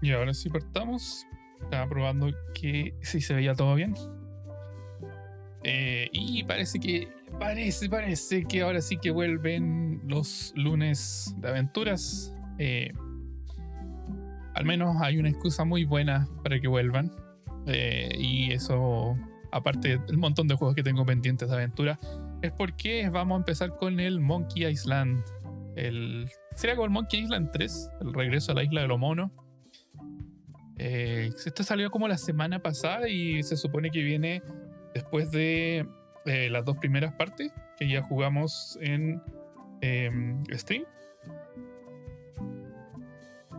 Y ahora sí partamos. Estaba probando que si se veía todo bien. Y parece que ahora sí que vuelven los lunes de aventuras. Al menos hay una excusa muy buena para que vuelvan. Y eso, aparte del montón de juegos que tengo pendientes de aventura, es porque vamos a empezar con el Monkey Island. Sería como el Monkey Island 3, el regreso a la isla de los monos. Esto salió como la semana pasada y se supone que viene después de las dos primeras partes que ya jugamos en stream.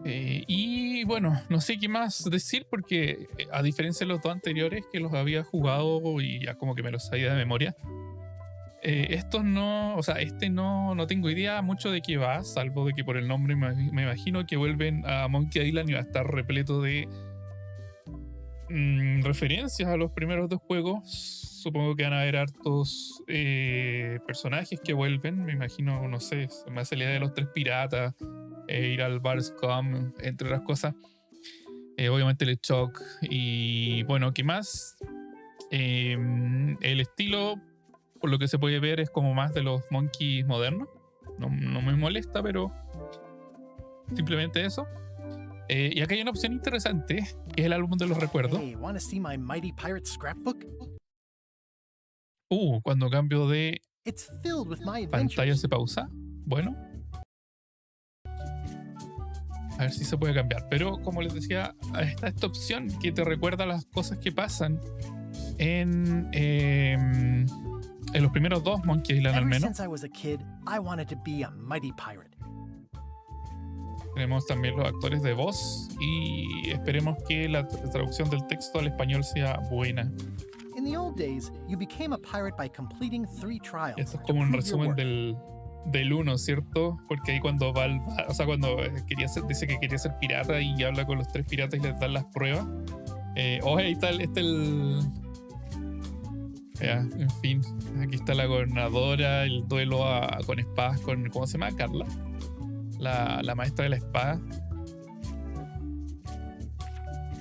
Y bueno, no sé qué más decir porque a diferencia de los dos anteriores que los había jugado y ya como que me los sabía de memoria, estos no, o sea, no tengo idea mucho de qué va, salvo de que por el nombre me imagino que vuelven a Monkey Island y va a estar repleto de referencias a los primeros dos juegos. Supongo que van a haber hartos personajes que vuelven, me imagino, no sé, se me hace la idea de los tres piratas, ir al bar Scum, entre otras cosas. Obviamente el Choc y bueno, ¿qué más? El estilo, por lo que se puede ver, es como más de los monkeys modernos. No me molesta, pero simplemente eso. Y acá hay una opción interesante, que es el álbum de los recuerdos. Hey, wanna see my mighty pirate scrapbook? Cuando cambio de It's filled with my pantalla adventures. se pausa. Bueno. A ver si se puede cambiar. Pero como les decía, está esta opción que te recuerda las cosas que pasan en los primeros dos Monkey Island al Ever menos. since I was a kid, I wanted to be a mighty pirate. Tenemos también los actores de voz y esperemos que la traducción del texto al español sea buena. In the old days, you became a pirate by completing 3 trials. Esto es to como un prove your resumen worth. del 1, ¿cierto? Porque ahí cuando va o sea, cuando dice que quería ser pirata y habla con los tres piratas y les dan las pruebas. Ahí está ya, en fin, aquí está la gobernadora, el duelo con espadas con, ¿cómo se llama? Carla, la maestra de la espada.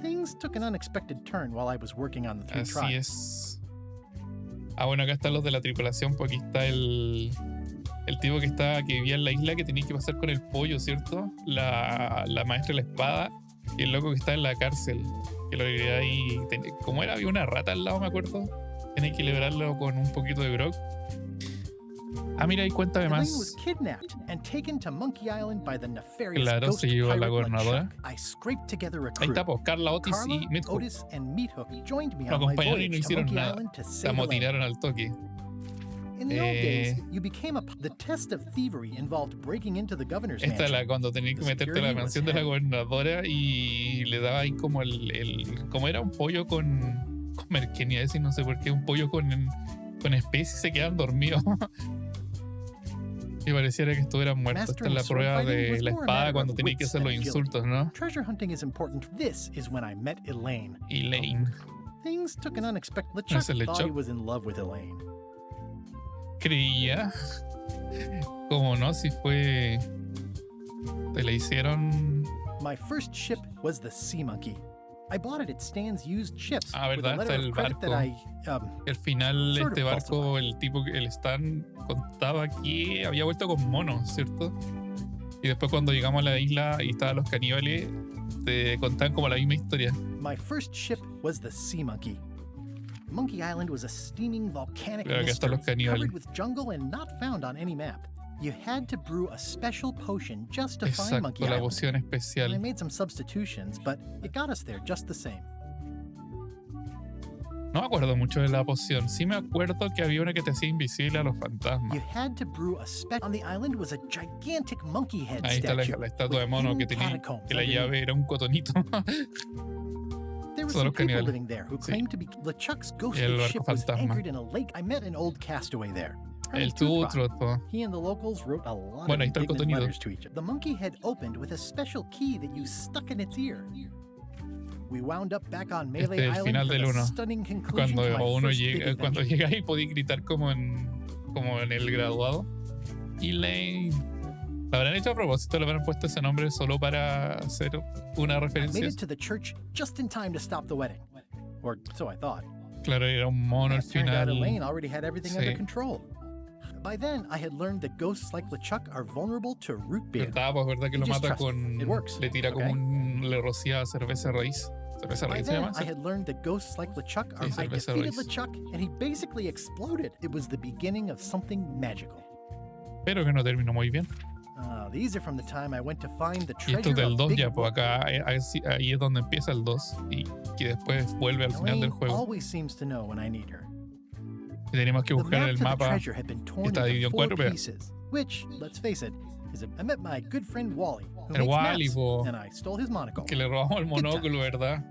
Things took an unexpected turn while I was working on the 3 Así trials. es. Bueno, acá están los de la tripulación, porque aquí está el tipo que vivía en la isla, que tenía que pasar con el pollo, ¿cierto? La maestra de la espada y el loco que está en la cárcel, que lo vivía ahí. Como era, había una rata al lado, me acuerdo. Tenía que liberarlo con un poquito de grog. Mira, y cuéntame Elaine más. was kidnapped and taken to Monkey Island by the nefarious Claro, ghost se llevó a la pirate gobernadora. LeChuck. I scraped together a Ahí crew. está, pues, Carla, Otis Carla, y Midhook. Otis, and Meathook joined me Lo on my acompañaron y no voyage to hicieron Monkey nada. Island to Se save Elaine. amotinaron al toque. In the old days, you became the test of thievery involved breaking into the governor's Esta es mansion. cuando tenías que The meterte a la security mansión was de la heavy. gobernadora y le daba ahí como como era un pollo con merquenia, decir, no sé por qué, un pollo con especies y se quedaban dormidos. Y pareciera que estuvieran muertos. Esta es la prueba de la espada cuando tenías que hacer los insultos, ¿no? Treasure hunting is important. This is when I met Elaine. Elaine. Things took an unexpected. es el LeChuck thought he LeChuck. was in love with Elaine. Creía. ¿Cómo no? Si fue. Te la hicieron. My first ship was the Sea Monkey. I bought it at Stan's used ships with a ¿Verdad? letter Está of el credit that barco. I Al final, sort of este barco, el Stan contaba que había vuelto con monos, ¿cierto? Y después, cuando llegamos a la isla y estaban los caníbales, te contaban como la misma historia. My first ship was the Sea Monkey. Monkey Island was a steaming volcanic Claro, acá están mystery los caníbales. covered with jungle and not found on any map. You had to brew a special potion just to find Monkey Exacto, la Island. poción I especial. made some substitutions, but it got us there just the same. No me acuerdo mucho de la poción. Sí me acuerdo que había una que te hacía invisible a los fantasmas. You had to brew a on the island was a gigantic monkey head Ahí está statue. la estatua de mono que tenía, que la llave era un cotonito. There were Son some los people caníbales. living there who Sí. claimed to be LeChuck's Y el ghostly barco ship was fantasma. anchored in a lake. I met an old castaway there. El Toothpaw. Toothpaw. He and the locals wrote a lot Bueno, ahí of está el indignant contenido. letters to each other. The monkey head opened with a special key that you stuck in its ear. We wound up back on Melee Este es el Island final for del the uno. stunning conclusion to my Cuando first big cuando adventure. llegas y podías gritar como en el graduado. Elaine. ¿Lo habrán hecho a propósito? ¿Le habrán puesto ese nombre solo para hacer una I made referencia? it to the church just in time to stop the wedding. Or so I thought. Claro, era un mono al It turned out final. Elaine already had everything under Sí. control. By then, I had learned that ghosts like LeChuck are vulnerable to root beer. ¿Verdad? Pues verdad que lo Just mata trust me. con... It works, Le tira como okay? le rocía cerveza raíz. ¿Cerveza By raíz se then, llama I eso? had learned that ghosts like LeChuck are. Sí, I cerveza defeated raíz. LeChuck, and he basically exploded. It was the beginning of something magical. Pero que no terminó muy bien. These are from the time I went to find the Y esto treasure es del of 2 Big ya, pues Book. acá ahí es donde empieza el 2 y que después vuelve al final del Elaine juego. always seems to know when I need her. Y tenemos que The buscar map el to the mapa. treasure had been torn está into dividido en 4 cuatro pedazos. pieces, which, let's face it, I met my good friend Wally, who El makes Wally, maps, po, and I stole his monocle. que le robamos el Good monóculo, ¿verdad?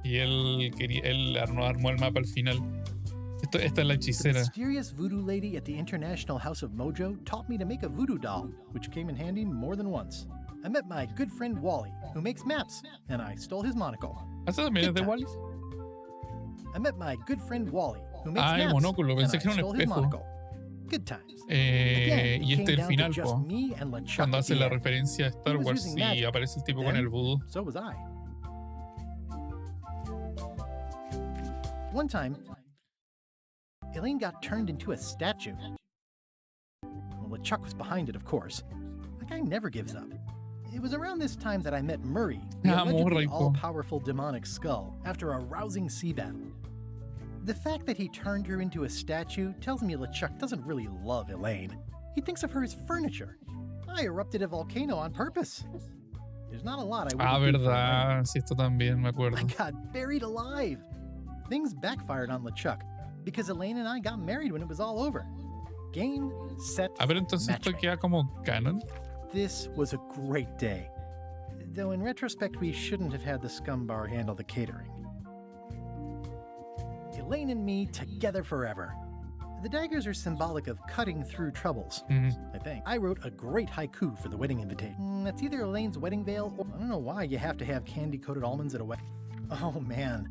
Y él armó el mapa al final. Esta es la The hechicera. mysterious voodoo lady at the International House of Mojo taught me to make a voodoo doll, which came in handy more than once. I met my good friend Wally, who makes maps, and I stole his monocle. ¿Esto también es de Good Wally? I met my good friend Wally, who makes Ah, el maps, monóculo, and pensé I que era un stole his espejo. monocle. Good times. Again, Y it este came el down to final, just po, me and LeChuck cuando at hace the la end. referencia a Star He was Wars using y magic. aparece el tipo con Then, el vudú. So was I. One time, Elaine got turned into a statue. Well, LeChuck was behind it, of course. That guy never gives up. It was around this time that I met Murray, the Ah, allegedly Murray, po. all-powerful demonic skull, after a rousing sea battle. The fact that he turned her into a statue tells me LeChuck doesn't really love Elaine. He thinks of her as furniture. I erupted a volcano on purpose. There's not a lot I Ah, wouldn't do for Elaine. verdad. Sí, esto también me acuerdo. I got buried alive. Things backfired on LeChuck because Elaine and I got married when it was all over. Game, set, Ah, pero entonces esto matchmake. queda como canon. This was a great day. Though in retrospect, we shouldn't have had the scum bar handle the catering. Elaine and me together forever. The daggers are symbolic of cutting through troubles, Ujú. I think. I wrote a great haiku for the wedding invitation. It's either Elaine's wedding veil or I don't know why you have to have candy-coated almonds at a wedding. Oh man,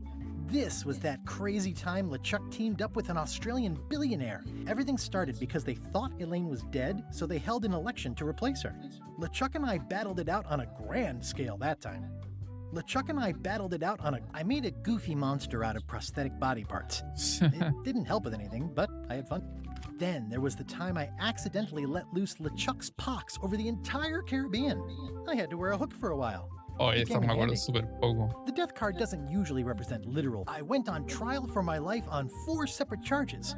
this was that crazy time LeChuck teamed up with an Australian billionaire. Everything started because they thought Elaine was dead, so they held an election to replace her. LeChuck and I battled it out on a grand scale that time. I made a goofy monster out of prosthetic body parts. It didn't help with anything, but I had fun. Then there was the time I accidentally let loose LeChuck's pox over the entire Caribbean. I had to wear a hook for a while. Oh, It esta came me in acuerdo handy. súper poco. The death card doesn't usually represent literal. I went on trial for my life on 4 separate charges.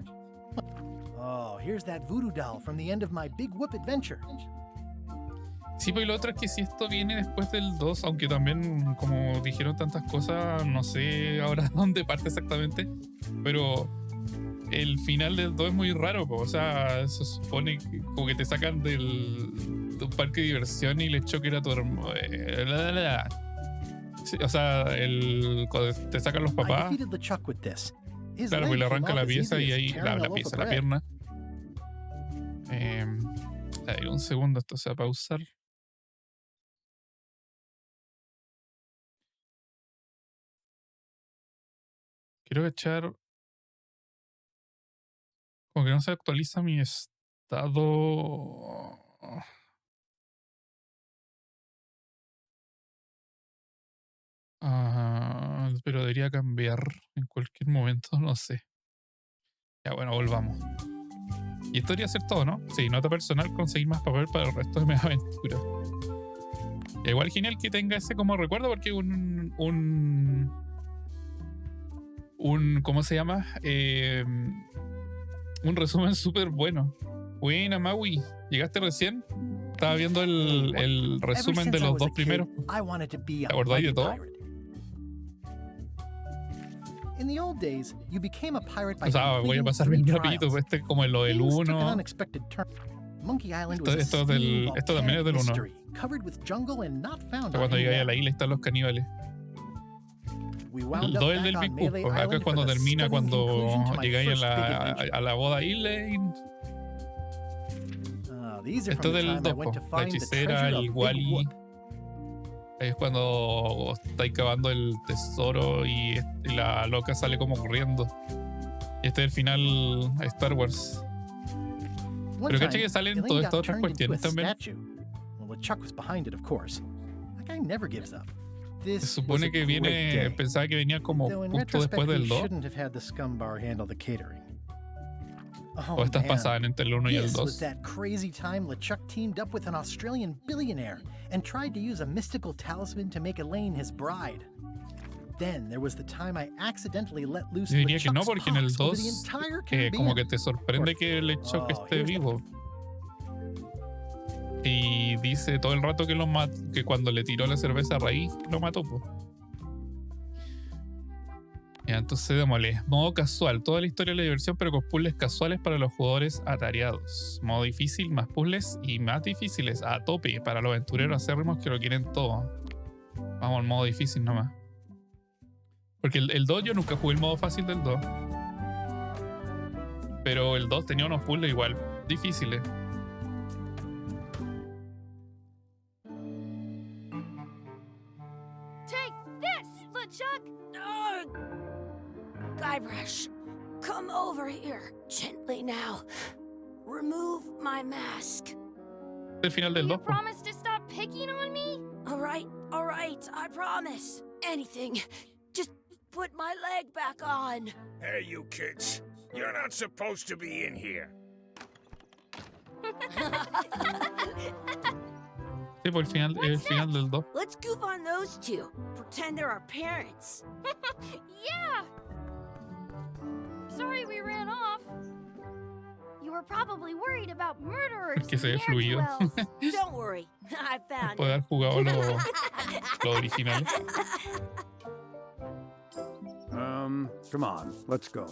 Oh, here's that voodoo doll from the end of my Big Whoop adventure. Sí, pues y lo otro es que si esto viene después del 2, aunque también, como dijeron tantas cosas, no sé ahora dónde parte exactamente, pero el final del 2 es muy raro, po. O sea, se supone que como que te sacan de un parque de diversión y le choque a tu hermano. Sí, o sea, cuando te sacan los I papás, defeated LeChuck with this. His claro, leg pues le came arranca off la as pieza easy y as ahí tearing la a loaf pieza, of la bread. pierna. A ver, un segundo, esto se va a pausar. Quiero echar. Como que no se actualiza mi estado. Pero debería cambiar en cualquier momento, no sé. Ya, bueno, volvamos. Y esto debería ser todo, ¿no? Sí, nota personal, conseguir más papel para el resto de mis aventuras. Igual genial que tenga ese como recuerdo porque ¿cómo se llama? Un resumen súper bueno. Buena, Maui. ¿Llegaste recién? Estaba viendo el resumen de los dos primeros. I wanted to be ¿Te a acordáis de mighty todo? pirate. In the old days, you became a pirate by O sea, voy a completing pasar 3 bien rapidito, trials. pues este es como lo del Things took an 1. unexpected turn. Monkey Island Esto- was a esto es del- steamy, esto también es del volcanic uno. mystery, covered with jungle and not found on Cuando any llegáis a map. la isla están los caníbales. We El wound 2 up es del back Big on Book. Melee Pues acá Island es cuando for the termina, stunning cuando conclusion to my llegáis first big adventure. a la boda Elaine. These are Esto from es the del time I 2, went to la find the hechicera, treasure el of Big Wally. Whoop. Es cuando estáis cavando el tesoro y la loca sale como corriendo. Y este es el final Star Wars. One Pero caché time, que salen Elaine todas got estas otras turned into a cuestiones también. statue. LeChuck was behind it, of course. That guy never gives up. Se This was supone a que great viene, day. pensaba que venía como Though in justo después retrospect, we del 2. shouldn't have had the scum bar handle the catering. Oh, O estas man. pasaban entre el 1 y el This was 2. that crazy time LeChuck teamed up with an Australian billionaire and tried to use a mystical talisman to make Elaine his bride. Then there was the time I accidentally let loose Yo diría que no, LeChuck's porque en el pox over 2 the entire como Caribbean. que te sorprende que LeChuck esté here's the- vivo. Y dice todo el rato que que cuando le tiró la cerveza a raíz lo mató, po. Ya, entonces démosle. Modo casual. Toda la historia de la diversión, pero con puzzles casuales para los jugadores atareados. Modo difícil, más puzzles y más difíciles. A tope para los aventureros acérrimos que lo quieren todo. Vamos al modo difícil nomás. Porque el 2 yo nunca jugué el modo fácil del 2. Pero el 2 tenía unos puzzles igual difíciles. Take this, LeChuck! Guybrush, come over here. Gently now. Remove my mask. El final del You 2. promise to stop picking on me? All right, I promise. Anything. Just put my leg back on. Hey, you kids. You're not supposed to be in here. Sí, por el final del 2. Let's goof on those two. Pretend they're our parents. Yeah! Sorry we ran off. You were probably worried about murderers. Porque se ve and fluido. ne'er-do-wells. Don't worry, I found Puede it. haber jugado lo original. Come on, let's go.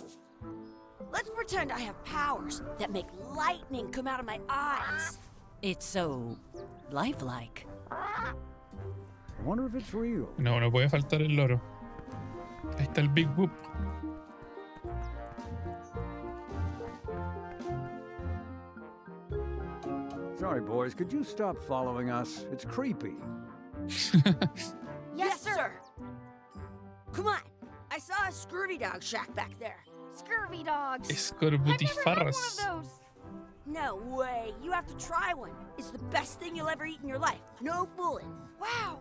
Let's pretend I have powers that make lightning come out of my eyes. It's so lifelike. I wonder if it's real. No puede faltar el loro. Ahí está el Big Whoop. Sorry, boys, could you stop following us? It's creepy. Yes, sir. Come on. I saw a scurvy dog shack back there. Scurvy dogs. Escorbutifarras. I've never had one of those. No way. You have to try one. It's the best thing you'll ever eat in your life. No fooling. Wow.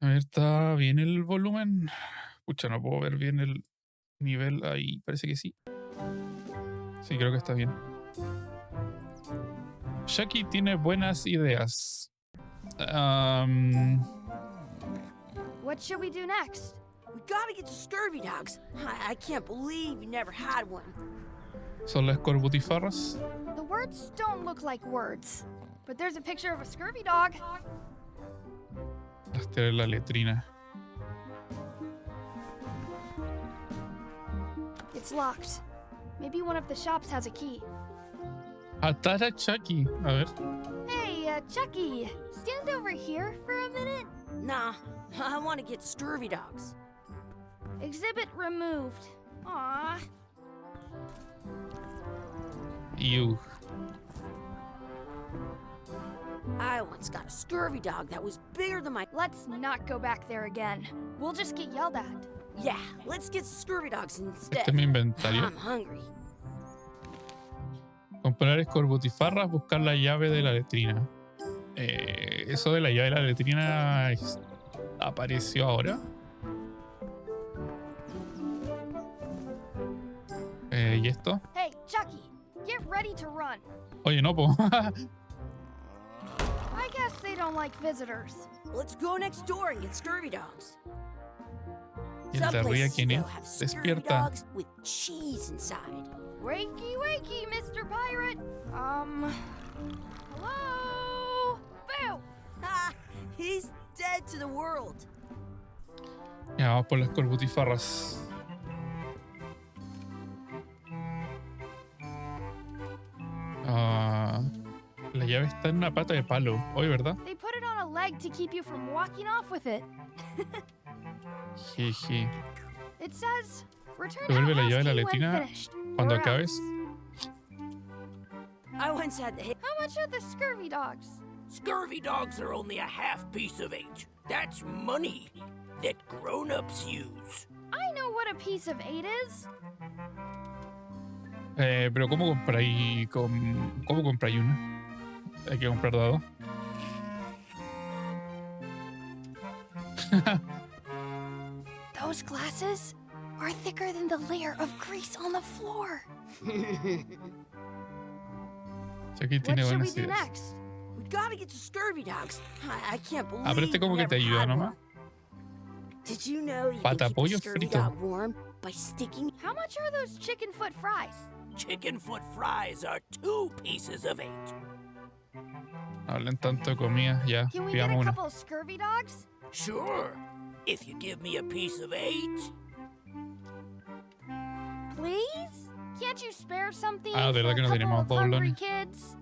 A ver, ¿está bien el volumen? Pucha, no puedo ver bien el nivel ahí. Parece que sí. Sí, creo que está bien. Jackie tiene buenas ideas. What should we do next? We gotta get to scurvy dogs. I can't believe you never had one. Son las escorbutifarras. The words don't look like words, but there's a picture of a scurvy dog. Las tiene la letrina. It's locked. Maybe one of the shops has a key. Atar a Chucky. A ver. Hey, Chucky, stand over here for a minute. Nah, I want to get scurvy dogs. Exhibit removed. Aww. Ew. I once got a scurvy dog that was bigger than my... Let's not go back there again. We'll just get yelled at. Yeah, let's get scurvy dogs instead. Este es mi inventario. I'm hungry. Comprar escorbutifarras, buscar la llave de la letrina. Eso de la llave de la letrina apareció ahora. ¿Y esto? Hey, Chucky, get ready to run. Oye, no, po. I guess they don't like visitors. Let's go next door and get scurvy dogs. Y el de Some arriba, places ¿quién still es? have scurvy Despierta. dogs with cheese inside. Wakey, wakey, Mr. Pirate. Hello? Boo! Ah, he's dead to the world. Ya, vamos por las escorbutifarras. La llave está en una pata de palo. Hoy, ¿verdad? They put it on a leg to keep you from walking off with it. Jeje. It says, return Devuelve la outhouse llave de la key when letrina finished, cuando or acabes. else. I once had the How much are the scurvy dogs? Scurvy dogs are only a half piece of eight. That's money that grown-ups use. I know what a piece of 8 is. Pero ¿cómo compráis una? Hay que comprar dados. Those glasses are thicker than the layer of grease on the floor. Aquí What tiene should we buenas do ideas. next? We gotta get to scurvy dogs. I can't believe Ah, pero este como we que te never ayuda had nomás. one. Did you know you Pata can keep a pollo scurvy frito. dog warm by sticking? How much are those chicken foot fries? Chicken foot fries are 2 pieces of 8. Hablen tanto de comida. Ya, Can we get pidamos a una. couple of scurvy dogs? Sure, if you give me a piece of 8. Please? Can't you spare something Ah, for ¿verdad a que no couple tenemos of hungry doblones? kids?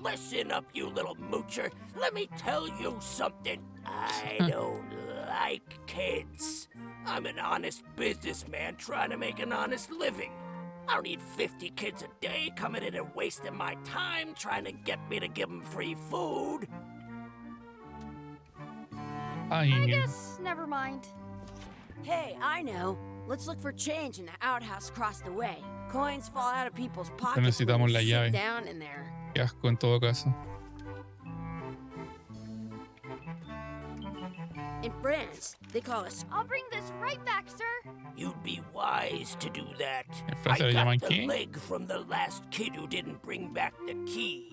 Listen up, you little moocher. Let me tell you something. I don't like kids. I'm an honest businessman trying to make an honest living. I don't need 50 kids a day coming in and wasting my time trying to get me to give them free food. I Ay, guess never mind. Hey, I know. Let's look for change in the outhouse across the way. Coins fall out of people's pockets when necesitamos you la sit llave. down in there. qué asco en todo caso. In France, they call us. I'll bring this right back, sir. You'd be wise to do that. En I Francia le llaman got the ¿qué? leg from the last kid who didn't bring back the key.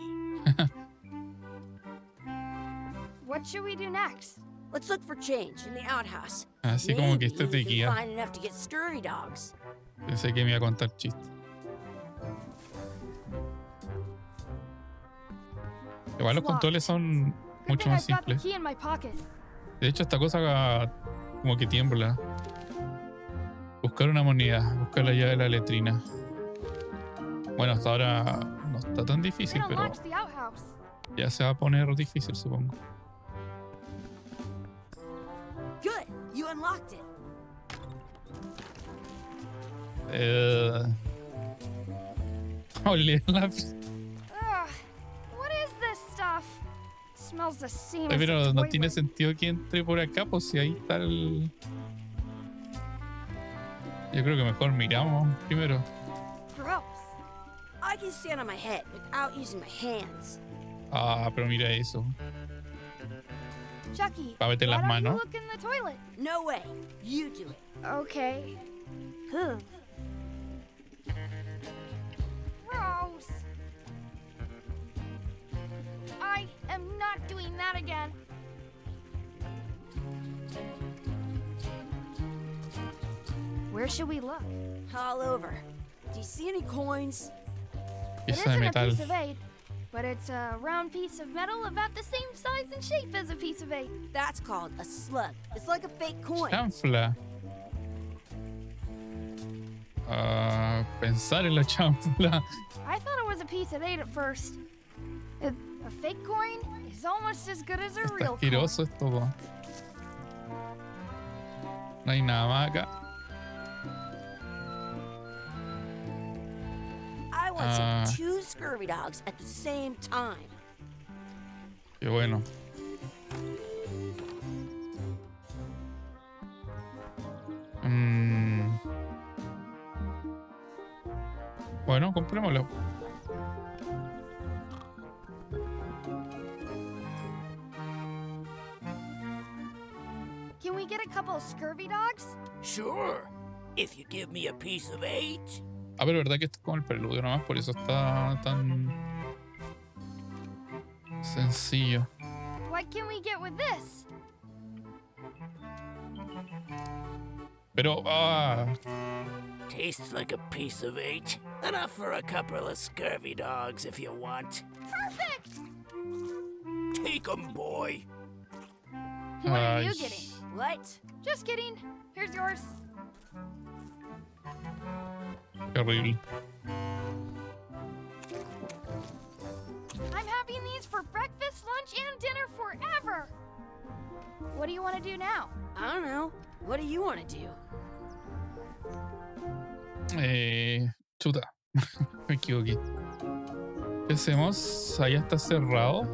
What should we do next? Let's look for change in the outhouse. Así como que este te Maybe we guía. can find enough to get scurry dogs. Pensé que me iba a contar chistes. Igual los controles son Good mucho thing más I've got the simples. key in my pocket. De hecho, esta cosa como que tiembla. Buscar una moneda, buscar la llave de la letrina. Bueno, hasta ahora no está tan difícil, It pero unlocks the outhouse. ya se va a poner difícil, supongo. Good, you unlocked it. Olé la... Ugh, what is this stuff? Smells the same as Pero the no toilet. tiene sentido que entre por acá, pues si ahí está el... Yo creo que mejor miramos primero. Gross. I can stand on my head without using my hands. Ah, pero mira eso. Chucky, Pa' meter why las don't manos. you look in the toilet? No way, you do it. Okay. Ugh. Gross. I am not doing that again. Where should we look? All over. Do you see any coins? It Pieza de isn't a metal. piece of 8, but it's a round piece of metal about the same size and shape as a piece of 8. That's called a slug. It's like a fake coin. Chanfla. Ah, pensar en la chanfla. I thought it was a piece of 8 at first. A fake coin is almost as good as a Está real coin. asqueroso esto, po. No hay nada más acá. I want Ah. some 2 scurvy dogs at the same time. Qué bueno. Mm. Bueno, comprémoslo. Can we get a couple of scurvy dogs? Sure, if you give me a piece of 8. Ah, pero verdad que esto es como el preludio nomás, por eso está tan sencillo. What can we get with this? Pero, Tastes like a piece of 8. Enough for a couple of scurvy dogs if you want. Perfect! Take 'em, boy. What are Ay. you getting? What? Just kidding. Here's yours. qué horrible. I'm having these for breakfast, lunch, and dinner forever. What do you want to do now? I don't know. What do you want to do? Chuta, me equivoqué. ¿Qué hacemos? Allá está cerrado.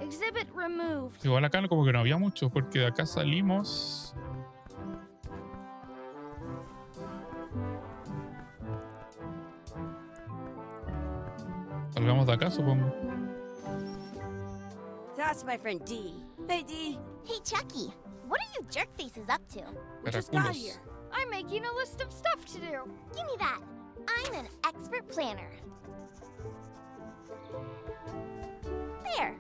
Exhibit removed. Igual acá como que no había mucho, porque de acá salimos. Salgamos de acá, supongo. That's my friend D. Hey, D. Hey, Chucky, what are you jerk faces up to? We just got Caraculos. here. I'm making a list of stuff to do. Give me that. I'm an expert planner. There.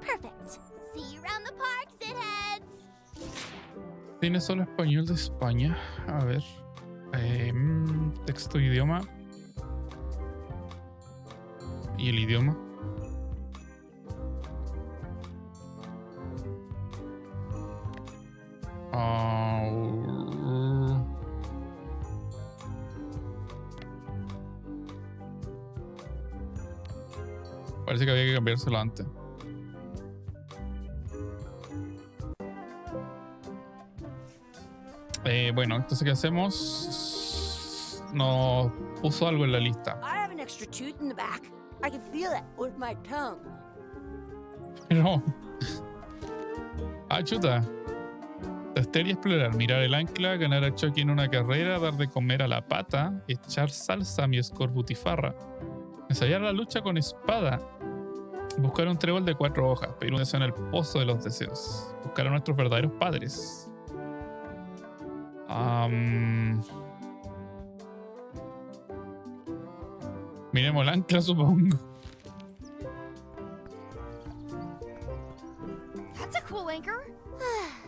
Perfect. See you around the park, shitheads. Tiene solo español de España. A ver. Texto, idioma. Y el idioma. Parece que había que cambiárselo antes. Bueno, entonces ¿qué hacemos? Nos puso algo en la lista. I have an extra tooth in the back. I can feel it with my tongue. Pero... chuta. Testear y explorar, mirar el ancla, ganar a Chucky en una carrera, dar de comer a la pata, echar salsa a mi escorbutifarra, ensayar la lucha con espada, buscar un trébol de 4 hojas, pedir un deseo en el pozo de los deseos, buscar a nuestros verdaderos padres. Miremos el ancla, supongo. That's a cool anchor.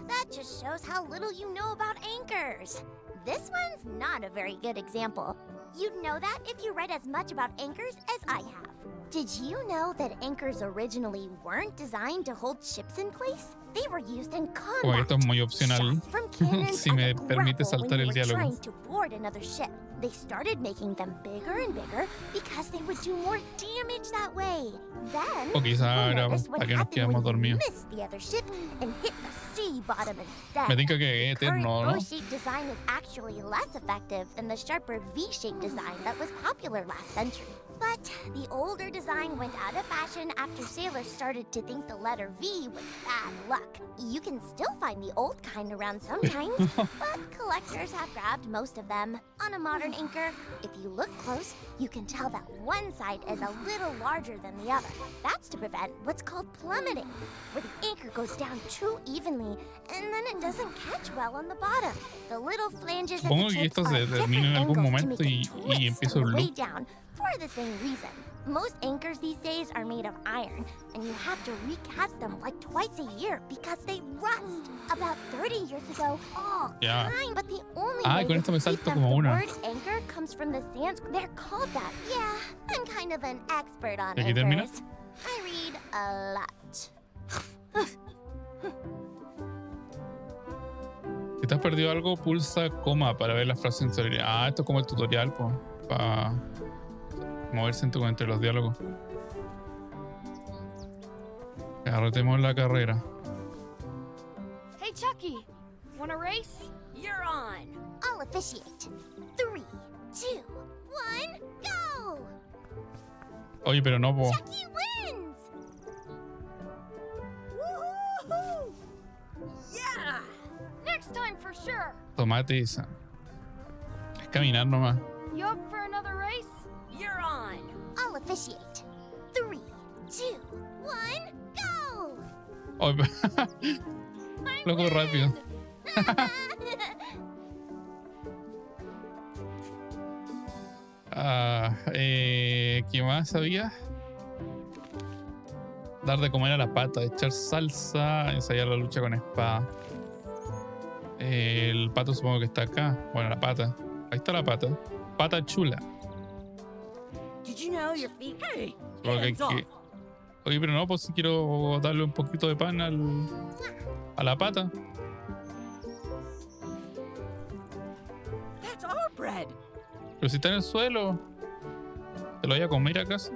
That just shows how little you know about anchors. This one's not a very good example. You'd know that if you read as much about anchors as I have. Did you know that anchors originally weren't designed to hold ships in place? They were used in combat. Como que esto es muy opcional. Shot from cannons Si as me a permite grapple saltar when you el were diálogo. trying to board another ship. They started making them bigger and bigger because they would do more damage that way. Then, O quizá people era noticed what para que nos happened when quedemos you dormidos. missed the other ship and hit the sea bottom instead. Me tinca que es Current eterno, ¿no? bow-shaped design is actually less effective than the sharper V-shaped design that was popular last century. But the older design went out of fashion after sailors started to think the letter V was bad luck. You can still find the old kind around sometimes, but collectors have grabbed most of them. On a modern anchor, if you look close, you can tell that one side is a little larger than the other. That's to prevent what's called plummeting, where the anchor goes down too evenly and then it doesn't catch well on the bottom. The little flanges at Supongo the que tips esto are se at termina en different algún angles to momento make it y twist empieza on un the way loop. down for the same reason. Most anchors these days are made of iron, and you have to recast them like twice a year because they rust. About 30 years ago, all Ya. kind, but the only Ah, way con to esto me keep salto them, como the una. word anchor comes from the Sanskrit. They're called that. Yeah, I'm kind of an expert on ¿Y aquí termina? anchors. I read a lot. Si te has perdido algo, pulsa coma para ver la frase en serio. Esto es como el tutorial, pues, para moverse entre los diálogos. Agarretemos la carrera. Hey, Chucky, wanna race? You're on. I'll officiate. 3, 2, 1, go! Oye, pero no, po. Chucky wins! Woohoo! Yeah! Next time for sure. Tomate esa. Es caminar nomás. You up for another race? You're on. I'll officiate. 3, 2, 1, go! Oye, loco rápido. ¿Qué más había? Dar de comer a la pata, echar salsa, ensayar la lucha con espada. El pato supongo que está acá. Bueno, la pata. Ahí está la pata. Pata chula. Did you know your feet? Hey, Supongo que hay hands off. que... Oye, pero no, pues si quiero darle un poquito de pan a la pata. That's our bread. Pero si está en el suelo, ¿te lo voy a comer acaso?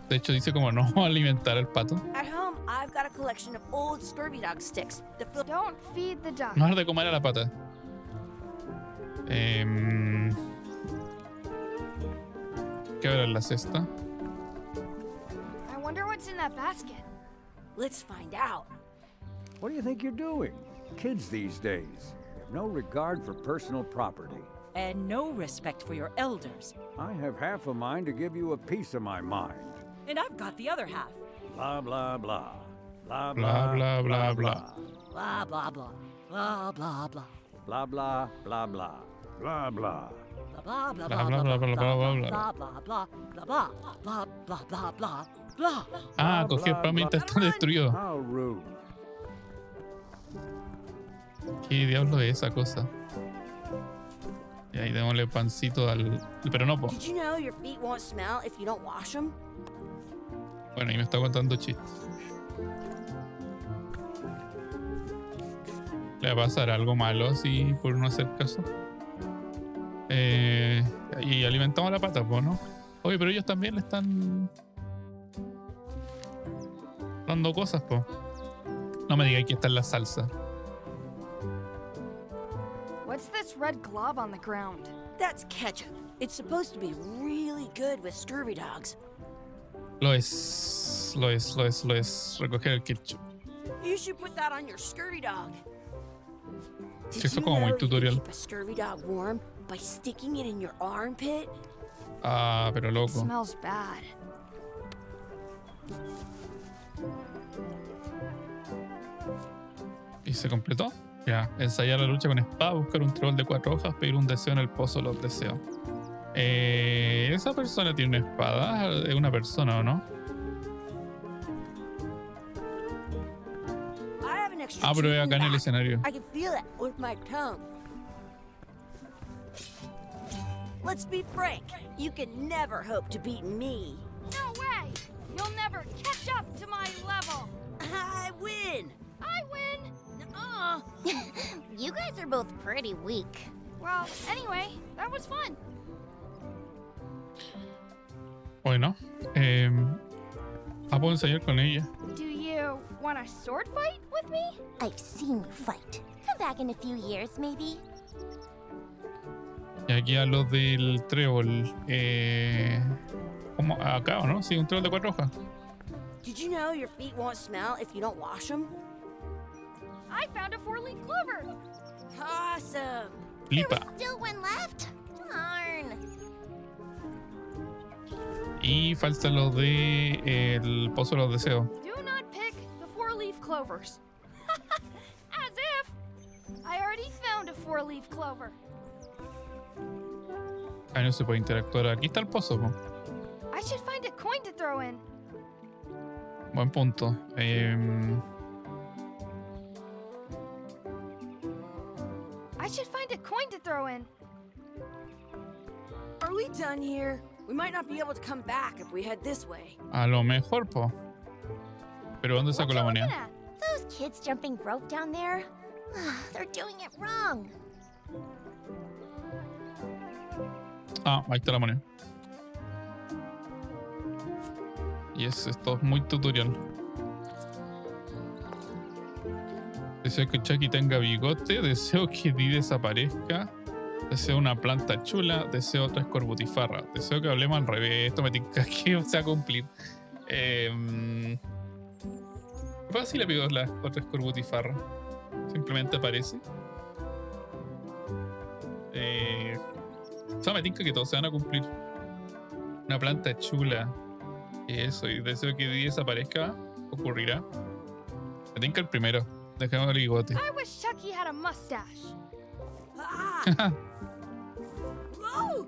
De hecho, dice como no alimentar al pato. At home, I've got a collection of old scurvy dog sticks. Don't feed the duck. No dar de comer a la pata. ¿Qué habrá en la cesta? I wonder what's in that basket. Let's find out. What do you think you're doing? Kids these days have no regard for personal property. and no respect for your elders. I have half a mind to give you a piece of my mind. And I've got the other half. Blah, blah, blah. Blah, Blah, blah, blah, blah. Blah, blah, blah. Blah, blah, blah. Blah, blah, blah, blah. Blah, blah. Blah, blah, blah, Blah, blah, blah, blah, blah, blah, blah, blah, blah, blah, blah, blah, blah, blah, blah, blah. Ah, Blah, cogí el blah, pan mientras blah. está destruido. How rude. ¿Qué diablo es esa cosa? Y ahí démosle pancito al... Pero no, po. Did you know your feet won't smell if you don't wash them? Bueno, y me está contando chistes. ¿Le va a pasar algo malo así por no hacer caso? Y alimentamos la pata, pues, ¿no? Oye, pero ellos también le están dando cosas, pues. No me digáis que está en la salsa. What's this red glob on the ground? That's ketchup. It's supposed to be really good with scurvy dogs. Lo es. Recoger el ketchup. You should put that on your scurvy dog. Sí, Did eso you como muy know you can tutorial. keep a scurvy dog warm by sticking it in your armpit? Ah, pero loco. Smells bad. ¿Y se completó? Ya. Ensayar la lucha con espada, buscar un trébol de 4 hojas, pedir un deseo en el pozo de los deseos. ¿Esa persona tiene una espada? ¿Es una persona o no? I have an extra Ah, pero es tooth acá en el back. escenario. I can feel it with my tongue. Let's be frank. You can never hope to beat me. No way! You'll never catch up to my level! I win. I win! Nuh-uh. You guys are both pretty weak. Well, anyway, that was fun. Bueno. Puedo ensayar con ella. Do you want a sword fight with me? I've seen you fight. Come back in a few years, maybe. Y aquí a los del trébol. ¿Cómo? Acá, ¿o no? Sí, un trébol de 4 hojas. Did you know your feet won't smell if you don't wash them? I found a 4-leaf clover! Awesome. Flipa. Still one left? Darn. Y falta lo de el pozo de los deseos. Do not pick the 4-leaf clovers. As if! I already found a 4-leaf clover. Ahí no se puede interactuar. Aquí está el pozo, po. I should find a coin to throw in. Buen punto. I should find a coin to throw in. Are we done here? We might not be able to come back if we head this way. A lo mejor, po. Pero ¿dónde What saco you la looking moneda? at? Those kids jumping rope down there? They're doing it wrong. Ah, ahí está la moneda. Y esto es muy tutorial. Deseo que Chucky tenga bigote. Deseo que Dee desaparezca. Deseo una planta chula. Deseo otra escorbutifarra. Deseo que hablemos al revés. Esto me tinca que se va a cumplir. ¿Qué pasa si le pido la otra escorbutifarra? Simplemente aparece. O sea, me tinca que todos se van a cumplir. Una planta chula. Eso, y deseo que Dee desaparezca. Ocurrirá. Me tinca el primero. Dejemos el bigote. I wish Chucky had a mustache. Ah! Oh!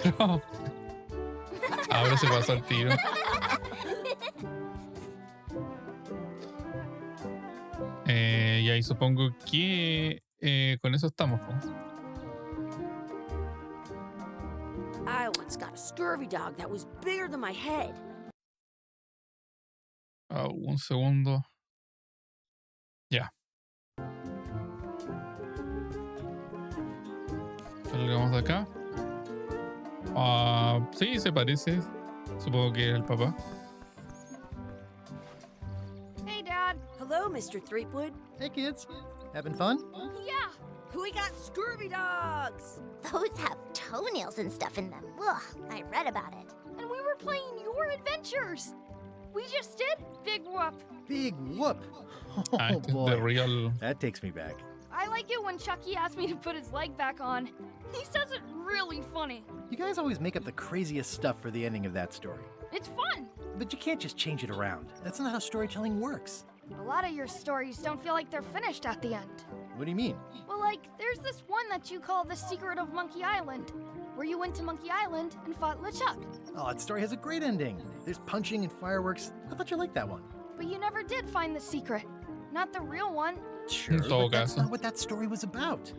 Pero ahora se pasó el tiro. Y ahí supongo que con eso estamos, po. I once got a scurvy dog that was bigger than my head. Ah, un segundo. Ya. Salgamos de acá. Ah, sí, se parece. Supongo que es el papá. Hey, Dad. Hello, Mr. Threepwood. Hey, kids. Having fun? Yeah. We got scurvy dogs. Those have toenails and stuff in them. Ugh, I read about it. And we were playing your adventures. We just did Big Whoop. Big whoop. Ah, Oh, este es boy. The Real. That takes me back. I like it when Chucky asked me to put his leg back on. He says it really funny. You guys always make up the craziest stuff for the ending of that story. It's fun. But you can't just change it around. That's not how storytelling works. A lot of your stories don't feel like they're finished at the end. What do you mean? Well, like, there's this one that you call The Secret of Monkey Island, where you went to Monkey Island and fought LeChuck. Oh, that story has a great ending. There's punching and fireworks. I thought you liked that one. But you never did find the secret. Not the real one. Sure, but that's not what that story was about.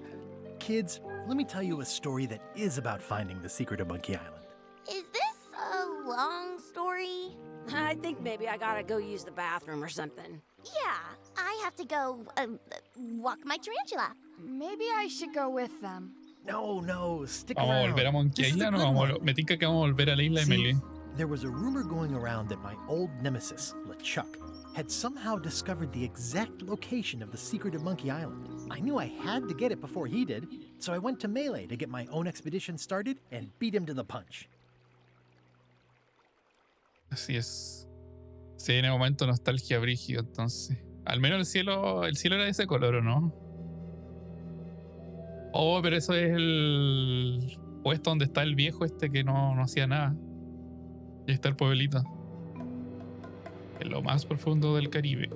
Kids, let me tell you a story that is about finding the secret of Monkey Island. Is this a long story? I think maybe I gotta go use the bathroom or something. Yeah, I have to go walk my tarantula. Maybe I should go with them. No, stick ¿Vamos a around. volver a Monkey This is a Island o good vamos one. me tinca que vamos a volver a la isla See, Emily? there was a rumor going around that my old nemesis, LeChuck, had somehow discovered the exact location of the secret of Monkey Island. I knew I had to get it before he did, so I went to Melee to get my own expedition started and beat him to the punch. Así es. Se viene un momento de nostalgia brígido, entonces. Al menos el cielo era de ese color, ¿o no? Oh, pero eso es el puesto donde está el viejo este que no hacía nada. Y ahí está el pueblito. En lo más profundo del Caribe.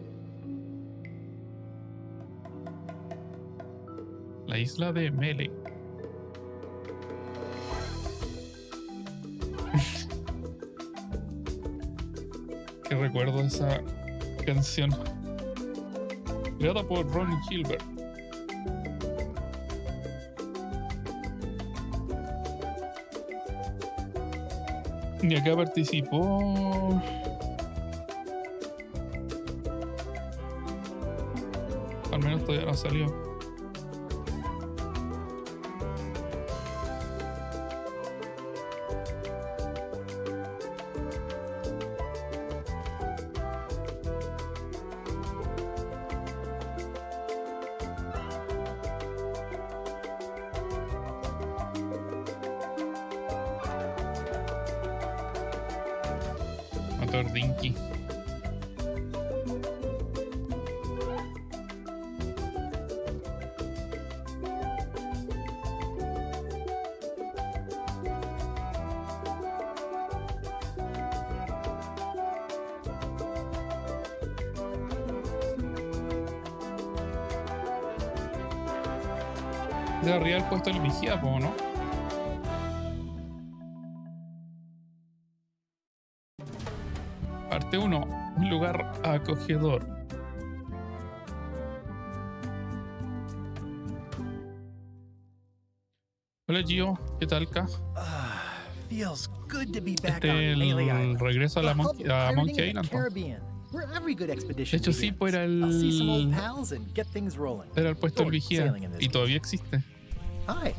La isla de Melee. Que recuerdo esa canción. Creada por Ron Gilbert. Y acá participó. Al menos todavía no salió. Motor Dinky. De arriba el puesto del vigía, po, ¿no? Parte 1. Un lugar acogedor. Hola Gio, ¿qué tal, Ka? Feels good to be back Este on es Melee el Island. regreso a la The hub Monkey, of a pirating Monkey in the Island. Po. Caribbean, where every good De expedition hecho, sí, begins. pues era I'll see some old el, pals and get things rolling. era el puesto del Or vigía. sailing in this Y case. todavía existe. Hi,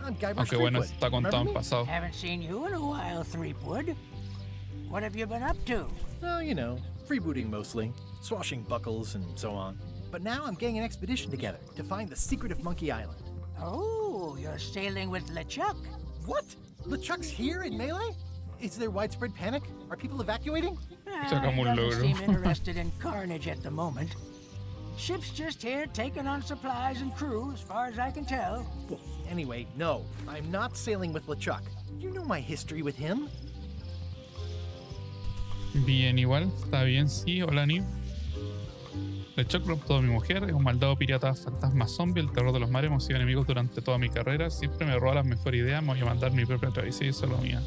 I'm Guybrush. Aunque bueno, Threepwood. está contado en Remember me? pasado. Haven't seen you in a while, Threepwood. What have you been up to? Oh, you know, freebooting mostly, swashing buckles and so on. But now I'm getting an expedition together to find the secret of Monkey Island. Oh, you're sailing with LeChuck. What? LeChuck's here in Melee? Is there widespread panic? Are people evacuating? Sacamos un He doesn't logro. seem interested in carnage at the moment. Ship's just here taking on supplies and crew, as far as I can tell. Anyway, no, I'm not sailing with LeChuck. You know my history with him. Bien, igual. Está bien, sí. Hola, Niv. LeChuck raptó a mi mujer. Es un maldado pirata fantasma zombie. El terror de los mares. Hemos sido enemigos durante toda mi carrera. Siempre me roba las mejores ideas. Me voy a mandar mi propia travesía y solo mía.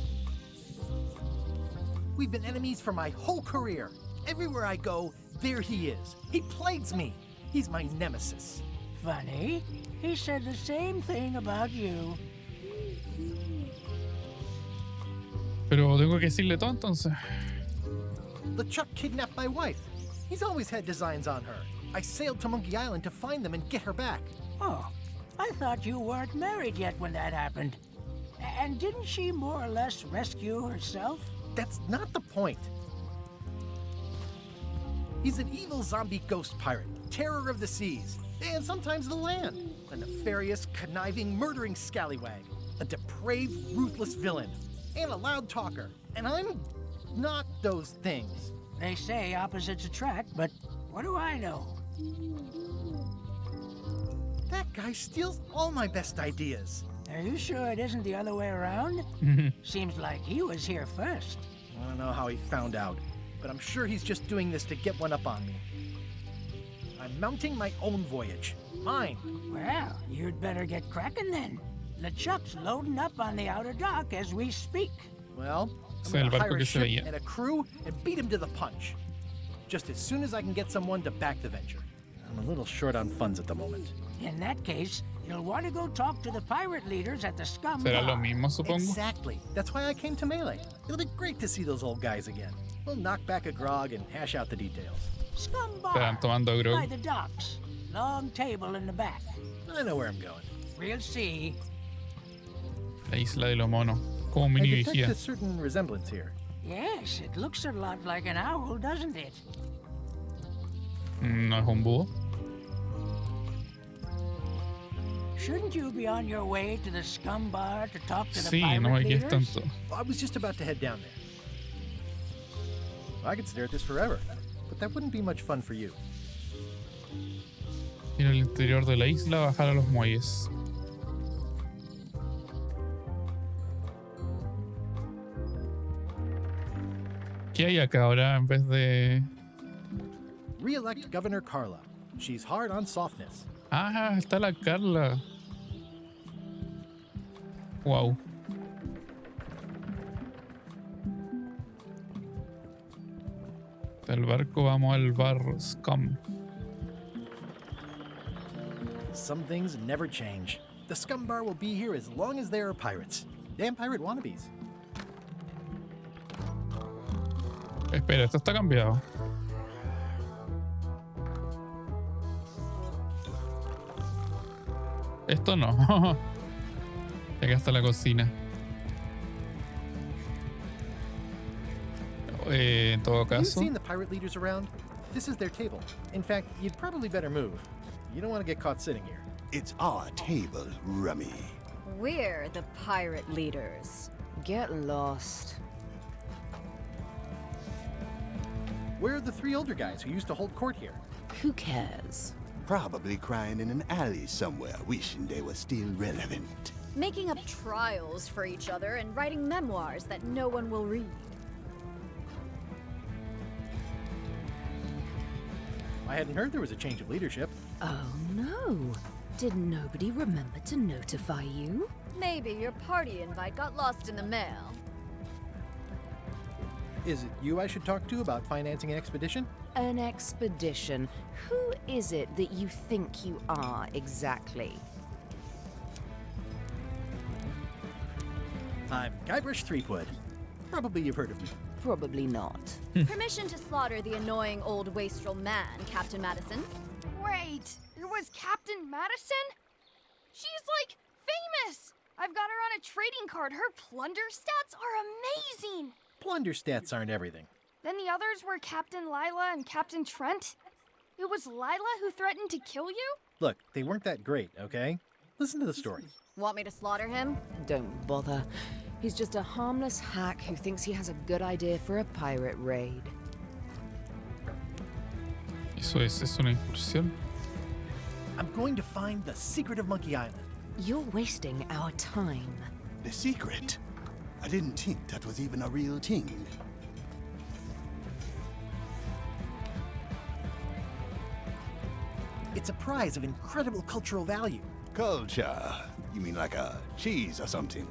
We've been enemies for my whole career. Everywhere I go, there he is. He plagues me. He's my nemesis. Funny, he said the same thing about you. Pero tengo que decirle todo entonces. LeChuck kidnapped my wife. He's always had designs on her. I sailed to Monkey Island to find them and get her back. Oh, I thought you weren't married yet when that happened. And didn't she more or less rescue herself? That's not the point. He's an evil zombie ghost pirate, terror of the seas, and sometimes the land. A nefarious, conniving, murdering scallywag. A depraved, ruthless villain. And a loud talker. And I'm not those things. They say opposites attract, but what do I know? That guy steals all my best ideas. Are you sure it isn't the other way around? Seems like he was here first. I don't know how he found out, but I'm sure he's just doing this to get one up on me. I'm mounting my own voyage. Mine. Well, you'd better get cracking then. LeChuck's loading up on the outer dock as we speak. Well, I'm Sí, el gonna barco hire que a se ship veía. and a crew and beat him to the punch. Just as soon as I can get someone to back the venture. I'm a little short on funds at the moment. In that case, you'll want to go talk to the pirate leaders at the Scum Será lo Bar. mismo, supongo. Exactly. That's why I came to Melee. It'll be great to see those old guys again. We'll knock back a grog and hash out the details. Scum Estarán Bar. tomando By grog. the docks. Long table in the back. I know where I'm going. We'll see. La isla de los monos. Como I mini detect vigía. a certain resemblance here. Yes, it looks a lot like an owl, doesn't it? ¿No es un búho? Shouldn't you be on your way to the Scum Bar to talk to the Sí, pirate no me leaders? quieres tanto. I was just about to head down there. I could stare at this forever, but that wouldn't be much fun for you. Ir al interior de la isla, bajar a los muelles. ¿Qué hay acá ahora en vez de...? Re-elect Governor Carla. She's hard on softness. Ah, está la Carla. Wow. Del barco vamos al bar Scum. Some things never change. The Scum Bar will be here as long as there are pirates. Damn pirate wannabes. Espera, esto está cambiado. Esto no. Acá está la cocina. En todo You've caso, seen the pirate leaders around? This is their table. In fact, you'd probably better move. You don't want to get caught sitting here. It's our table, Rummy. We're the pirate leaders. Get lost. Where are the three older guys who used to hold court here? Who cares? Probably crying in an alley somewhere, wishing they were still relevant. Making up trials for each other and writing memoirs that no one will read. I hadn't heard there was a change of leadership. Oh no. Did nobody remember to notify you? Maybe your party invite got lost in the mail. Is it you I should talk to about financing an expedition? An expedition? Who is it that you think you are exactly? I'm Guybrush Threepwood. Probably you've heard of me. Probably not. Permission to slaughter the annoying old wastrel man, Captain Madison. Wait, it was Captain Madison? She's like famous! I've got her on a trading card. Her plunder stats are amazing! Plunder stats aren't everything. Then the others were Captain Lila and Captain Trent. It was Lila who threatened to kill you? Look, they weren't that great, okay? Listen to the story. Want me to slaughter him? Don't bother. He's just a harmless hack who thinks he has a good idea for a pirate raid. ¿eso es una incursión? I'm going to find the secret of Monkey Island. You're wasting our time. The secret? I didn't think that was even a real thing. It's a prize of incredible cultural value. Culture? You mean like a cheese or something?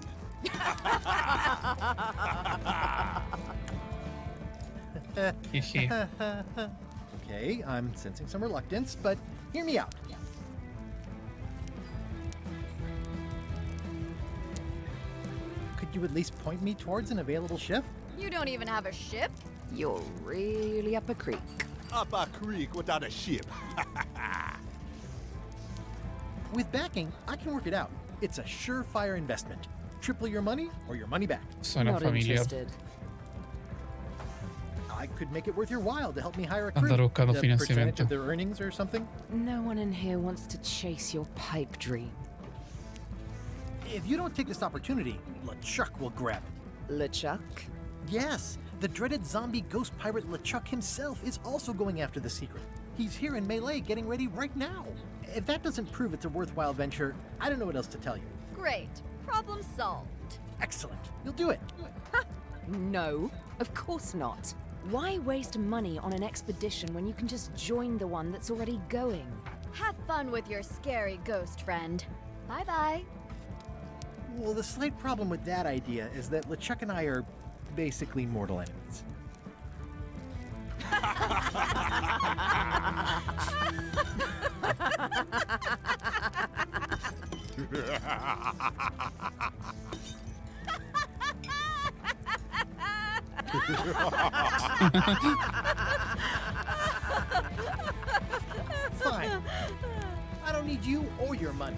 Jeje. Okay, I'm sensing some reluctance, but hear me out. Could you at least point me towards an available ship? You don't even have a ship? You're really up a creek. Up a creek without a ship. With backing, I can work it out. It's a surefire investment. Triple your money or your money back. Suena Not familiar. interested. I could make it worth your while to help me hire a crew. Andar buscando The percentage financiamiento. of their earnings or something. No one in here wants to chase your pipe dream. If you don't take this opportunity, LeChuck will grab it. LeChuck? Yes, the dreaded zombie ghost pirate LeChuck himself is also going after the secret. He's here in Melee getting ready right now. If that doesn't prove it's a worthwhile venture, I don't know what else to tell you. Great. Problem solved. Excellent. You'll do it. No, of course not. Why waste money on an expedition when you can just join the one that's already going? Have fun with your scary ghost friend. Bye-bye. Well, the slight problem with that idea is that LeChuck and I are basically mortal enemies. Fine. I don't need you or your money.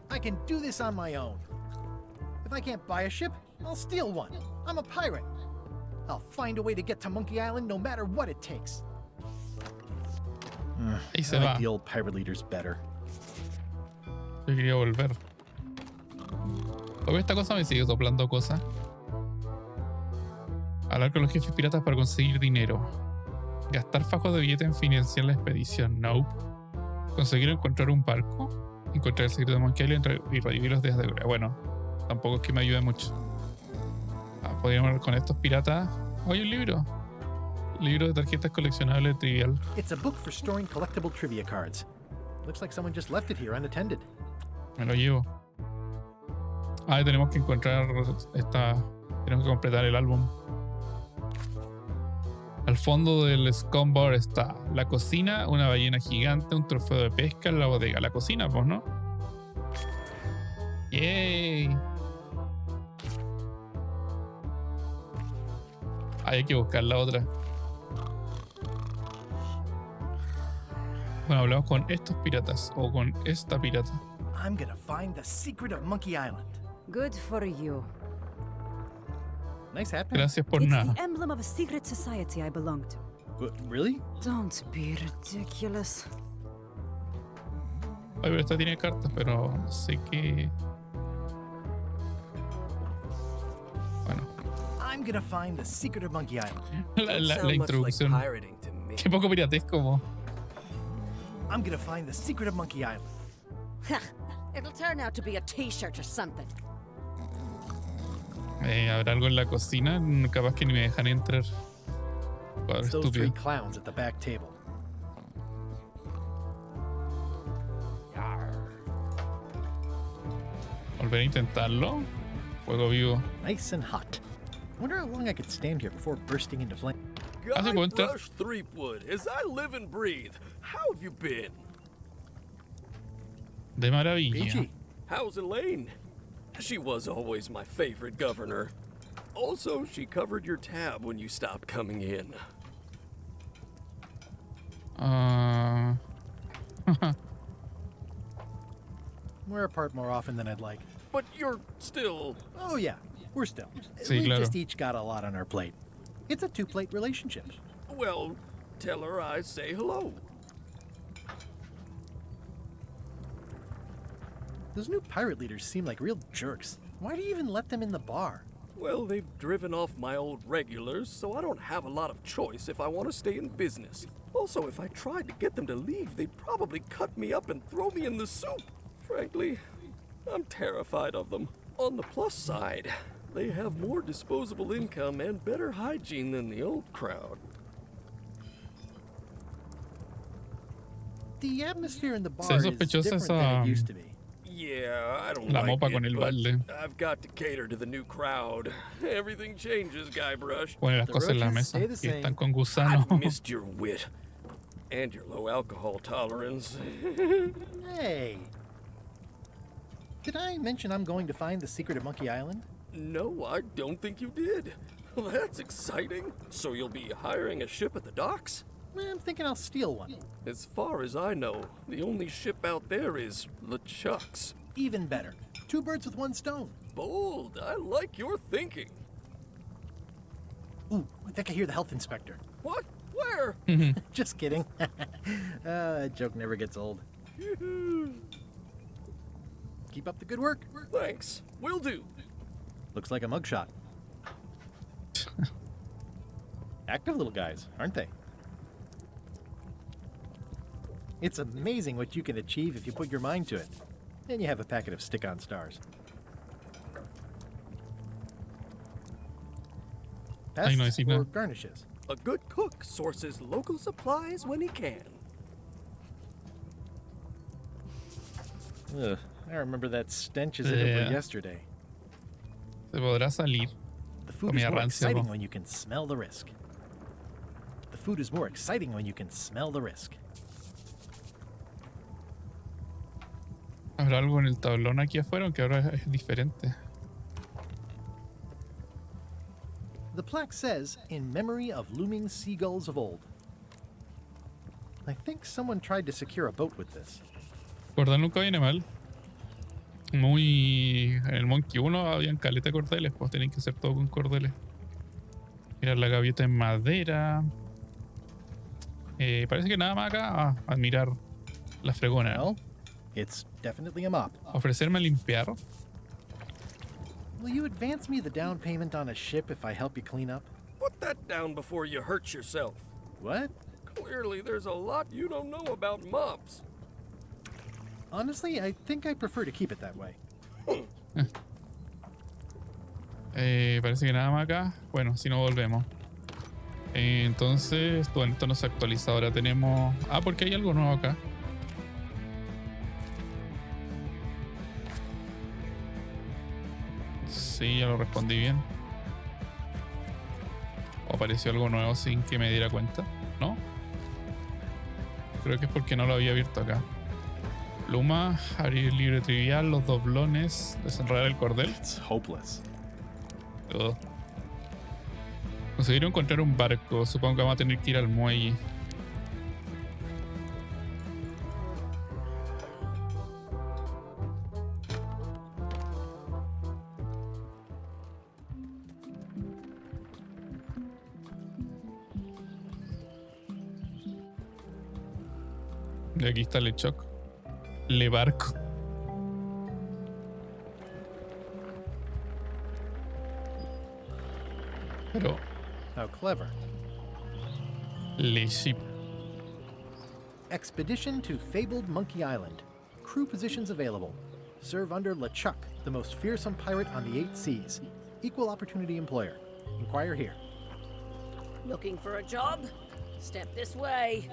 I can do this on my own. If I can't buy a ship, I'll steal one. I'm a pirate. I'll find a way to get to Monkey Island no matter what it takes. Ahí se I va. like the old pirate leaders better. Yo quería volver. Luego esta cosa me sigue soplando cosas. Hablar con los jefes piratas para conseguir dinero. Gastar fajos de billete en financiar la expedición. Nope. Conseguir encontrar un barco. Encontrar el secreto de Monkey Island y revivirlos desde Gloria. Bueno, tampoco es que me ayude mucho. Podríamos hablar con estos piratas. Oye, un libro. Libro de tarjetas coleccionables trivial. It's a book for storing collectible trivia cards. Looks like someone just left it here unattended. Me lo llevo. Tenemos que encontrar esta. Tenemos que completar el álbum. Al fondo del scum bar está la cocina, una ballena gigante, un trofeo de pesca en la bodega. La cocina, pues, ¿no? ¡Yay! Hay que buscar la otra. Bueno, hablamos con estos piratas o con esta pirata. I'm gonna find the secret of Monkey Island. Good for you. Nice hat, man. Gracias por It's nada. the emblem of a secret society I belong to. Really? Don't be ridiculous. Ay, pero esta tiene cartas, pero no sé qué. Bueno. I'm gonna find the secret of Monkey Island. La introducción. Qué poco piratesco, como. I'm gonna find the secret of Monkey Island. It'll turn out to be a t-shirt or something. Habrá algo en la cocina, capaz que ni me dejan entrar. Cuadro It's those three estúpido. clowns at the back table. Volver a intentarlo. Fuego vivo. Nice and hot. Wonder how long I could stand here before bursting into flame. Guybrush Threepwood, as I live and breathe, how have you been? De maravilla. Peachy. How's Elaine? She was always my favorite governor. Also, she covered your tab when you stopped coming in. We're apart more often than I'd like. But you're still... Oh yeah, we're still. Sí, We claro. just each got a lot on our plate. It's a two-plate relationship. Well, tell her I say hello. Those new pirate leaders seem like real jerks. Why do you even let them in the bar? Well, they've driven off my old regulars, so I don't have a lot of choice if I want to stay in business. Also, if I tried to get them to leave, they'd probably cut me up and throw me in the soup. Frankly, I'm terrified of them. On the plus side, they have more disposable income and better hygiene than the old crowd. The atmosphere in the bar Se is sospechosa different than esa- it used to be. Yeah, I don't La like mopa it, con el but balde. I've got to cater to the new crowd. Everything changes, Guybrush. Pone las The cosas en la roaches mesa. stay the Y están same. con gusano. I've missed your wit and your low alcohol tolerance. Hey. Did I mention I'm going to find the secret of Monkey Island? No, I don't think you did. Well, that's exciting. So you'll be hiring a ship at the docks? I'm thinking I'll steal one. As far as I know, the only ship out there is LeChuck's. Even better. Two birds with one stone. Bold. I like your thinking. Ooh, I think I hear the health inspector. What? Where? Just kidding. That joke never gets old. Keep up the good work. Thanks. Will do. Looks like a mugshot. Active little guys, aren't they? It's amazing what you can achieve if you put your mind to it. And you have a packet of stick-on stars. Ay, no Pests decís or nada. garnishes? A good cook sources local supplies when he can. Ugh, I remember that stench as if it Yeah. were yesterday. Se podrá salir. The food is Comida more rancia, exciting bro. when you can smell the risk. The food is more exciting when you can smell the risk. Habrá algo en el tablón aquí afuera, aunque ahora es diferente. The plaque says, in memory of looming seagulls of old. I think someone tried to secure a boat with this. Cordel nunca viene mal. Muy... En el Monkey 1 habían caleta de cordeles, pues tenían que hacer todo con cordeles. Mira la gaviota en madera. Parece que nada más acá. Admirar la fregona. Well, it's definitely a mop. Ofrecerme a limpiar. Will you advance me the down payment on a ship if I help you clean up? Put that down before you hurt yourself. What? Clearly, there's a lot you don't know about mops. Honestly, I think I prefer to keep it that way. Parece que nada más acá. Bueno, si no volvemos. Entonces, bueno, esto no se actualiza. Ahora tenemos... Ah, porque hay algo nuevo acá. Sí, ya lo respondí bien. O apareció algo nuevo sin que me diera cuenta. ¿No? Creo que es porque no lo había abierto acá. Pluma, abrir el libro trivial, los doblones, desenredar el cordel. It's hopeless. Ugh. Conseguir encontrar un barco. Supongo que vamos a tener que ir al muelle. Y aquí está LeChuck. Le barco. Pero How clever. Le ship. Expedition to fabled Monkey Island. Crew positions available. Serve under LeChuck, the most fearsome pirate on the 8 seas. Equal opportunity employer. Inquire here. Looking for a job? Step this way.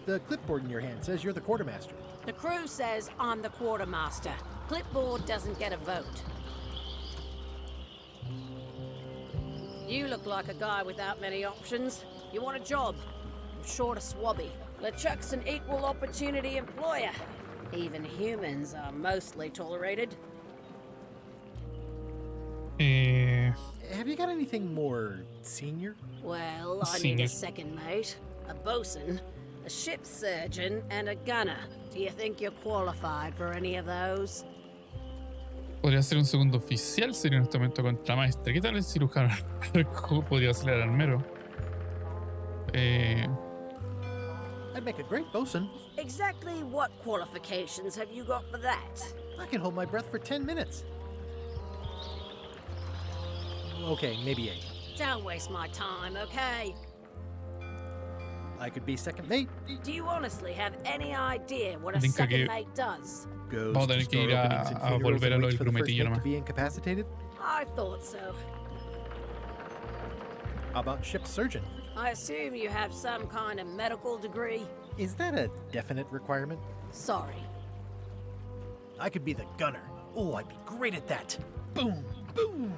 The clipboard in your hand says you're the quartermaster. The crew says I'm the quartermaster. Clipboard doesn't get a vote. You look like a guy without many options. You want a job? I'm short of swabby. LeChuck's an equal opportunity employer. Even humans are mostly tolerated. Have you got anything more senior? Well, I need a second mate, a bosun, a ship surgeon, and a gunner. Do you think you're qualified for any of those? Podría ser un segundo oficial, sería un instrumento contramaestre. ¿Qué tal el cirujano? Podría ser el armero. I'd make a great bosun. Exactly what qualifications have you got for that? I can hold my breath for 10 minutes. Okay, maybe 8. Don't waste my time, okay? I could be second mate. Do you honestly have any idea what a Think I second get- mate does? Goes Vamos a to tener que store ir openings in a funerals volver a and lo waits del for the first plumetillo mate nomás. to be incapacitated. I thought so. How about ship surgeon? I assume you have some kind of medical degree? Is that a definite requirement? Sorry. I could be the gunner. Oh, I'd be great at that. Boom, boom.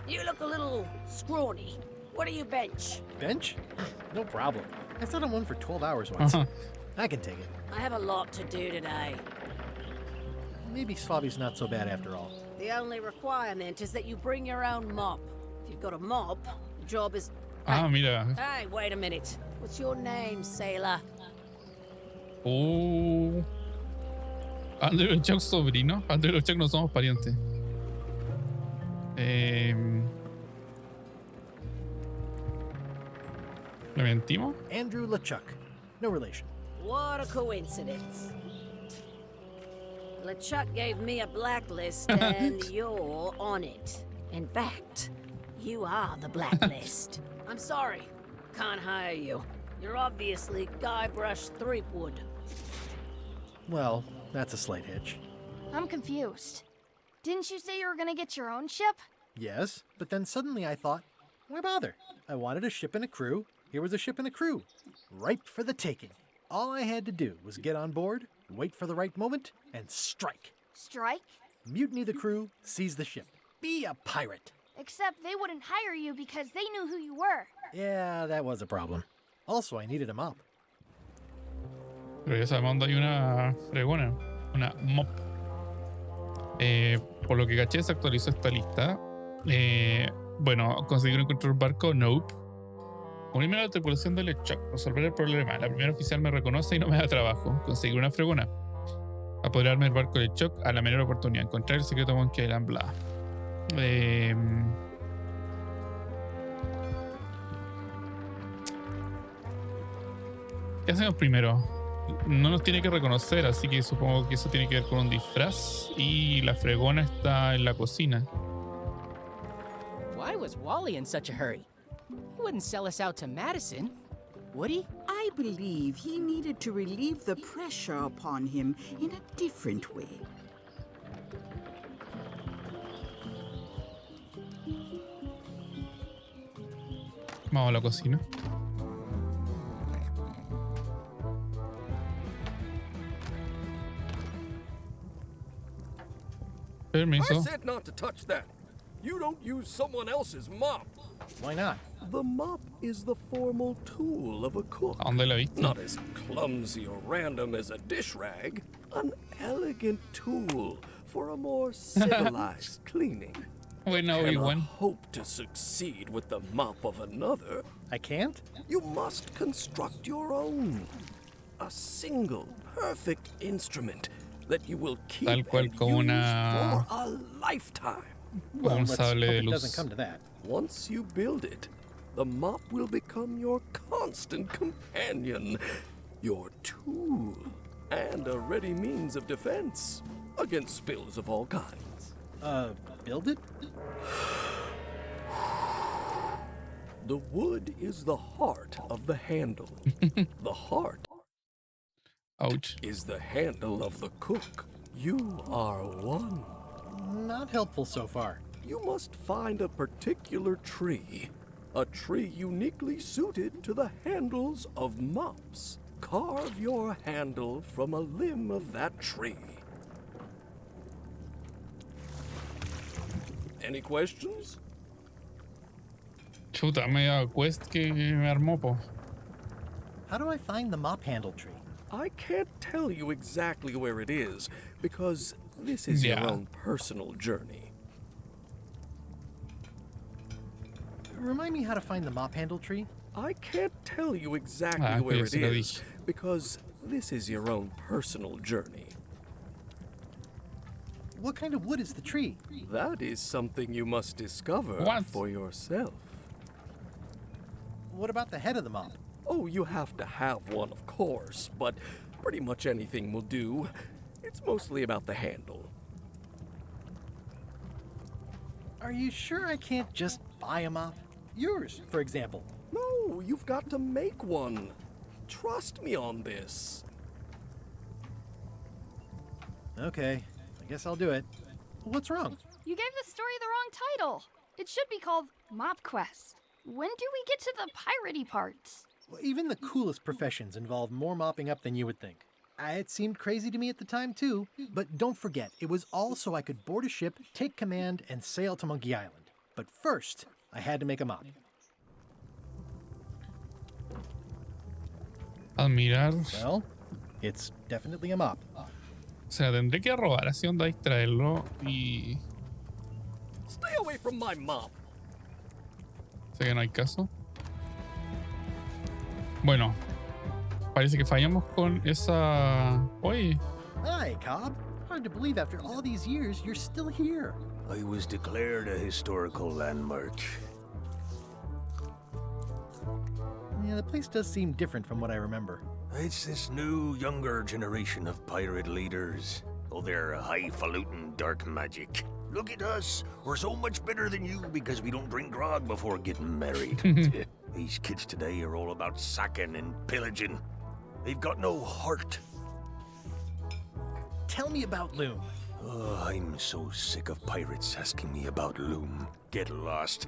You look a little scrawny. What do you bench? Bench? No problem. I sat on one for 12 hours once. I can take it. I have a lot to do today. Maybe Swabby's not so bad after all. The only requirement is that you bring your own mop. If you've got a mop, the job is... Ah, mira. Hey, wait a minute. What's your name, sailor? Oh. Andrew y LeChuck sobrino. Andrew y LeChuck no somos parientes. ¿Le mentimos? Andrew LeChuck. No relation. What a coincidence. LeChuck gave me a blacklist and you're on it. In fact, you are the blacklist. I'm sorry. Can't hire you. You're obviously Guybrush Threepwood. Well, that's a slight hitch. I'm confused. Didn't you say you were gonna get your own ship? Yes, but then suddenly I thought, why bother? I wanted a ship and a crew. Here was a ship and a crew. Ripe for the taking. All I had to do was get on board, wait for the right moment, and strike. Strike? Mutiny the crew, seize the ship. Be a pirate. Except they wouldn't hire you because they knew who you were. Yeah, that was a problem. Also, I needed a mop. Pero ya sabemos dónde hay una fregona, una mop. Por lo que caché, se actualizó esta lista. Bueno, conseguir encontrar un barco, nope. Unirme a la tripulación del LeChuck, resolver el problema. La primera oficial me reconoce y no me da trabajo. Conseguir una fregona. Apoderarme del barco LeChuck a la menor oportunidad. Encontrar el secreto de Monkey Island, bla. ¿Qué hacemos primero? No nos tiene que reconocer, así que supongo que eso tiene que ver con un disfraz. Y la fregona está en la cocina. Why was Wally in such a hurry? He wouldn't sell us out to Madison, would he? I believe he needed to relieve the pressure upon him in a different way. Vamos a la cocina. Permiso. I said not to touch that. You don't use someone else's mop. Why not? The mop is the formal tool of a cook. ¿Dónde la viste? Not as clumsy or random as a dish rag. An elegant tool for a more civilized cleaning. Bueno, You cannot igual. hope to succeed with the mop of another. I can't? You must construct your own. A single, perfect instrument that you will keep Tal cual and como use una- for a lifetime. Well, un let's sable hope de it luz. doesn't come to that. Once you build it, the mop will become your constant companion, your tool, and a ready means of defense against spills of all kinds. Build it? The wood is the heart of the handle. The heart Ouch. is the handle of the cook. You are one. Not helpful so far. You must find a particular tree. A tree uniquely suited to the handles of mops. Carve your handle from a limb of that tree. Any questions? Chuta, media quest que me armó, po. How do I find the mop handle tree? I can't tell you exactly where it is, because this is your Yeah. own personal journey. Remind me how to find the mop handle tree? I can't tell you exactly Ah, where yo it se lo is, dije. because this is your own personal journey. What kind of wood is the tree? That is something you must discover What? for yourself. What about the head of the mop? Oh, you have to have one, of course, but pretty much anything will do. It's mostly about the handle. Are you sure I can't just buy a mop? Yours, for example. No, you've got to make one. Trust me on this. Okay, I guess I'll do it. What's wrong? You gave the story the wrong title. It should be called Mop Quest. When do we get to the piratey parts? Well, even the coolest professions involve more mopping up than you would think. It seemed crazy to me at the time, too. But don't forget, it was all so I could board a ship, take command, and sail to Monkey Island. But first, I had to make a mop. Admirar. Well, it's definitely a mop. O sea, tendré que robar así onda distraerlo y... Stay away from my mop. Sé que no hay caso. Bueno, parece que fallamos con esa... Oye, Hi, Cobb. Hard to believe after all these years, you're still here. I was declared a historical landmark. Yeah, the place does seem different from what I remember. It's this new, younger generation of pirate leaders. Oh, they're highfalutin dark magic. Look at us. We're so much better than you because we don't drink grog before getting married. These kids today are all about sacking and pillaging. They've got no heart. Tell me about Loom. Oh, I'm so sick of pirates asking me about Loom. Get lost.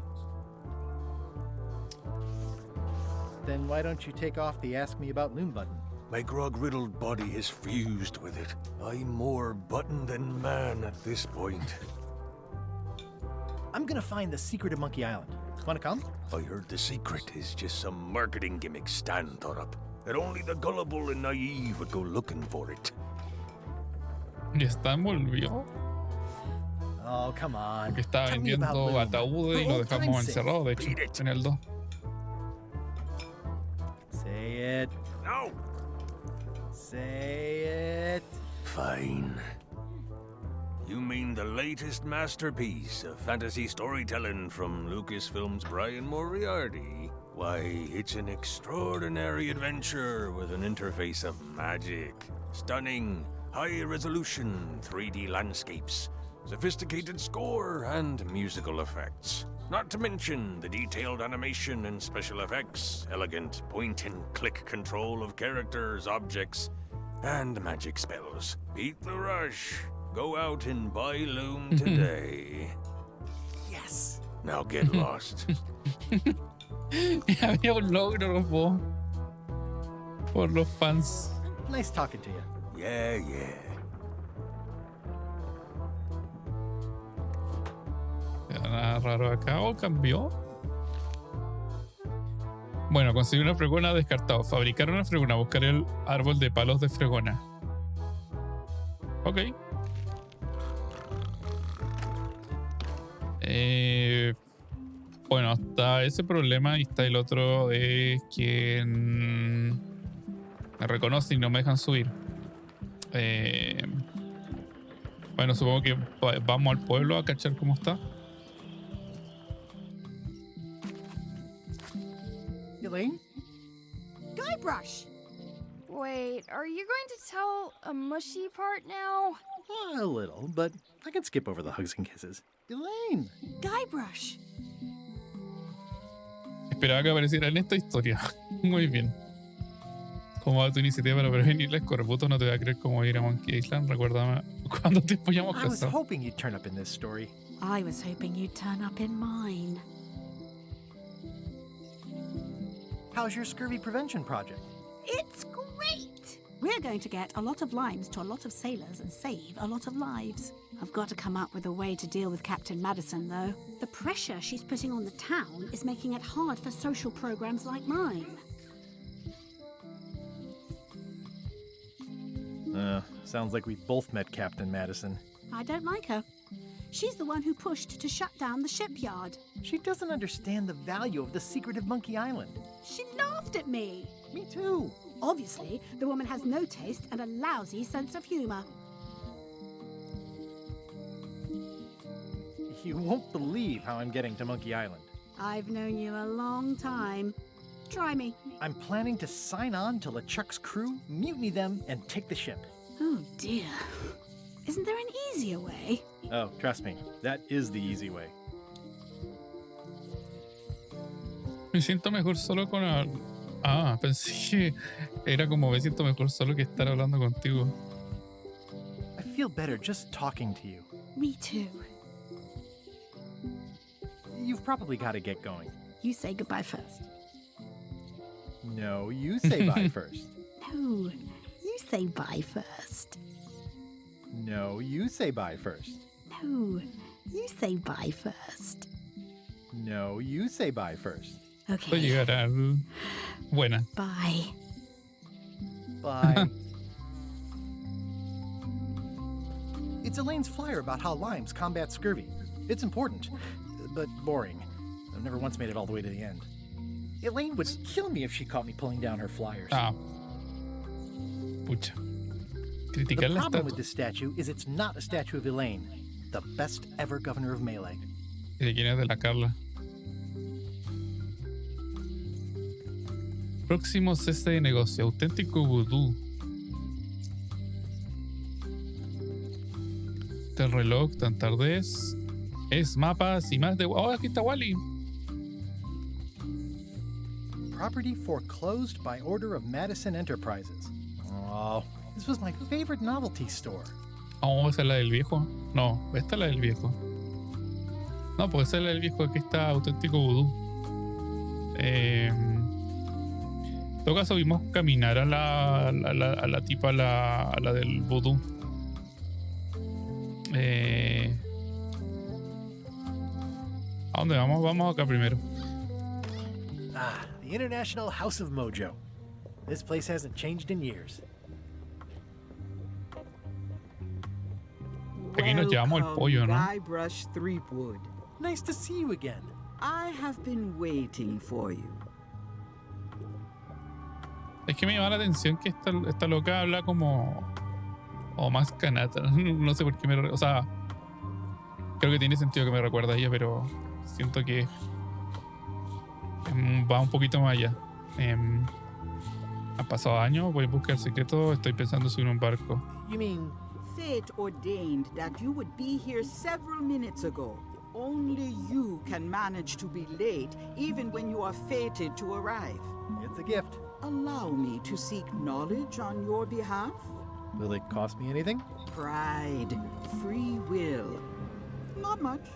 Then why don't you take off the Ask Me About Loom button? My grog-riddled body is fused with it. I'm more button than man at this point. I'm gonna find the secret of Monkey Island. Wanna come? I heard the secret is just some marketing gimmick Stan thought up. That only the gullible and naive would go looking for it. ¿Y Stan volvió? Oh, come on. Que estaba Tell me about vendiendo Loom. ataúdes y lo For old dejamos time's sake. encerrado, de hecho, en el 2. Say it. No! Say it. Fine. You mean the latest masterpiece of fantasy storytelling from Lucasfilm's Brian Moriarty? Why, it's an extraordinary adventure with an interface of magic. Stunning, high-resolution 3D landscapes, sophisticated score, and musical effects. Not to mention the detailed animation and special effects, elegant point-and-click control of characters, objects, and magic spells. Beat the rush. Go out and buy Loom today. Yes. Now get lost. Había un logro por los fans. Nice talking to you. Yeah, yeah. Nada raro acá. ¿O cambió? Bueno, conseguir una fregona descartado. Fabricar una fregona. Buscar el árbol de palos de fregona. Ok. Bueno, está ese problema y está el otro de que me reconocen y no me dejan subir. Bueno, supongo que vamos al pueblo a cachar cómo está. Elaine? Guybrush! Wait, are you going to tell a mushy part now? A little, but I can skip over the hugs and kisses. Elaine! Guybrush! Esperaba que apareciera en esta historia. Muy bien. ¿Cómo va tu iniciativa para prevenir el escorbuto? No te voy a creer cómo ir a Monkey Island. Recuérdame cuánto tiempo llevamos I was casados. hoping you'd turn up in this story. I was hoping you'd turn up in mine. How's your scurvy prevention project? It's great! We're going to get a lot of limes to a lot of sailors and save a lot of lives. I've got to come up with a way to deal with Captain Madison, though. The pressure she's putting on the town is making it hard for social programs like mine. Sounds like we both met Captain Madison. I don't like her. She's the one who pushed to shut down the shipyard. She doesn't understand the value of the secret of Monkey Island. She laughed at me. Me too. Obviously, the woman has no taste and a lousy sense of humor. You won't believe how I'm getting to Monkey Island. I've known you a long time. Try me. I'm planning to sign on to LeChuck's crew, mutiny them, and take the ship. Oh dear. Isn't there an easier way? Oh, trust me, that is the easy way. Me siento mejor solo con... pensé que era como me siento mejor solo que estar hablando contigo. I feel better just talking to you. Me too. You've probably got to get going. You say goodbye first. No, you say bye first. No, you say bye first. No, you say bye first. No, you say bye first. No, you say bye first. Okay. Voy a llegar al... Buena. Bye. Bye. It's Elaine's flyer about how limes combat scurvy. It's important, but boring. I've never once made it all the way to the end. Elaine would kill me if she caught me pulling down her flyers. Pucha. The Criticar la problem with estatua. this statue is it's not a statue of Elaine, the best ever governor of Melee. ¿Y de quién es? De la Carla. Próximo cese de negocio. Auténtico vudú. Del reloj tan tardez. Es mapas y más de... ¡Oh, aquí está Wally! Property foreclosed by order of Madison Enterprises. Oh, this was my favorite novelty store. Oh, esa es la del viejo. No, esta es la del viejo. No, pues esa es la del viejo. Aquí está auténtico vudú. En todo caso, vimos caminar a la tipa, a la del vudú. ¿A dónde vamos? Vamos acá primero. Ah, the International House of Mojo. This place hasn't changed in years. Aquí nos llevamos el pollo, ¿no? Guybrush Threepwood. Nice to see you again. I have been waiting for you. Es que me llama la atención que esta loca habla como... O más canata. No sé por qué o sea... Creo que tiene sentido que me recuerda a ella, pero... Siento que... va un poquito más allá. Han pasado años, voy en busca del secreto, estoy pensando subir un barco. You mean fate ordained that you would be here several minutes ago? Only you can manage to be late, even when you are fated to arrive. It's a gift. Allow me to seek knowledge on your behalf? Will it cost me anything? Pride, free will. Not much.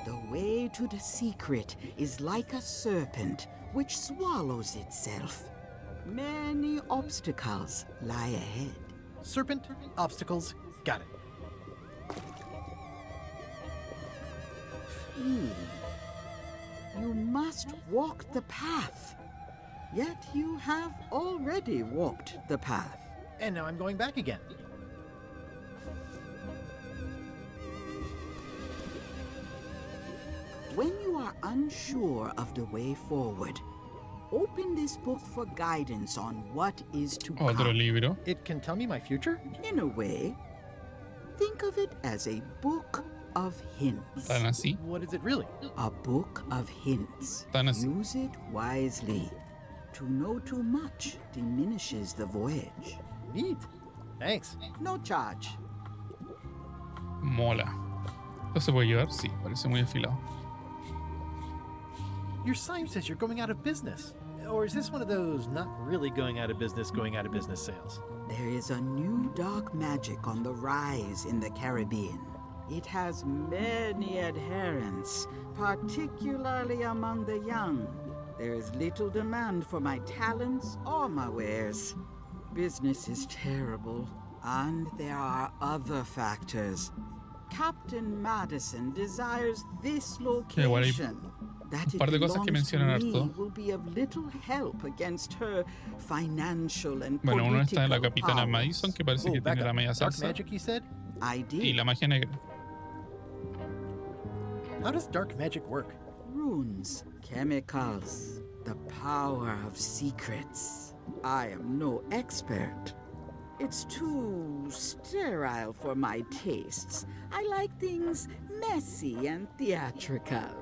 The way to the secret is like a serpent which swallows itself. Many obstacles lie ahead. Serpent, obstacles, got it. You must walk the path. Yet you have already walked the path. And now I'm going back again. When you are unsure of the way forward, open this book for guidance on what is to come. Otro libro. It can tell me my future? In a way. Think of it as a book of hints. ¿Tan así? What is it really? A book of hints. ¿Tan así? Use it wisely. To know too much diminishes the voyage. Neat. Thanks. No charge. Mola. ¿Esto se puede llevar? Sí, parece muy afilado. Your sign says you're going out of business. Or is this one of those not really going out of business sales? There is a new dark magic on the rise in the Caribbean. It has many adherents, particularly among the young. There is little demand for my talents or my wares. Business is terrible, and there are other factors. Captain Madison desires this location. That Un par de cosas que mencionan harto. will be of little help against her financial and Bueno, uno está en la political Capitana powers. Madison, que parece que tiene la media Dark salsa. magic, you said? I did. Y la magia negra. How does dark magic work? Runes, chemicals, the power of secrets. I am no expert. It's too sterile for my tastes. I like things messy and theatrical.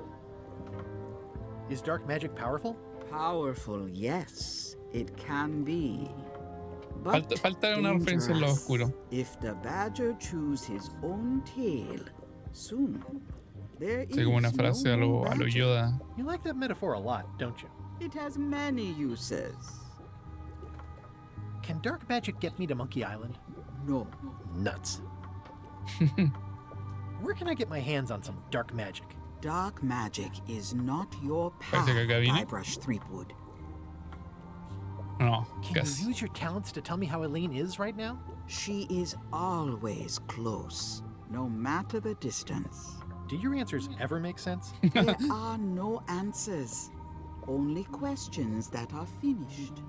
Is dark magic powerful? Powerful, yes, it can be. But Falta una referencia en lo dangerous. oscuro. If the badger chews his own tail, soon there Sí, como una is frase no a lo badger. Yoda. You like that metaphor a lot, don't you? It has many uses. Can dark magic get me to Monkey Island? No. Nuts. Where can I get my hands on some dark magic? Dark magic is not your path, Parece que acá vine. Guybrush Threepwood. No, Can casi. you use your talents to tell me how Eileen is right now? She is always close, no matter the distance. Do your answers ever make sense? There are no answers, only questions that are finished.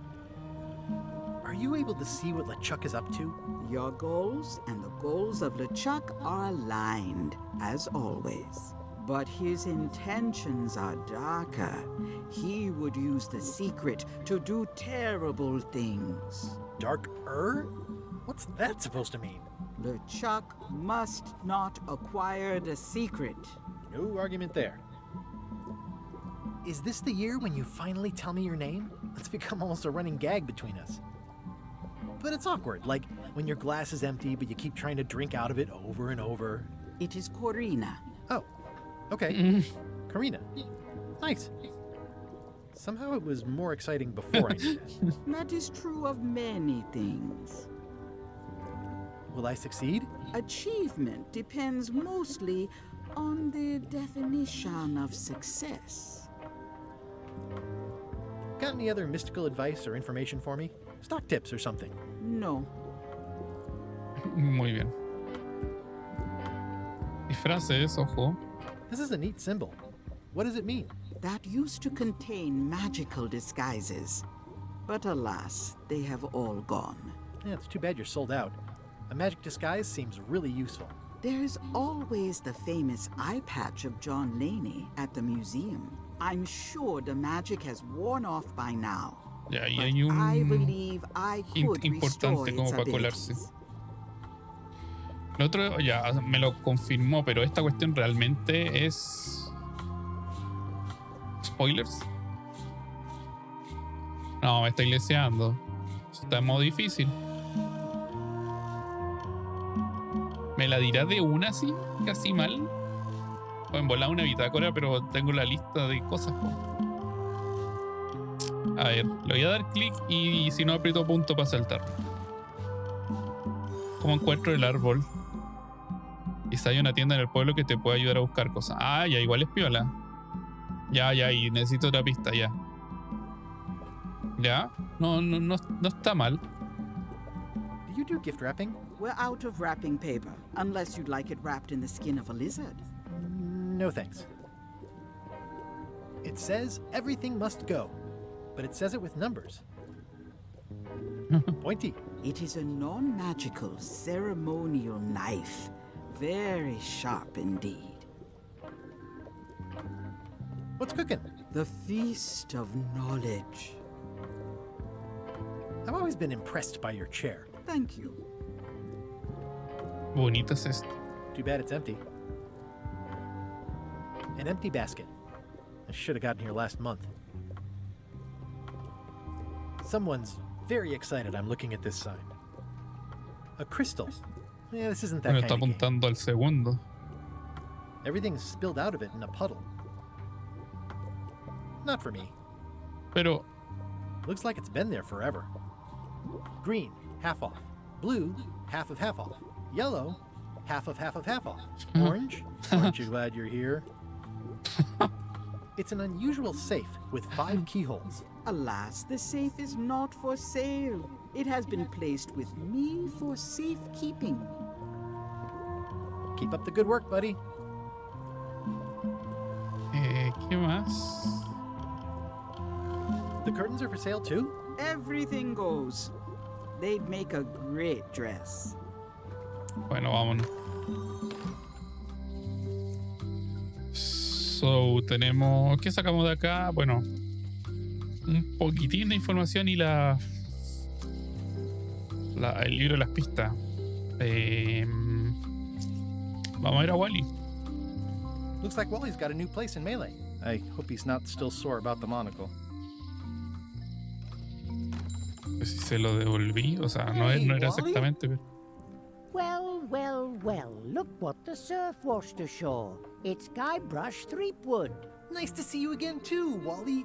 Are you able to see what LeChuck is up to? Your goals and the goals of LeChuck are aligned, as always. But his intentions are darker. He would use the secret to do terrible things. Darker? What's that supposed to mean? LeChuck must not acquire the secret. No argument there. Is this the year when you finally tell me your name? It's become almost a running gag between us. But it's awkward, like when your glass is empty but you keep trying to drink out of it over and over. It is Corina. Oh, okay. Karina. Nice. Somehow it was more exciting before I knew that. That is true of many things. Will I succeed? Achievement depends mostly on the definition of success. Got any other mystical advice or information for me? Stock tips or something? No. Muy bien. Disfraces, ojo. This is a neat symbol. What does it mean? That used to contain magical disguises. But alas, they have all gone. Yeah, it's too bad you're sold out. A magic disguise seems really useful. There's always the famous eye patch of John Laney at the museum. I'm sure the magic has worn off by now. Ya, y hay un I believe I could restore importante como its para colarse. abilities. Lo otro ya me lo confirmó, pero esta cuestión realmente es... ¿Spoilers? No, me está iglesiando. Está en modo difícil. ¿Me la dirá de una así? Casi mal. O en volar una bitácora, pero tengo la lista de cosas. A ver, le voy a dar clic y si no aprieto punto para saltar. ¿Cómo encuentro el árbol? Quizá hay una tienda en el pueblo que te puede ayudar a buscar cosas. Ah, ya, igual es piola. Ya, y necesito otra pista, ya. ¿Ya? No está mal. Do you do gift wrapping? We're out of wrapping paper, unless you'd like it wrapped in the skin of a lizard. No thanks. It says everything must go, but it says it with numbers. Pointy. It is a non-magical ceremonial knife. Very sharp indeed. What's cooking? The feast of knowledge. I've always been impressed by your chair. Thank you. Bonita es esto. Too bad it's empty. An empty basket. I should have gotten here last month. Someone's very excited I'm looking at this sign. A crystal. Yeah, this isn't that Bueno, kind está of game. apuntando al segundo. Everything's spilled out of it in a puddle. Not for me. Pero... Looks like it's been there forever. Green, half off. Blue, half off. Yellow, half off. Orange, aren't you glad you're here? It's an unusual safe with 5 keyholes. Alas, the safe is not for sale. It has been placed with me for safekeeping. Keep up the good work, buddy. ¿Qué más? The curtains are for sale too? Everything goes. They'd make a great dress. Bueno, vámonos. So, tenemos... ¿Qué sacamos de acá? Bueno, un poquitín de información y el libro de las pistas. Vamos a ver a Wally. Looks like Wally's got a new place in Melee. I hope he's not still sore about the monocle. Pues si se lo devolví, o sea, no era exactamente, pero... Well, look what the surf washed ashore. It's Guybrush Threepwood. Nice to see you again too, Wally.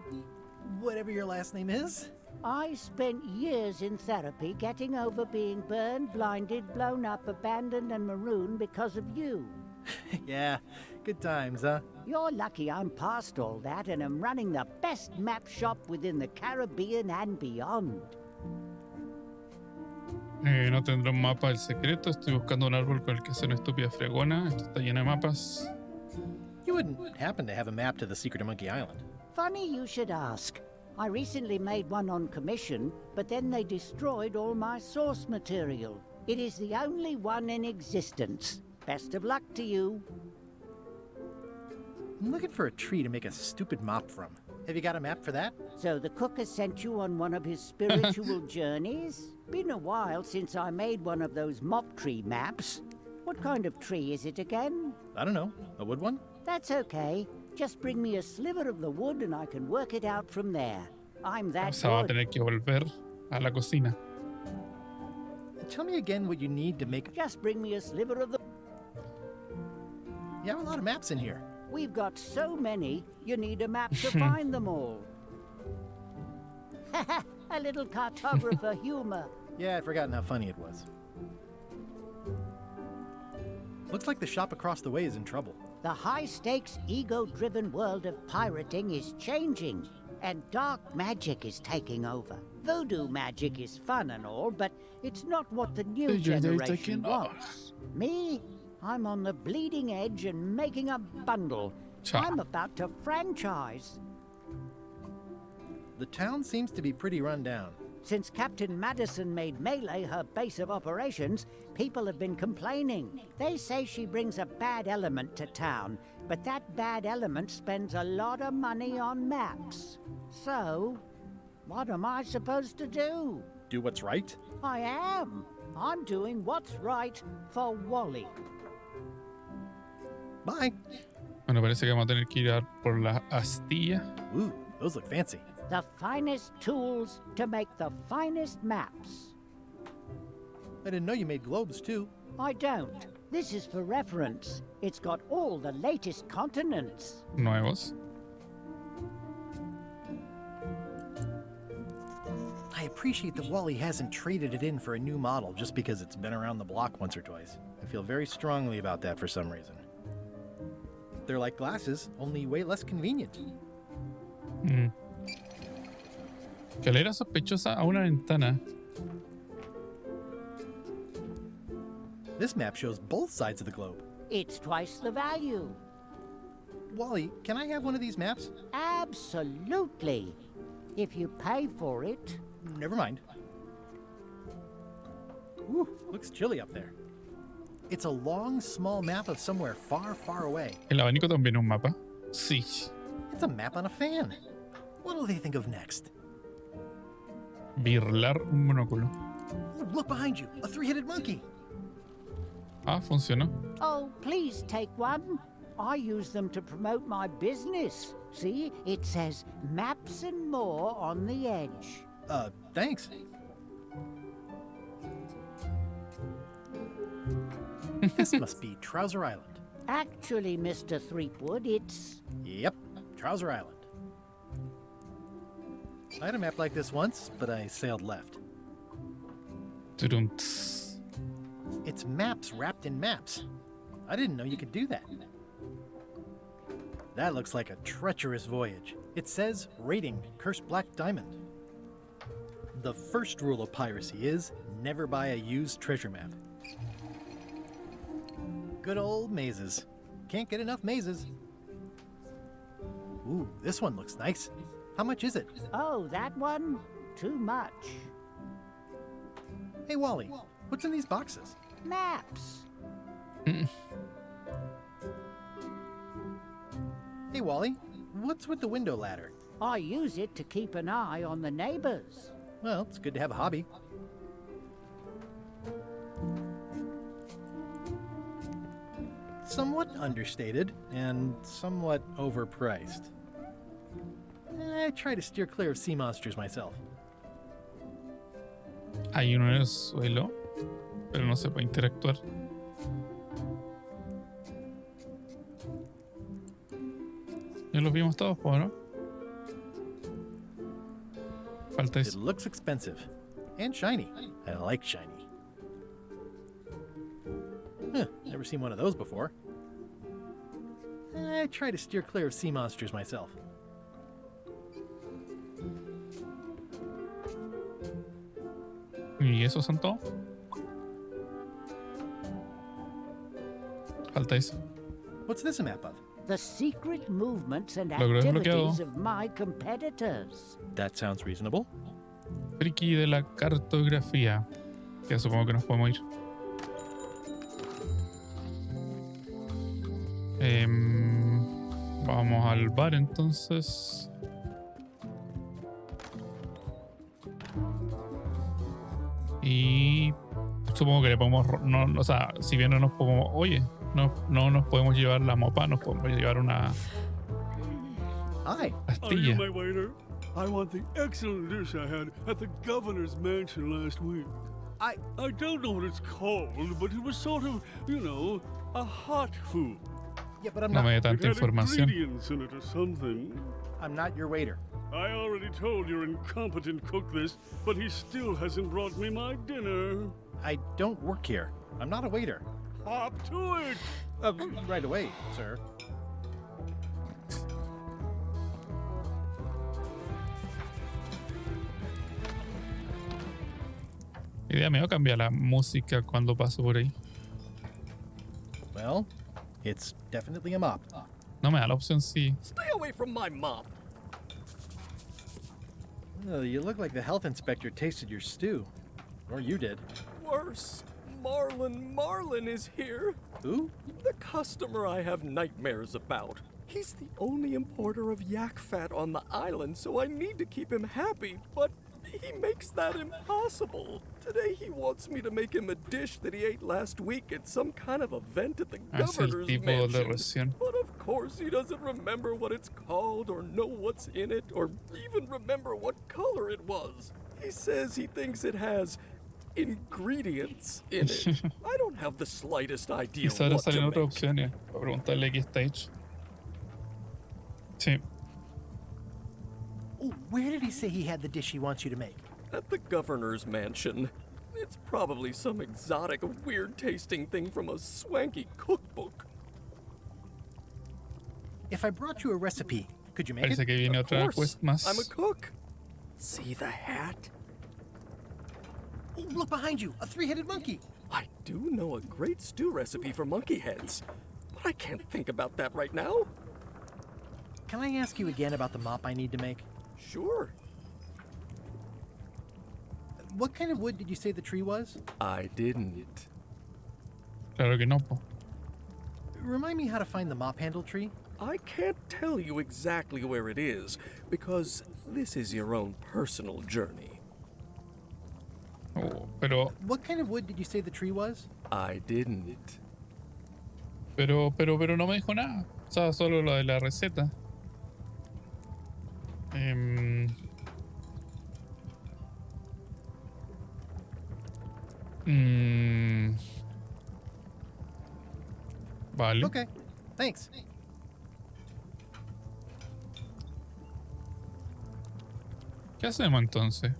Whatever your last name is. I spent years in therapy getting over being burned, blinded, blown up, abandoned, and marooned because of you. Yeah, good times, huh? You're lucky I'm past all that and am running the best map shop within the Caribbean and beyond. No tendrá un mapa del secreto. Estoy buscando un árbol con el que hacer una estúpida fregona. Esto está lleno de mapas. You wouldn't happen to have a map to the secret of Monkey Island. Funny you should ask. I recently made one on commission, but then they destroyed all my source material. It is the only one in existence. Best of luck to you. I'm looking for a tree to make a stupid mop from. Have you got a map for that? So the cook has sent you on one of his spiritual journeys? Been a while since I made one of those mop tree maps. What kind of tree is it again? I don't know. A wood one? That's okay. Just bring me a sliver of the wood and I can work it out from there. I'm that O sea, va a good. tener que volver a la cocina. Tell me again what you need to make... Just bring me a sliver of the... You have a lot of maps in here. We've got so many, you need a map to find them all. A little cartographer humor. Yeah, I'd forgotten how funny it was. Looks like the shop across the way is in trouble. The high-stakes, ego-driven world of pirating is changing, and dark magic is taking over. Voodoo magic is fun and all, but it's not what the new generation wants. Me? I'm on the bleeding edge and making a bundle. I'm about to franchise. The town seems to be pretty run down. Since Captain Madison made Melee her base of operations, people have been complaining. They say she brings a bad element to town, but that bad element spends a lot of money on maps. So, what am I supposed to do? Do what's right? I am. I'm doing what's right for Wally. Bye. Bueno, parece que vamos a tener que ir a por la astilla. Ooh, those look fancy. The finest tools to make the finest maps. I didn't know you made globes, too. I don't. This is for reference. It's got all the latest continents. Nuevos. I appreciate that Wally hasn't traded it in for a new model just because it's been around the block once or twice. I feel very strongly about that for some reason. They're like glasses, only way less convenient. Escalera sospechosa a una ventana. This map shows both sides of the globe. It's twice the value. Wally, can I have one of these maps? Absolutely. If you pay for it. Never mind. Ooh, looks chilly up there. It's a long, small map of somewhere far, far away. El abanico también es un mapa. Sí. It's a map on a fan. What'll they think of next? Birlar un monóculo. Oh, look behind you, a three-headed monkey. Ah, funcionó. Oh, please take one. I use them to promote my business. See, it says maps and more on the edge. Thanks. This must be Trouser Island. Actually, Mr. Threepwood, it's... Yep, Trouser Island. I had a map like this once, but I sailed left. It's maps wrapped in maps. I didn't know you could do that. That looks like a treacherous voyage. It says, rating, Cursed Black Diamond. The first rule of piracy is, never buy a used treasure map. Good old mazes. Can't get enough mazes. Ooh, this one looks nice. How much is it? Oh, that one? Too much. Hey, Wally, what's in these boxes? Maps. Hey, Wally, what's with the window ladder? I use it to keep an eye on the neighbors. Well, it's good to have a hobby. Somewhat understated and somewhat overpriced. I try to steer clear of sea monsters myself. Hay uno en el suelo, pero no se puede interactuar. Ya los vimos todos, ¿no? Falta It eso. looks expensive and shiny. I like shiny. Never seen one of those before. I try to steer clear of sea monsters myself. ¿Y esos son todos? Falta eso. What's this a map of? The secret movements and Logro desbloqueado. activities of my competitors. That sounds reasonable. Friki de la cartografía. Ya supongo que nos podemos ir. Vamos al bar entonces. Y supongo que le podemos, no, o sea, si bien no nos podemos, oye, no nos podemos llevar la mopa, nos podemos llevar una Hi. pastilla. My waiter. I want the excellent dish I had at the governor's mansion last week. I don't know what it's called, but it was sort of, you know, a hot food. Yeah, but I'm No not. me dé tanta It had información. ingredients in it or something. I'm not your waiter. I already told your incompetent cook this, but he still hasn't brought me my dinner. I don't work here. I'm not a waiter. Hop to it! Right away, sir. Idea mía cambia la música cuando paso por ahí. Well, it's definitely a mop. No me da la opción sí. Stay away from my mop. Oh, you look like the health inspector tasted your stew. Or you did. Worse. Marlin is here. Who? The customer I have nightmares about. He's the only importer of yak fat on the island, so I need to keep him happy, but he makes that impossible. Today he wants me to make him a dish that he ate last week at some kind of event at the governor's mansion. But of course he doesn't remember what it's called or know what's in it or even remember what color it was. He says he thinks it has ingredients in it. I don't have the slightest idea Quizá ahora what to salen otras make. opciones para preguntarle qué está hecho. Sí. Oh, where did he say he had the dish he wants you to make? At the governor's mansion. It's probably some exotic, weird-tasting thing from a swanky cookbook. If I brought you a recipe, could you make Parece it? que viene Of otra course, quest más. I'm a cook. See the hat? Oh, look behind you, a three-headed monkey. I do know a great stew recipe for monkey heads, but I can't think about that right now. Can I ask you again about the mop I need to make? Sure. What kind of wood did you say the tree was? I didn't. Claro que no, po. Remind me how to find the mop handle tree. I can't tell you exactly where it is, because this is your own personal journey. Oh, pero What kind of wood did you say the tree was? I didn't. no me dijo nada. O sea, solo lo de la receta. Vale. Okay, thanks. ¿Qué hacemos entonces?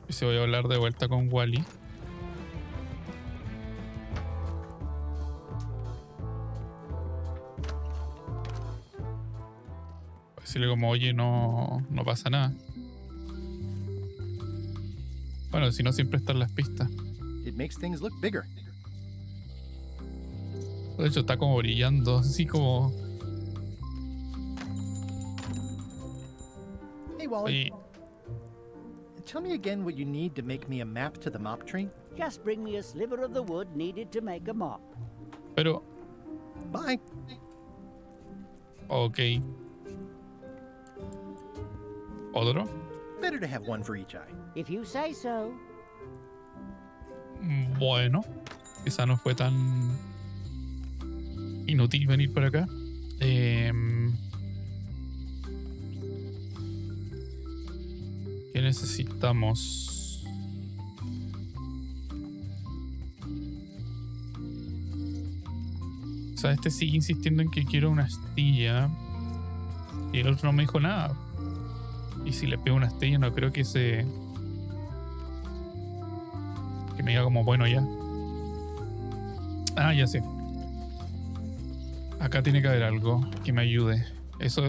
Y si voy a hablar de vuelta con Wally. Decirle como, oye, no pasa nada. Bueno, si no, siempre están las pistas. It makes things look bigger. De hecho, está como brillando, así como... Hey, Wally. Oye, Tell me again what you need to make me a map to the mop tree. Just bring me a sliver of the wood needed to make a mop. pero... Bye. Ok. ¿Otro? Better to have one for each eye. If you say so. Bueno, quizá no fue tan inútil venir por acá. ¿Qué necesitamos? O sea, este sigue insistiendo en que quiero una astilla y el otro no me dijo nada. Y si le pego una astilla no creo que que me diga como bueno ya. Ah, ya sé. Acá tiene que haber algo que me ayude. Eso,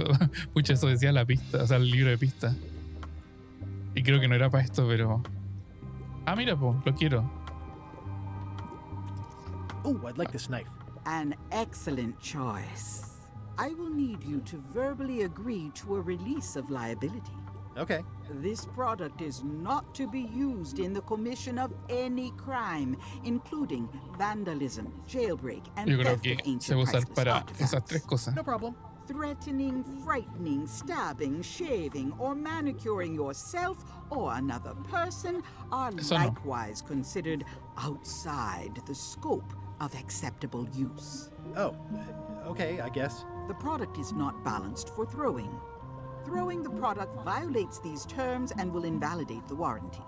pucha, eso decía la pista, o sea, el libro de pistas. Y creo que no era para esto, pero... Ah, mira, pues, lo quiero. Oh, I'd like this knife. An excellent choice. I will need you to verbally agree to a release of liability. Okay. This product is not to be used in the commission of any crime, including vandalism, jailbreak, and Yo creo theft que of ancient se va a usar priceless para artifacts. esas tres cosas. No problem. Threatening, frightening, stabbing, shaving, or manicuring yourself or another person are Eso no. likewise considered outside the scope of acceptable use. Oh, okay, I guess. The product is not balanced for throwing. Throwing the product violates these terms and will invalidate the warranty.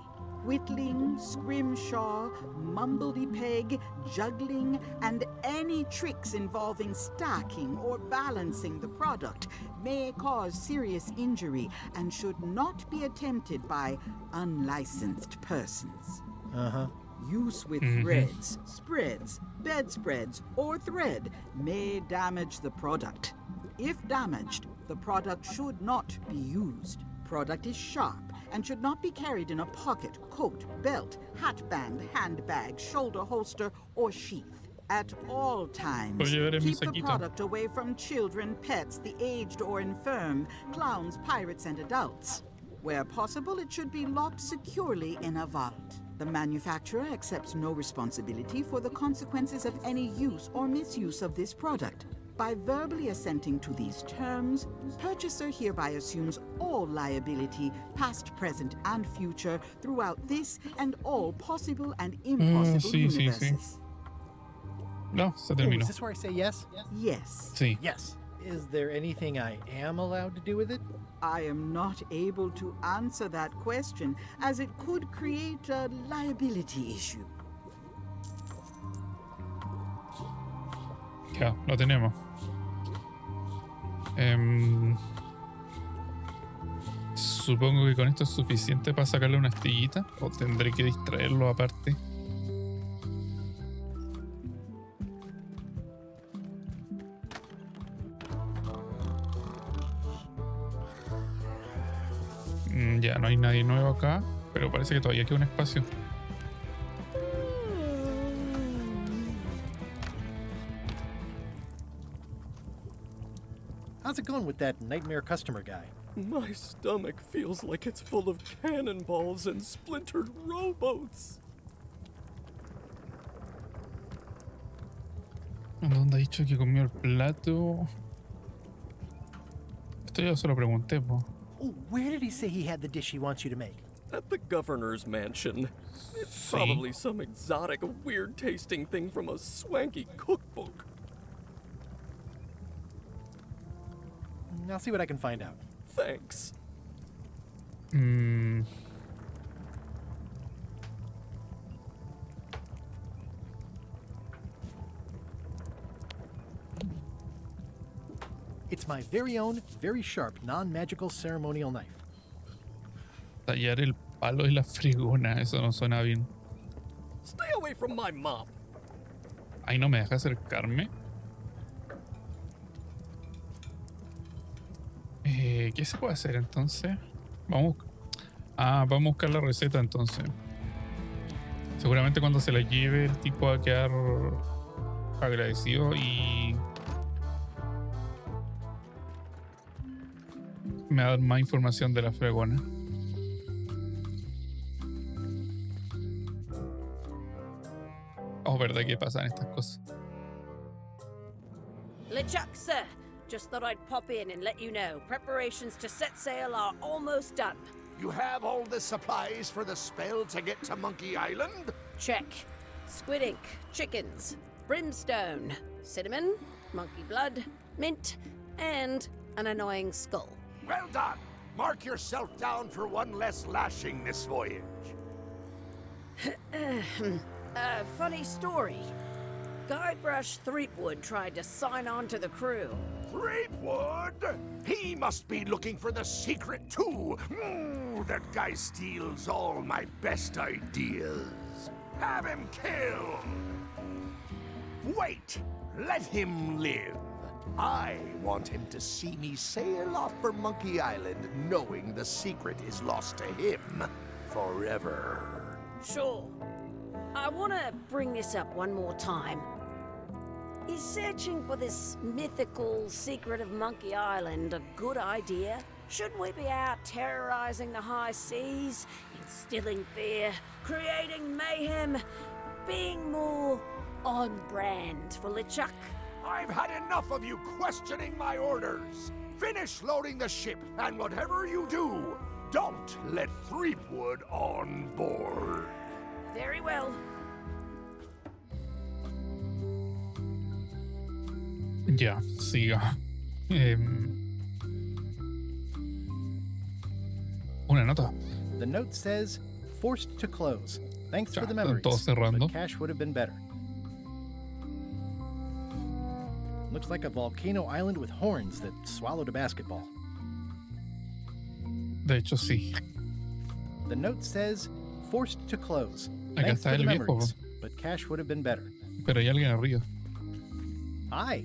whittling, scrimshaw, mumbledy-peg, juggling, and any tricks involving stacking or balancing the product may cause serious injury and should not be attempted by unlicensed persons. Uh-huh. Use with threads, spreads, bedspreads, or thread may damage the product. If damaged, the product should not be used. Product is sharp and should not be carried in a pocket, coat, belt, hatband, handbag, shoulder holster, or sheath. At all times, keep the product away from children, pets, the aged or infirm, clowns, pirates, and adults. Where possible, it should be locked securely in a vault. The manufacturer accepts no responsibility for the consequences of any use or misuse of this product. By verbally assenting to these terms, purchaser hereby assumes all liability, past, present, and future, throughout this and all possible and impossible universes. No, se terminó. Is this where I say yes? Yes. Sí. Yes. Is there anything I am allowed to do with it? I am not able to answer that question, as it could create a liability issue. Ya, lo tenemos. Supongo que con esto es suficiente para sacarle una astillita, o tendré que distraerlo aparte. Ya no hay nadie nuevo acá, pero parece que todavía queda un espacio. How's it going with that nightmare customer guy? My stomach feels like it's full of cannonballs and splintered rowboats. ¿Dónde ha dicho que comió el plato? Esto ya se lo pregunté, po. Oh, where did he say he had the dish he wants you to make? At the governor's mansion. It's probably some exotic, weird-tasting thing from a swanky cookbook. I'll see what I can find out. Thanks. It's my very own, very sharp, non-magical ceremonial knife. Tallar el palo y la fregona, eso no suena bien. Stay away from my mop. Ahí no me deja acercarme. ¿Qué se puede hacer entonces? Vamos a buscar la receta entonces. Seguramente cuando se la lleve el tipo va a quedar agradecido y me va a dar más información de la fregona. Oh, ¿verdad que pasan estas cosas? LeChuck, sir. Just thought I'd pop in and let you know. Preparations to set sail are almost done. You have all the supplies for the spell to get to Monkey Island? Check. Squid ink, chickens, brimstone, cinnamon, monkey blood, mint, and an annoying skull. Well done. Mark yourself down for one less lashing this voyage. Funny story. Guybrush Threepwood tried to sign on to the crew. Threepwood? He must be looking for the secret too. That guy steals all my best ideas. Have him killed. Wait, let him live. I want him to see me sail off for Monkey Island knowing the secret is lost to him forever. Sure. I want to bring this up one more time. Is searching for this mythical secret of Monkey Island a good idea? Shouldn't we be out terrorizing the high seas, instilling fear, creating mayhem, being more on brand for LeChuck? I've had enough of you questioning my orders. Finish loading the ship, and whatever you do, don't let Threepwood on board. Very well. Ya, siga. Una nota. The note says, forced to close. Thanks for the están memories, todos cerrando. but cash would have been better. Looks like a volcano island with horns that swallowed a basketball. De hecho, sí. The note says, forced to close. Acá Thanks está for the el viejo. memories, but cash would have been better. Pero hay alguien arriba. Hi.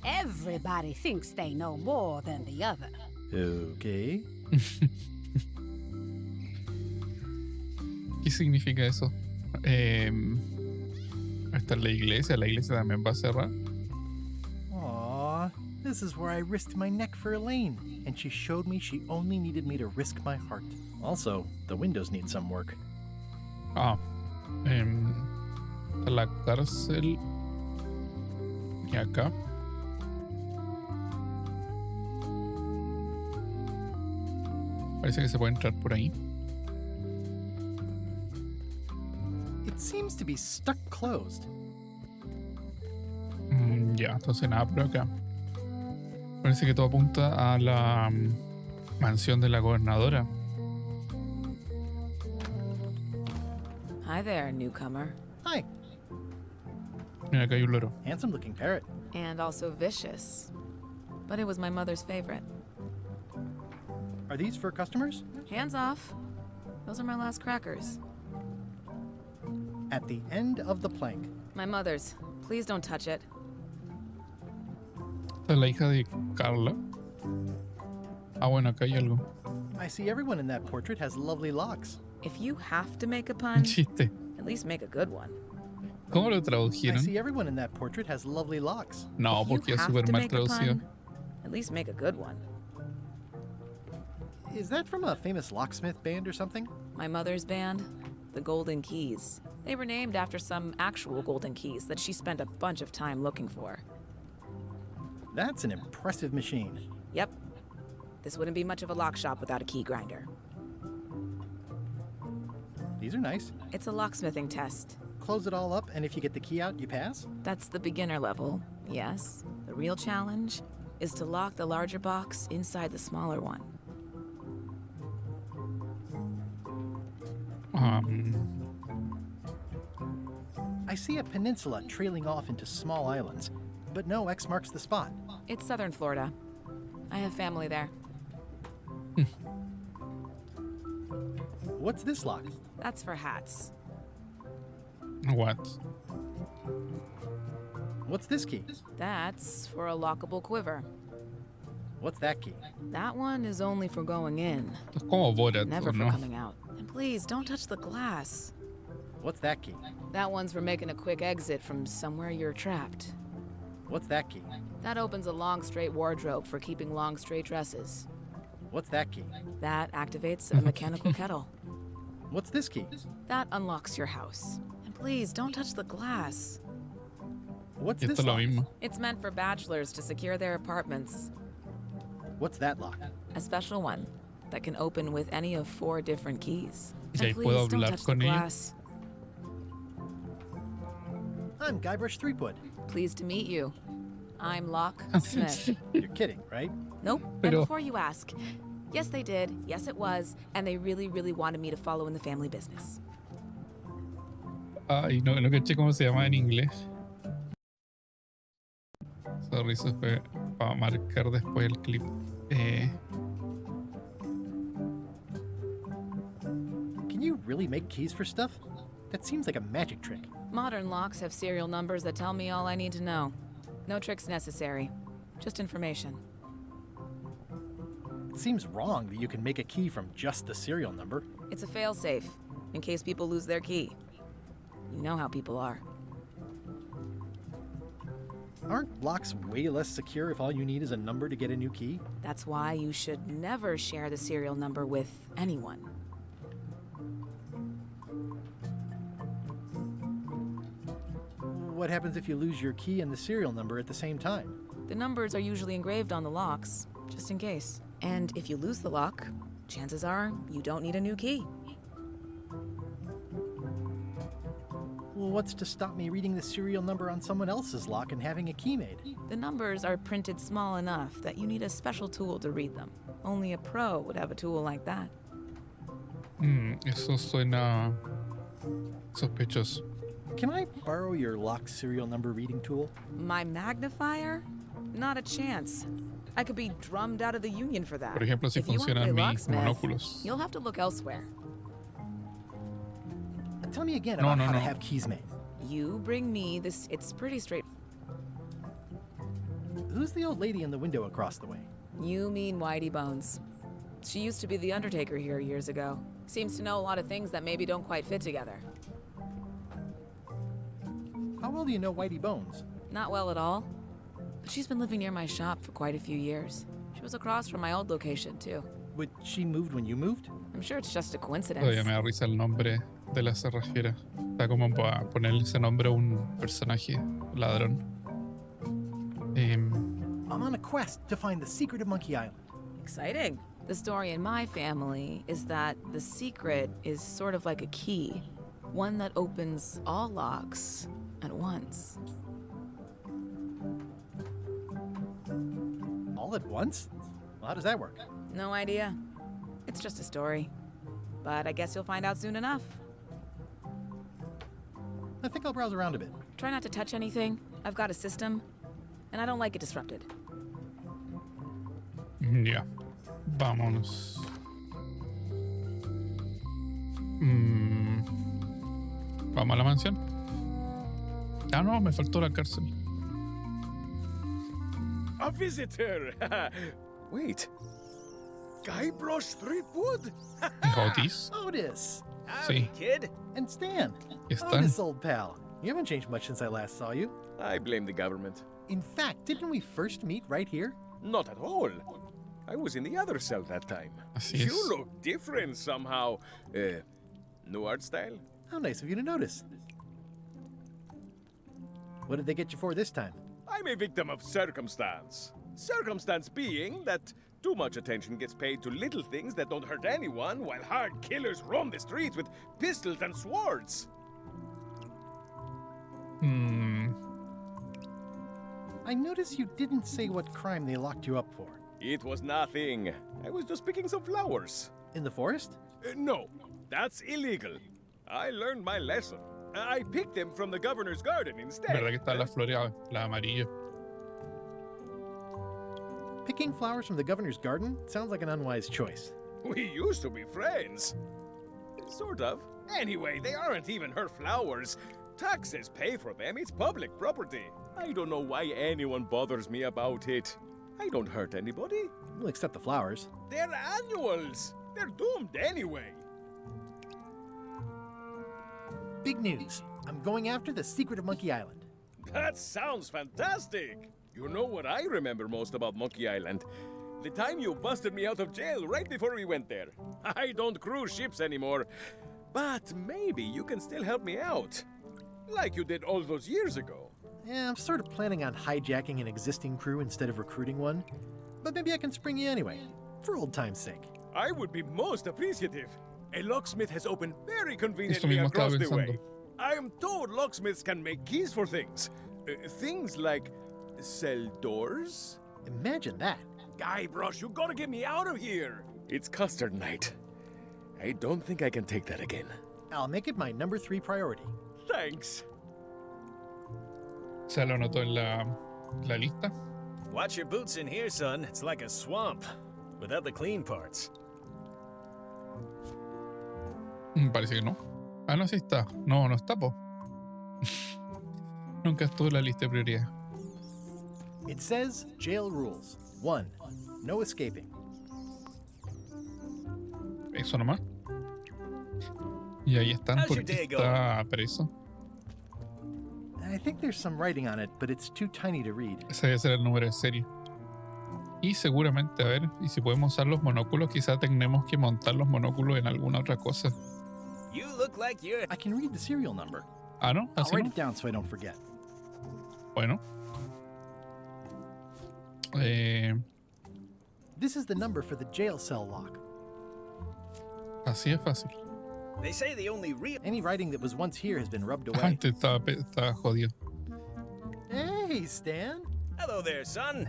Everybody thinks they know more than the other. Okay. ¿Qué significa eso? Esta es la iglesia también va a cerrar. Aw, this is where I risked my neck for Elaine, and she showed me she only needed me to risk my heart. Also, the windows need some work. Ah, está la cárcel. Y acá. Parece que se puede entrar por ahí. It seems to be stuck closed. Ya, entonces nada por acá. Parece que todo apunta a la mansión de la gobernadora. Hi there, newcomer. Hi. Mira, acá hay un loro. Handsome looking parrot. And also vicious. But it was my mother's favorite. Are these for customers? Hands off. Those are my last crackers. At the end of the plank. My mother's. Please don't touch it. Esta es la hija de Carla. Ah, bueno, acá hay algo. I see everyone in that portrait has lovely locks. If you have to make a Un pun, chiste. at least make a good one. ¿Cómo lo I tradujeron? see everyone in that portrait has lovely locks. No, If you porque es have súper to mal make a traducido. pun, at least make a good one. Is that from a famous locksmith band or something? My mother's band, the Golden Keys. They were named after some actual golden keys that she spent a bunch of time looking for. That's an impressive machine. Yep. This wouldn't be much of a lock shop without a key grinder. These are nice. It's a locksmithing test. Close it all up, and if you get the key out, you pass? That's the beginner level, yes. The real challenge is to lock the larger box inside the smaller one. I see a peninsula trailing off into small islands, but no X marks the spot. It's southern Florida. I have family there. What's this lock? That's for hats. What? What's this key? That's for a lockable quiver. What's that key? That one is only for going in. Es como Borat, Never ¿o for no? coming out. And please, don't touch the glass. What's that key? That one's for making a quick exit from somewhere you're trapped. What's that key? That opens a long, straight wardrobe for keeping long, straight dresses. What's that key? That activates a mechanical kettle. What's this key? That unlocks your house. And please, don't touch the glass. What's Esto this es lo lock? mismo. It's meant for bachelors to secure their apartments. What's that lock? A special one that can open with any of 4 different keys. Y ahí And puedo please, don't hablar touch the con ella. glass. I'm Guybrush Threepwood. Pleased to meet you. I'm Locke Smith. You're kidding, right? Nope. And Pero- before you ask, yes, they did. Yes, it was. And they really, really wanted me to follow in the family business. Ay, no caché cómo se llama en inglés. Sorry, eso fue para marcar después el clip. Can you really make keys for stuff? That seems like a magic trick. Modern locks have serial numbers that tell me all I need to know. No tricks necessary. Just information. It seems wrong that you can make a key from just the serial number. It's a failsafe, in case people lose their key. You know how people are. Aren't locks way less secure if all you need is a number to get a new key? That's why you should never share the serial number with anyone. What happens if you lose your key and the serial number at the same time? The numbers are usually engraved on the locks, just in case. And if you lose the lock, chances are you don't need a new key. Well, what's to stop me reading the serial number on someone else's lock and having a key made? The numbers are printed small enough that you need a special tool to read them. Only a pro would have a tool like that. Eso suena sospechoso. Can I borrow your lock serial number reading tool? My magnifier? Not a chance. I could be drummed out of the union for that. Por ejemplo, si If you wanna funcionan play mis locksmith, monóculos. you'll have to look elsewhere. Tell me again No, about no, how to no. have keys made. You bring me this. It's pretty straight. Who's the old lady in the window across the way? You mean Whitey Bones. She used to be the Undertaker here years ago. Seems to know a lot of things that maybe don't quite fit together. How well do you know Whitey Bones? Not well at all. But she's been living near my shop for quite a few years. She was across from my old location, too. But she moved when you moved? I'm sure it's just a coincidence. Todavía me da risa el nombre de la cerrajera. Está como para ponerle ese nombre a un personaje ladrón. I'm on a quest to find the secret of Monkey Island. Exciting. The story in my family is that the secret is sort of like a key. One that opens all locks at once. All at once? Well, how does that work? No idea. It's just a story. But I guess you'll find out soon enough. I think I'll browse around a bit. Try not to touch anything. I've got a system, and I don't like it disrupted. Ya. Vámonos. Vamos a la mansión. Ah, no, me faltó la cárcel. A visitor! Wait. Guybrush Threepwood? Otis. Otis! Sí. Kid? And Stan. Están. Otis, old pal. You haven't changed much since I last saw you. I blame the government. In fact, didn't we first meet right here? Not at all. I was in the other cell that time. Así You es. look different somehow. New art style? How nice of you to notice. What did they get you for this time? I'm a victim of circumstance. Circumstance being that too much attention gets paid to little things that don't hurt anyone, while hard killers roam the streets with pistols and swords. I notice you didn't say what crime they locked you up for. It was nothing. I was just picking some flowers. In the forest? No, that's illegal. I learned my lesson. I picked them from the governor's garden instead. ¿Verdad que está la flores, la amarilla? Picking flowers from the governor's garden sounds like an unwise choice. We used to be friends. Sort of. Anyway, they aren't even her flowers. Taxes pay for them. It's public property. I don't know why anyone bothers me about it. I don't hurt anybody. Well, except the flowers. They're annuals. They're doomed anyway. Big news. I'm going after the secret of Monkey Island. That sounds fantastic. You know what I remember most about Monkey Island? The time you busted me out of jail right before we went there. I don't cruise ships anymore. But maybe you can still help me out. Like you did all those years ago. Yeah, I'm sort of planning on hijacking an existing crew instead of recruiting one. But maybe I can spring you anyway, for old time's sake. I would be most appreciative. A locksmith has opened very Esto conveniently mismo across estaba the pensando. way. I am told locksmiths can make keys for things. Things like cell doors. Imagine that. Guybrush, you gotta get me out of here. It's custard night. I don't think I can take that again. I'll make it my number 3 priority. Thanks. Se lo anotó en la lista. Watch your boots in here, son. It's like a swamp, without the clean parts. Parece que no. Ah, no, sí está. No, no está, po. Nunca estuvo en la lista de prioridad. It says jail rules. 1. No escaping. Eso nomás. Y ahí están How's your porque day está preso. I think there's some writing on it, but it's too tiny to read. Ese debe ser el número de serie. Y seguramente, a ver, y si podemos usar los monóculos, quizá tengamos que montar los monóculos en alguna otra cosa. You look like you're... I can read the serial number. Ah, ¿no? I'll ¿Así write no? it down so I don't forget. Bueno. This is the number for the jail cell lock. Así es fácil. They say the only real... Any writing that was once here has been rubbed away. Antes estaba jodido. Hey, Stan. Hello there, son.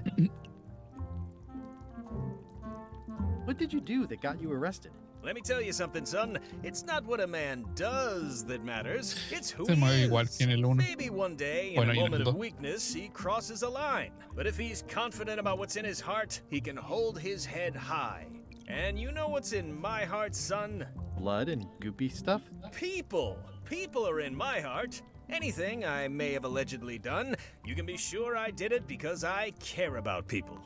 What did you do that got you arrested? Let me tell you something, son. It's not what a man does that matters. It's who Se he mueve igual is. que en el 1. Maybe one day, in Bueno, a y en el moment of 2. weakness, he crosses a line. But if he's confident about what's in his heart, he can hold his head high. And you know what's in my heart, son? Blood and goopy stuff? People. People are in my heart. Anything I may have allegedly done, you can be sure I did it because I care about people.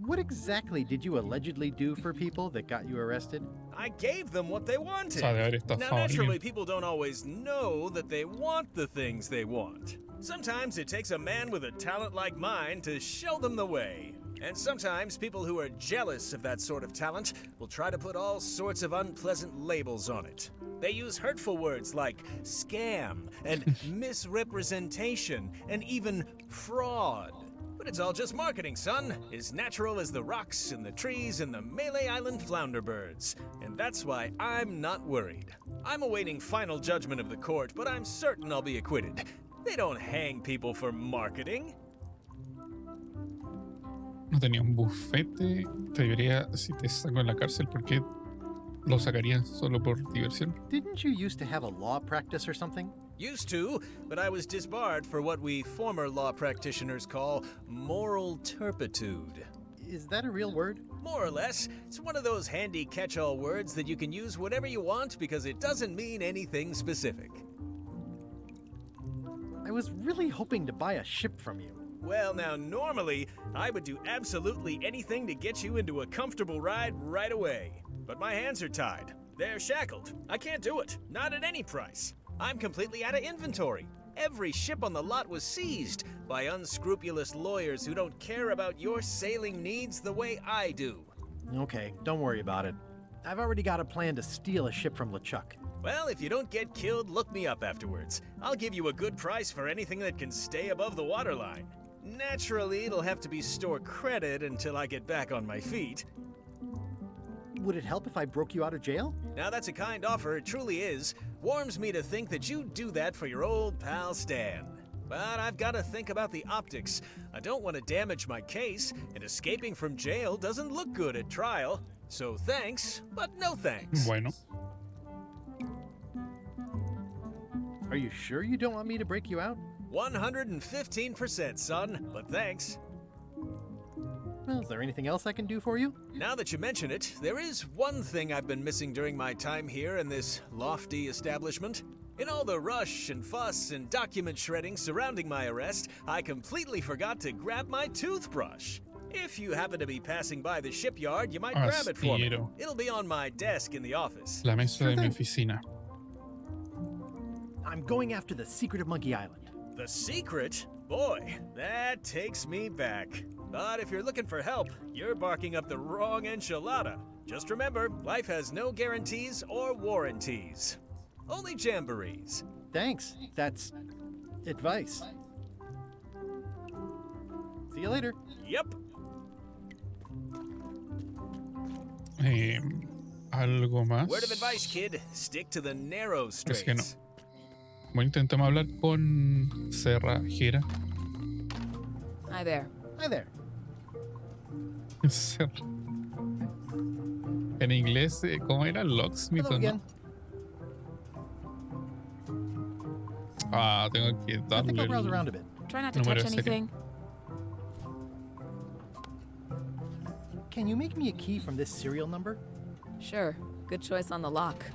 What exactly did you allegedly do for people that got you arrested? I gave them what they wanted. Sabe haber estafado Now, a naturally, alguien. people don't always know that they want the things they want. Sometimes it takes a man with a talent like mine to show them the way. And sometimes people who are jealous of that sort of talent will try to put all sorts of unpleasant labels on it. They use hurtful words like scam and misrepresentation and even fraud. But it's all just marketing, son. As natural as the rocks and the trees and the Malay Island flounder birds. And that's why I'm not worried. I'm awaiting final judgment of the court, but I'm certain I'll be acquitted. They don't hang people for marketing. No tenía un bufete. Te debería, si te saco en la cárcel, ¿por qué lo sacarían solo por diversión? Didn't you used to have a law practice or something? Used to, but I was disbarred for what we former law practitioners call moral turpitude. Is that a real word? More or less. It's one of those handy catch-all words that you can use whenever you want because it doesn't mean anything specific. I was really hoping to buy a ship from you. Well, now, normally, I would do absolutely anything to get you into a comfortable ride right away. But my hands are tied. They're shackled. I can't do it. Not at any price. I'm completely out of inventory. Every ship on the lot was seized by unscrupulous lawyers who don't care about your sailing needs the way I do. Okay, don't worry about it. I've already got a plan to steal a ship from LeChuck. Well, if you don't get killed, look me up afterwards. I'll give you a good price for anything that can stay above the waterline. Naturally, it'll have to be store credit until I get back on my feet. Would it help if I broke you out of jail? Now that's a kind offer, it truly is. Warms me to think that you'd do that for your old pal Stan. But I've got to think about the optics. I don't want to damage my case, and escaping from jail doesn't look good at trial. So thanks, but no thanks. Bueno. Are you sure you don't want me to break you out? 115%, son, but thanks. Well, is there anything else I can do for you? Now that you mention it, there is one thing I've been missing during my time here in this lofty establishment. In all the rush and fuss and document shredding surrounding my arrest, I completely forgot to grab my toothbrush. If you happen to be passing by the shipyard, you might grab it for me. Aspiro. It'll be on my desk in the office. La mesa Sure de mi thing. oficina. I'm going after the secret of Monkey Island. The secret? Boy, that takes me back. But if you're looking for help, you're barking up the wrong enchilada. Just remember, life has no guarantees or warranties. Only jamborees. Thanks. That's advice. See you later. Yep. Algo más. Word of advice, kid. Stick to the narrow Es que no. straights. Bueno, intentamos hablar con Cerrajera. Hi there. Hi there. Cerra. En inglés, ¿cómo era? Locksmith, Hello ¿no? again. Ah, tengo que I think darle I'll browse el around a bit. Try not to número touch de serie. anything. Can you make me a key from this serial number? Sure. Good choice on the lock.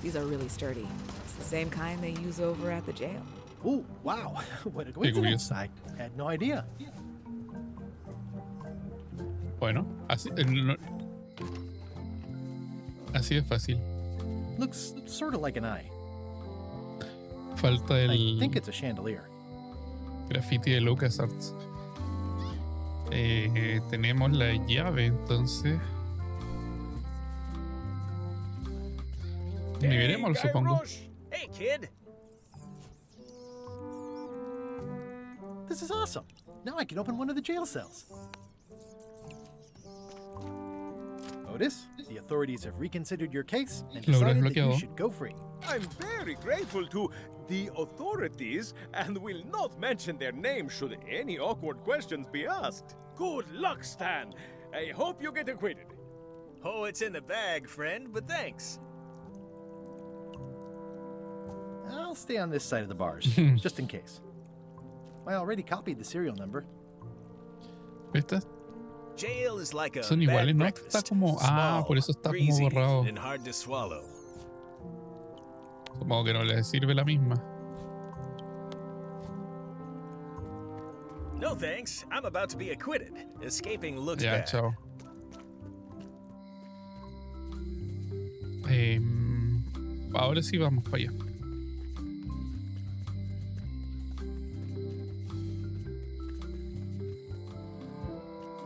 These are really sturdy. It's the same kind they use over at the jail. Oh, wow. What a coincidence. curioso. I had no idea. Bueno, así, así es fácil. Looks sort of like an eye. Falta I el think it's a chandelier. graffiti de LucasArts. Tenemos la llave, entonces. Ni veremos, supongo. Guybrush! Hey, kid. This is awesome. Now I can open one of the jail cells. Otis, the authorities have reconsidered your case and Logro decided that you desbloqueado. should go free. I'm very grateful to the authorities and will not mention their name should any awkward questions be asked. Good luck, Stan. I hope you get acquitted. Oh, it's in the bag, friend, but thanks. I'll stay on this side of the bars, just in case. I already copied the serial number. ¿Viste? Jail is like a Son bad iguales, ¿no? breakfast. Está como... Small, por eso está como greasy, borrado. and hard to swallow. Supongo que no le sirve la misma. No thanks. I'm about to be acquitted. Escaping looks Ya, bad. chao. Ahora sí vamos para allá.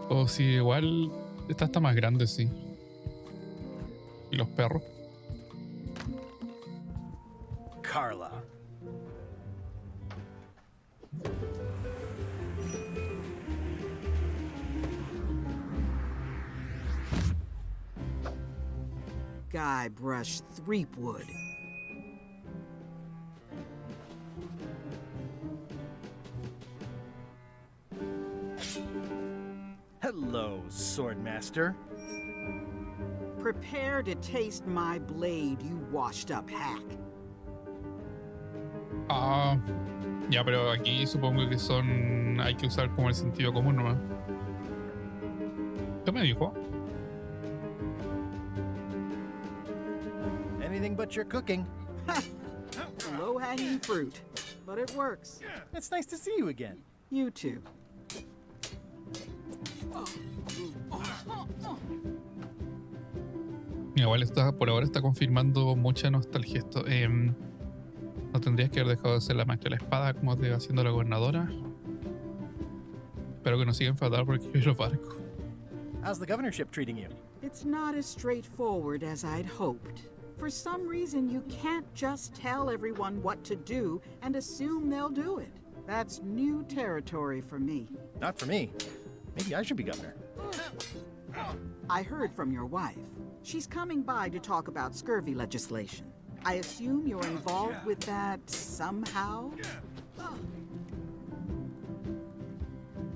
O si igual esta está más grande, sí. ¿Y los perros? Carla. Guybrush Threepwood. Hello, Swordmaster. Prepare to taste my blade, you washed-up hack. Ah, ya, pero aquí supongo que son... Hay que usar como el sentido común nomás. ¿Qué me dijo? Anything but your cooking. Low-hanging fruit, but it works. It's nice to see you again. You too. Igual está, por ahora está confirmando mucha nostalgia esto. ¿No tendrías que haber dejado de ser la maestra de la espada como te va haciendo la gobernadora? Espero que no sigan fatal porque yo lo barco. How's the governorship treating you? It's not as straightforward as I'd hoped. For some reason, you can't just tell everyone what to do and assume they'll do it. That's new territory for me. Not for me. Maybe I should be governor. I heard from your wife. She's coming by to talk about scurvy legislation. I assume you're involved with that somehow?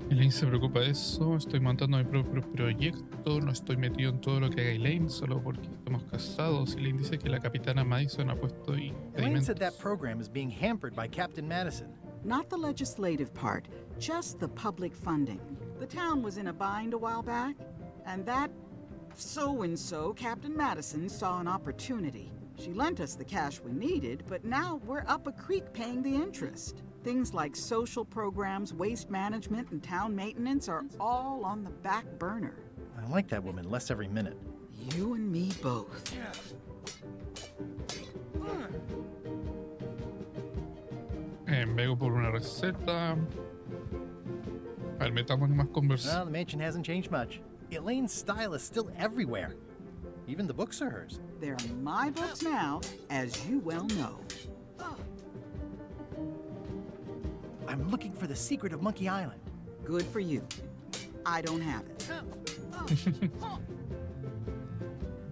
Elaine se preocupa de eso. Estoy montando mi propio proyecto. No estoy metido en todo lo que haga Elaine solo porque estamos casados. Elaine dice que la capitana Madison ha puesto Elaine said that program is being hampered by Captain Madison. Not the legislative part, just the public funding. The town was in a bind a while back, and that so-and-so, Captain Madison, saw an opportunity. She lent us the cash we needed, but now we're up a creek paying the interest. Things like social programs, waste management, and town maintenance are all on the back burner. I like that woman less every minute. You and me both. Vengo por una receta. A ver, metamos más conversación. Well, the mansion hasn't changed much. Elaine's style is still everywhere. Even the books are hers. They're my books now, as you well know. I'm looking for the secret of Monkey Island. Good for you. I don't have it.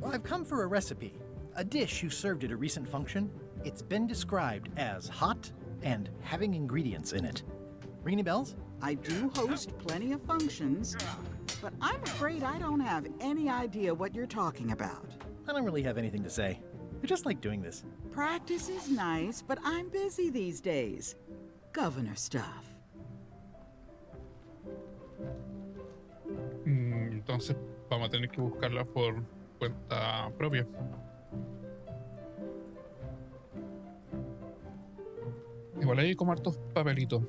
Well, I've come for a recipe. A dish you served at a recent function. It's been described as hot and having ingredients in it. Ring any bells? I do host plenty of functions, but I'm afraid I don't have any idea what you're talking about. I don't really have anything to say. I just like doing this. Practice is nice, but I'm busy these days. Governor stuff. Entonces vamos a tener que buscarla por cuenta propia. Igual hay como hartos papelitos.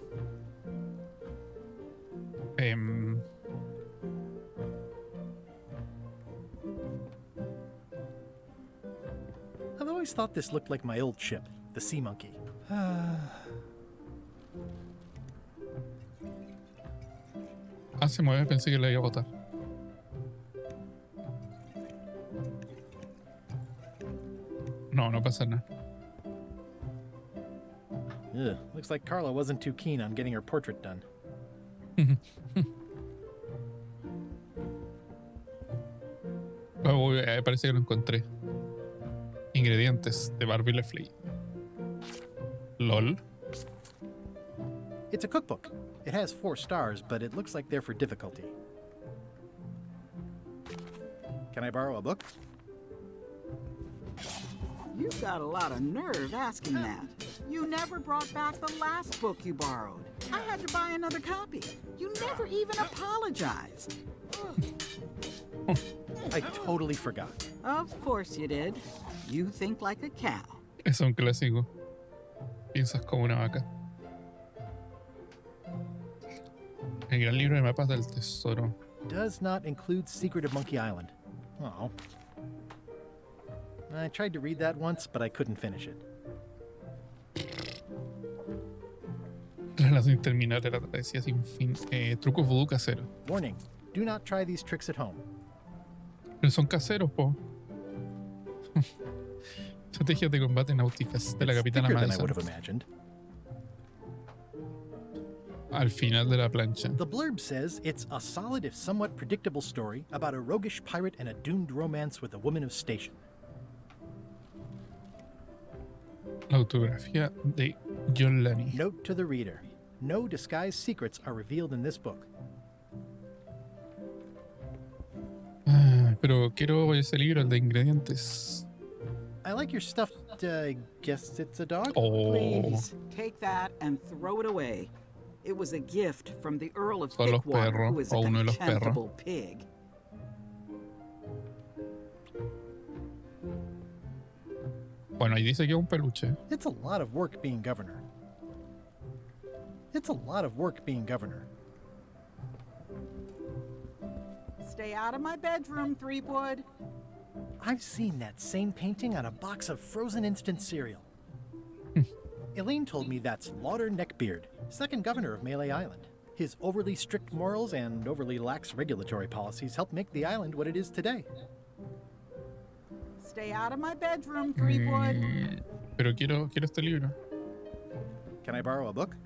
I've always thought this looked like my old ship, the Sea Monkey. Se mueve, pensé que la iba a botar. No, no pasa nada. Ugh, looks like Carla wasn't too keen on getting her portrait done. Parece que lo encontré. Ingredientes de Barbie Lefley. LOL. It's a cookbook. It has 4 stars, but it looks like they're for difficulty. Can I borrow a book? You've got a lot of nerve asking that. You never brought back the last book you borrowed. I had to buy another copy. You never even apologized. I totally forgot. Of course you did. You think like a cow. Es un clásico. Piensas como una vaca. El gran libro de mapas del tesoro. Does not include Secret of Monkey Island. Oh. I tried to read that once, but I couldn't finish it. Relación terminal de la travesía sin fin. Truco vudú casero. Warning, do not try these tricks at home. Pero son caseros, po. Estrategias de combate náuticas de la capitana Thicker than I would Madison. have imagined. Al final de la plancha. The blurb says it's a solid if somewhat predictable story about a roguish pirate and a doomed romance with a woman of station. La autografía de John Lanny. Note to the reader. No disguised secrets are revealed in this book. Pero quiero ese libro, el de ingredientes. I like your stuffed, guess it's a dog? Oh. Please, take that and throw it away. It was a gift from the Earl of Son los Thickwater, perros, who is a o uno de los perros. contemptible pig. Bueno, ahí dice que es un peluche. It's a lot of work being governor. It's a lot of work being governor. Stay out of my bedroom, Threepwood. I've seen that same painting on a box of frozen instant cereal. Elaine told me that's Lauder Neckbeard, second governor of Melee Island. His overly strict morals and overly lax regulatory policies helped make the island what it is today. Stay out of my bedroom, Threepwood. Pero quiero este libro. Can I borrow a book?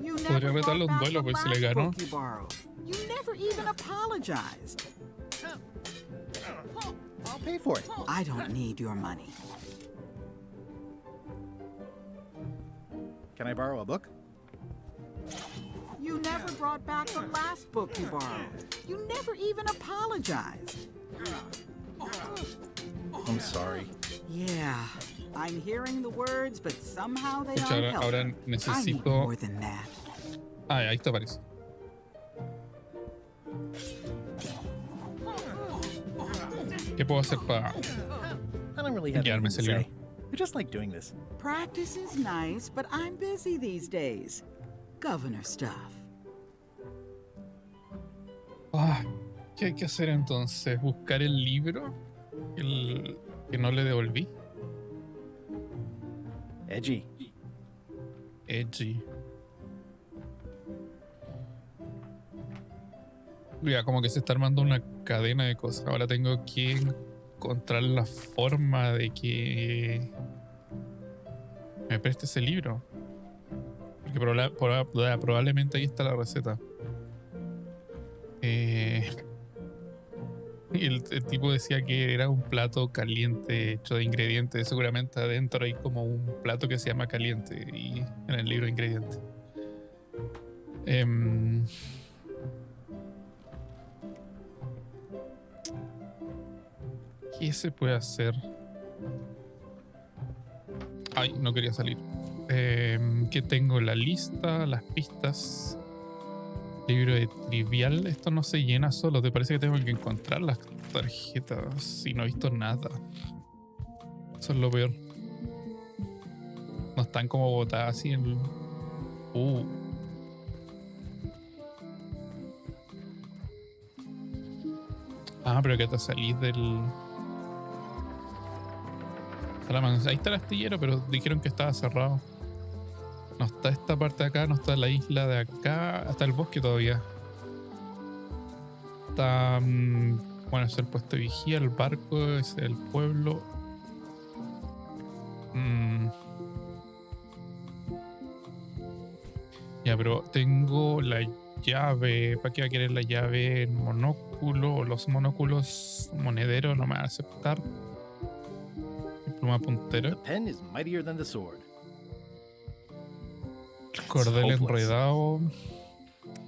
You Podría never retarlo brought un back duelo, the pues se le last ganó. book you borrowed. You never even apologized. I'll pay for it. I don't need your money. Can I borrow a book? You never brought back the last book you borrowed. You never even apologized. I'm sorry. Yeah, I'm hearing the words, but somehow they Escucha, aren't ahora helping. I need necesito. more than that. Ah, ahí está, parece. ¿Qué puedo hacer para I don't really have guiarme anything ese to libro? say. I just like doing this. Practice is nice, but I'm busy these days. Governor stuff. Ah, ¿qué hay que hacer entonces? ¿Buscar el libro? El que no le devolví. Edgy. Edgy. Ya, como que se está armando una cadena de cosas. Ahora tengo que encontrar la forma de que me preste ese libro. Porque probablemente ahí está la receta. Y el tipo decía que era un plato caliente hecho de ingredientes. Seguramente adentro hay como un plato que se llama caliente y en el libro de ingredientes. ¿Qué se puede hacer? Ay, no quería salir. ¿Qué tengo? La lista, las pistas. Libro de trivial. Esto no se llena solo. ¿Te parece que tengo que encontrar las tarjetas? Y no he visto nada. Eso es lo peor. No están como botadas así en... Ah, pero que te salís del... Ahí está el astillero, pero dijeron que estaba cerrado. No está esta parte de acá, no está la isla de acá, hasta el bosque todavía. Está... bueno, es el puesto de vigía, el barco, es el pueblo. Ya, pero tengo la llave. ¿Para qué va a querer la llave? El monóculo, los monóculos monederos no me van a aceptar. Pluma puntera. The pen is mightier than the sword. Cordel enredado.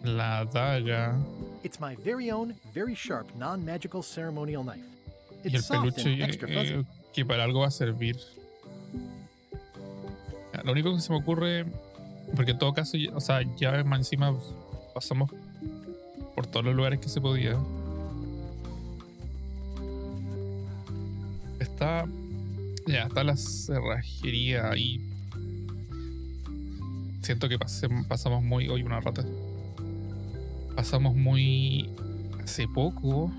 La daga. It's my very own, very sharp, non-magical ceremonial knife. Y el It's soft peluche and extra fuzzy. que para algo va a servir. Lo único que se me ocurre, porque en todo caso, o sea, ya más encima pasamos por todos los lugares que se podía. Está la cerrajería ahí. Siento que pasamos muy... Hoy una rata. Pasamos muy... Hace poco.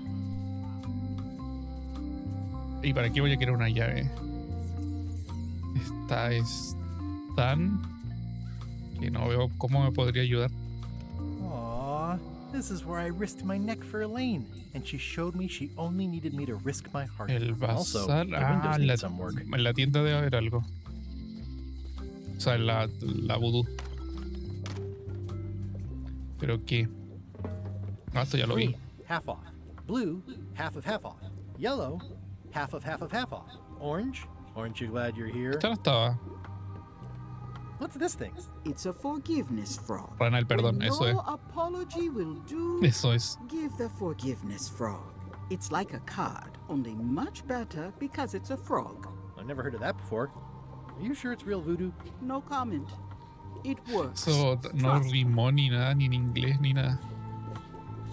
¿Y para qué voy a querer una llave? Esta es tan... que no veo cómo me podría ayudar. Aww, this is where I risked my neck for Elaine, and she showed me she only needed me to risk my heart. El Also, bazar. the windows need some work. En la tienda debe haber algo. O sea, en la vudú. ¿Pero qué? No, esto ya lo vi. Green, half off. Blue, half off. Yellow, half off. Orange, aren't you glad you're here? Esta no estaba. What's this thing? It's a forgiveness frog. Rana el perdón, eso es. No apology will do. Eso es. Give the forgiveness frog. It's like a card, only much better because it's a frog. I've never heard of that before. Are you sure it's real voodoo? No comment. It works. Eso no rimó ni nada, ni en inglés, ni nada.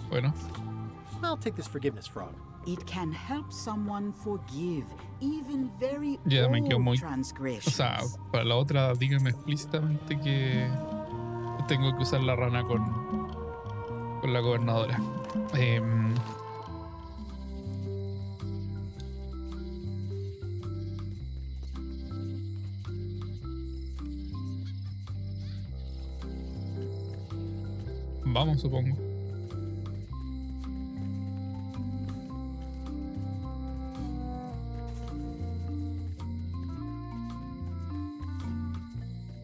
Bueno. I'll take this forgiveness frog. It can help someone forgive even very Ya me quedo muy... old transgressions. O sea, para la otra, díganme explícitamente que tengo que usar la rana con la gobernadora. Vamos, supongo.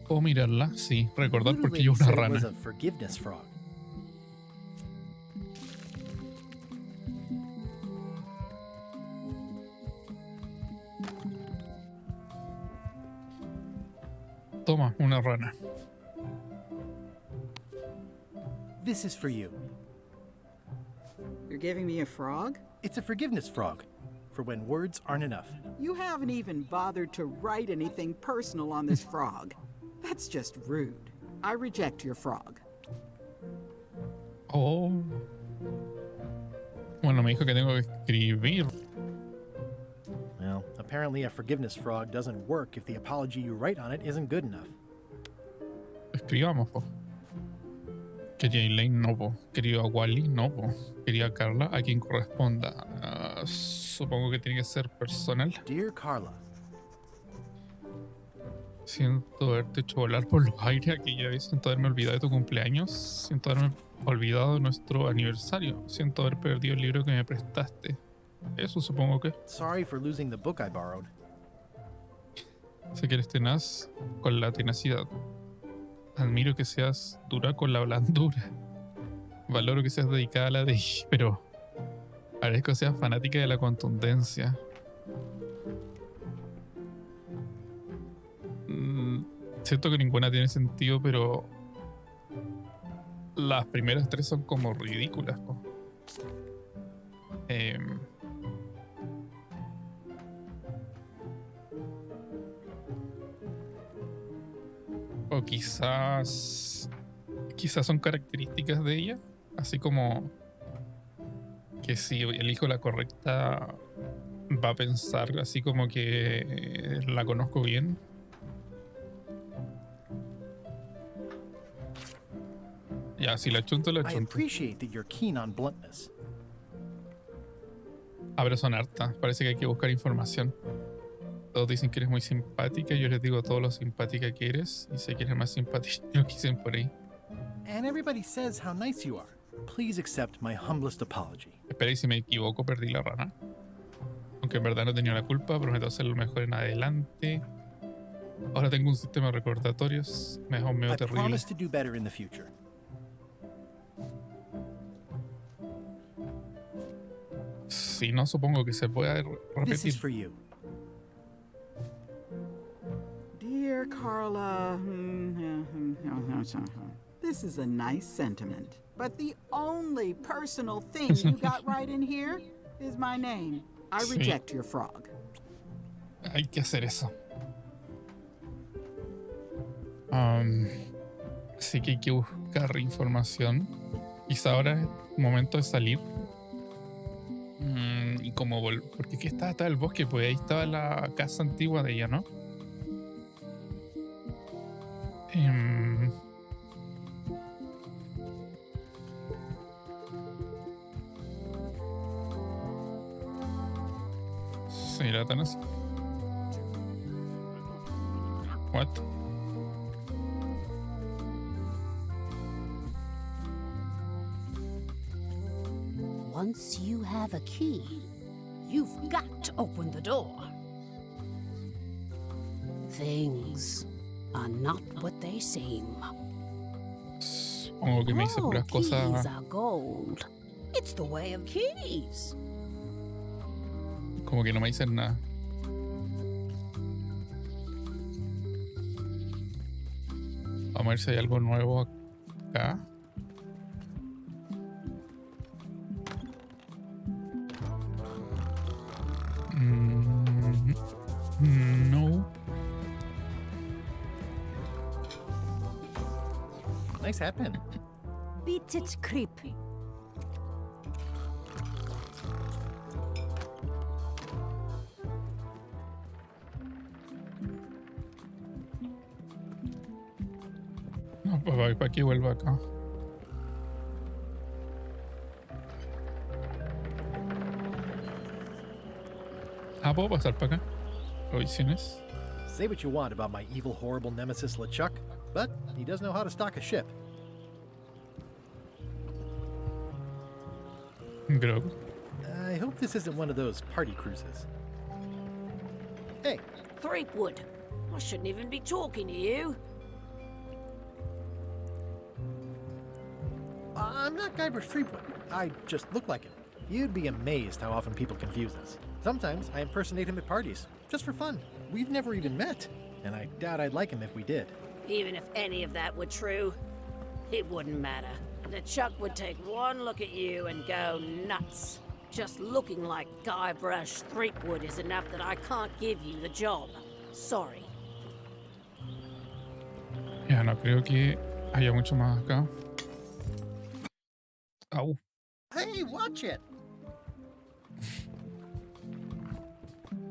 ¿Puedo mirarla? Sí, recordar porque yo una rana. Was a forgiveness frog. Toma, una rana. This is for you. You're giving me a frog? It's a forgiveness frog, for when words aren't enough. You haven't even bothered to write anything personal on this frog. That's just rude. I reject your frog. Oh. Bueno, me dijo que tengo que escribir. Well, apparently a forgiveness frog doesn't work if the apology you write on it isn't good enough. Escribamos, po. Quería Elaine, no, po. Quería Wally, no, po. Quería Carla, a quien corresponda. Supongo que tiene que ser personal. Dear Carla. Siento haberte hecho volar por los aires aquella vez. Siento haberme olvidado de tu cumpleaños. Siento haberme olvidado de nuestro aniversario. Siento haber perdido el libro que me prestaste. Eso supongo que. Sorry for losing the book I borrowed. Sé que eres tenaz con la tenacidad. Admiro que seas dura con la blandura. Valoro que seas dedicada a la de... Pero agradezco que seas fanática de la contundencia. Siento que ninguna tiene sentido, pero las primeras tres son como ridículas, ¿no? O quizás son características de ella, así como que si elijo la correcta va a pensar así como que la conozco bien. Ya, si la chunto, la I chunto. appreciate that you're keen on bluntness. Ah, pero son hartas. Parece que hay que buscar información. Todos dicen que eres muy simpática. Yo les digo todo lo simpática que eres. Y sé que eres más simpática que lo que dicen por ahí. And everybody says how nice you are. Please accept my humblest apology. Espera, y si me equivoco, perdí la rana. Aunque en verdad no tenía la culpa, prometo hacer lo mejor en adelante. Ahora tengo un sistema de recordatorios. Mejor medio I terrible. promise to do better in the future. Si no, supongo que se puede This is repetir. for you. Dear Carla, This is a nice sentiment. But the only personal thing you got right in here is my name. I reject your frog. Hay que hacer eso. Así que hay que buscar información. Quizá ahora es momento de salir. Y como porque aquí estaba el bosque, pues ahí estaba la casa antigua de ella, ¿no? Sí, era tan así. What? Once you have a key, you've got to open the door. Things are not what they seem. Supongo que me hice puras Keys cosas. are gold. It's the way of keys. Como que no me dicen nada. Vamos a ver si hay algo nuevo acá. No. Nice hat pin. Beats its creep. No, para que vuelva acá. Ah, puedo pasar para acá. Provisiones. Say what you want about my evil, horrible nemesis LeChuck, but he does know how to stock a ship. Grog. I hope this isn't one of those party cruises. Hey. Threepwood, I shouldn't even be talking to you. I'm not Guybrush Threepwood. I just look like him. You'd be amazed how often people confuse us. Sometimes I impersonate him at parties, just for fun. We've never even met, and I doubt I'd like him if we did. Even if any of that were true, it wouldn't matter. LeChuck would take one look at you and go nuts. Just looking like Guybrush Threepwood is enough that I can't give you the job. Sorry. Ya, no creo que haya mucho más acá. Au. Hey, watch it!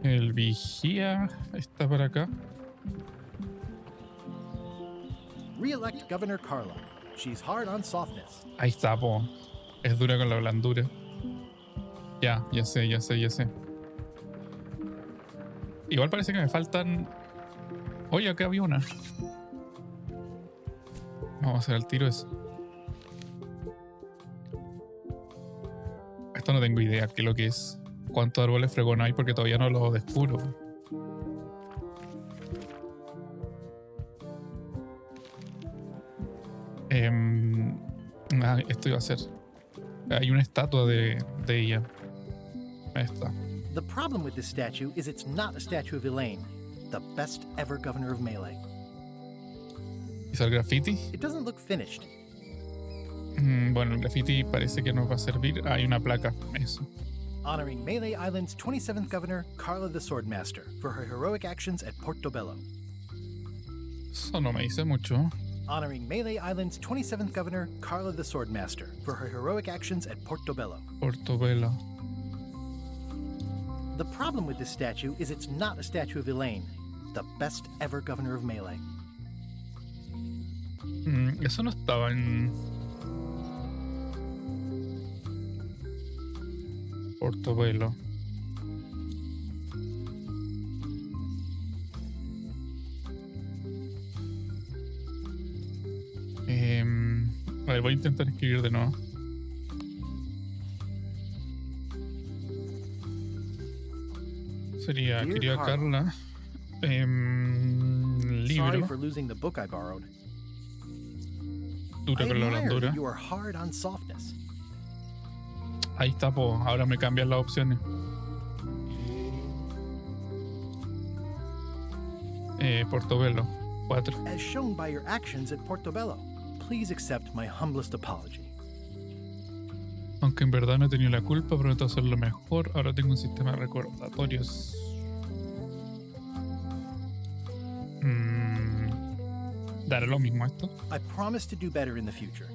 El vigía está por acá. Re-elect Governor Carla. She's hard on softness. Ahí está, po. Es dura con la blandura. Ya sé. Igual parece que me faltan. Oye, acá había una. Vamos a hacer al tiro eso. Esto no tengo idea qué es lo que es. ¿Cuántos árboles fregón hay? Porque todavía no lo descubro. Esto iba a ser. Hay una estatua de ella. Esta. The problem with this statue is it's not a statue of Elaine, the best ever governor of Melee. ¿Hizo el graffiti? It doesn't look finished. Bueno, el graffiti parece que nos va a servir. Hay una placa, eso. Honoring Melee Island's 27th governor, Carla the Swordmaster, for her heroic actions at Portobello. Eso no me dice mucho. Honoring Melee Island's 27th governor, Carla the Swordmaster, for her heroic actions at Portobello. Portobello. The problem with this statue is it's not a statue of Elaine, the best ever governor of Melee. Eso no estaba en Portobello. A ver, voy a intentar escribir de nuevo. Sería, querida Carla, libro. Sorry for losing the book I borrowed. Dura con la blandura. You are hard on softness. Ahí está, po. Ahora me cambian las opciones. Portobello, 4. As shown by your actions at Portobello. Please accept my humblest apology. Aunque en verdad no he tenido la culpa, prometo hacerlo mejor. Ahora tengo un sistema de recordatorios. ¿Dará lo mismo esto? I promise to do better in the future.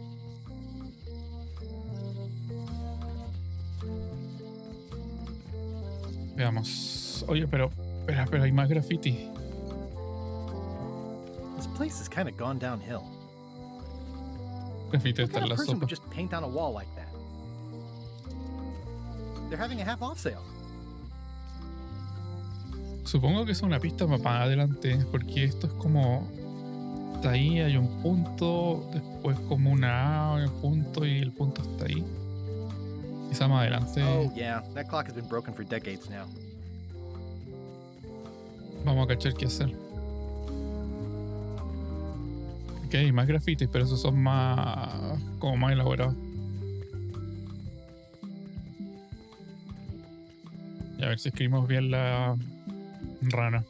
Veamos. Oye, pero espera, hay más graffiti. This place has kind of gone downhill. Graffiti What está kind en of la person sopa. would just paint on a wall like that? They're having a half-off sale. Supongo que es una pista más para adelante, porque esto es como... Está ahí, hay un punto, después como una A, un punto y el punto está ahí. Quizá más adelante Oh yeah, that clock has been broken for decades now. vamos a cachar qué hacer. Ok, hay más grafitis, pero esos son más... como más elaborados. Y a ver si escribimos bien la rana.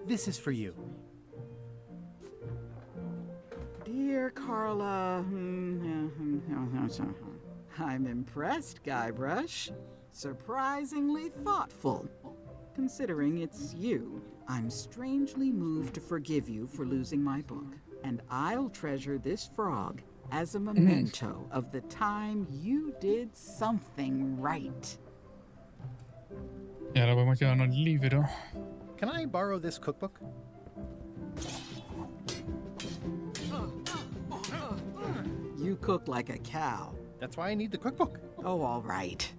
This is for you. Dear Carla, I'm impressed, Guybrush. Surprisingly thoughtful. Considering it's you, I'm strangely moved to forgive you for losing my book. And I'll treasure this frog as a memento of the time you did something right. Y ahora podemos llevarnos el libro. Can I borrow this cookbook? You cook like a cow. That's why I need the cookbook. Oh, all right.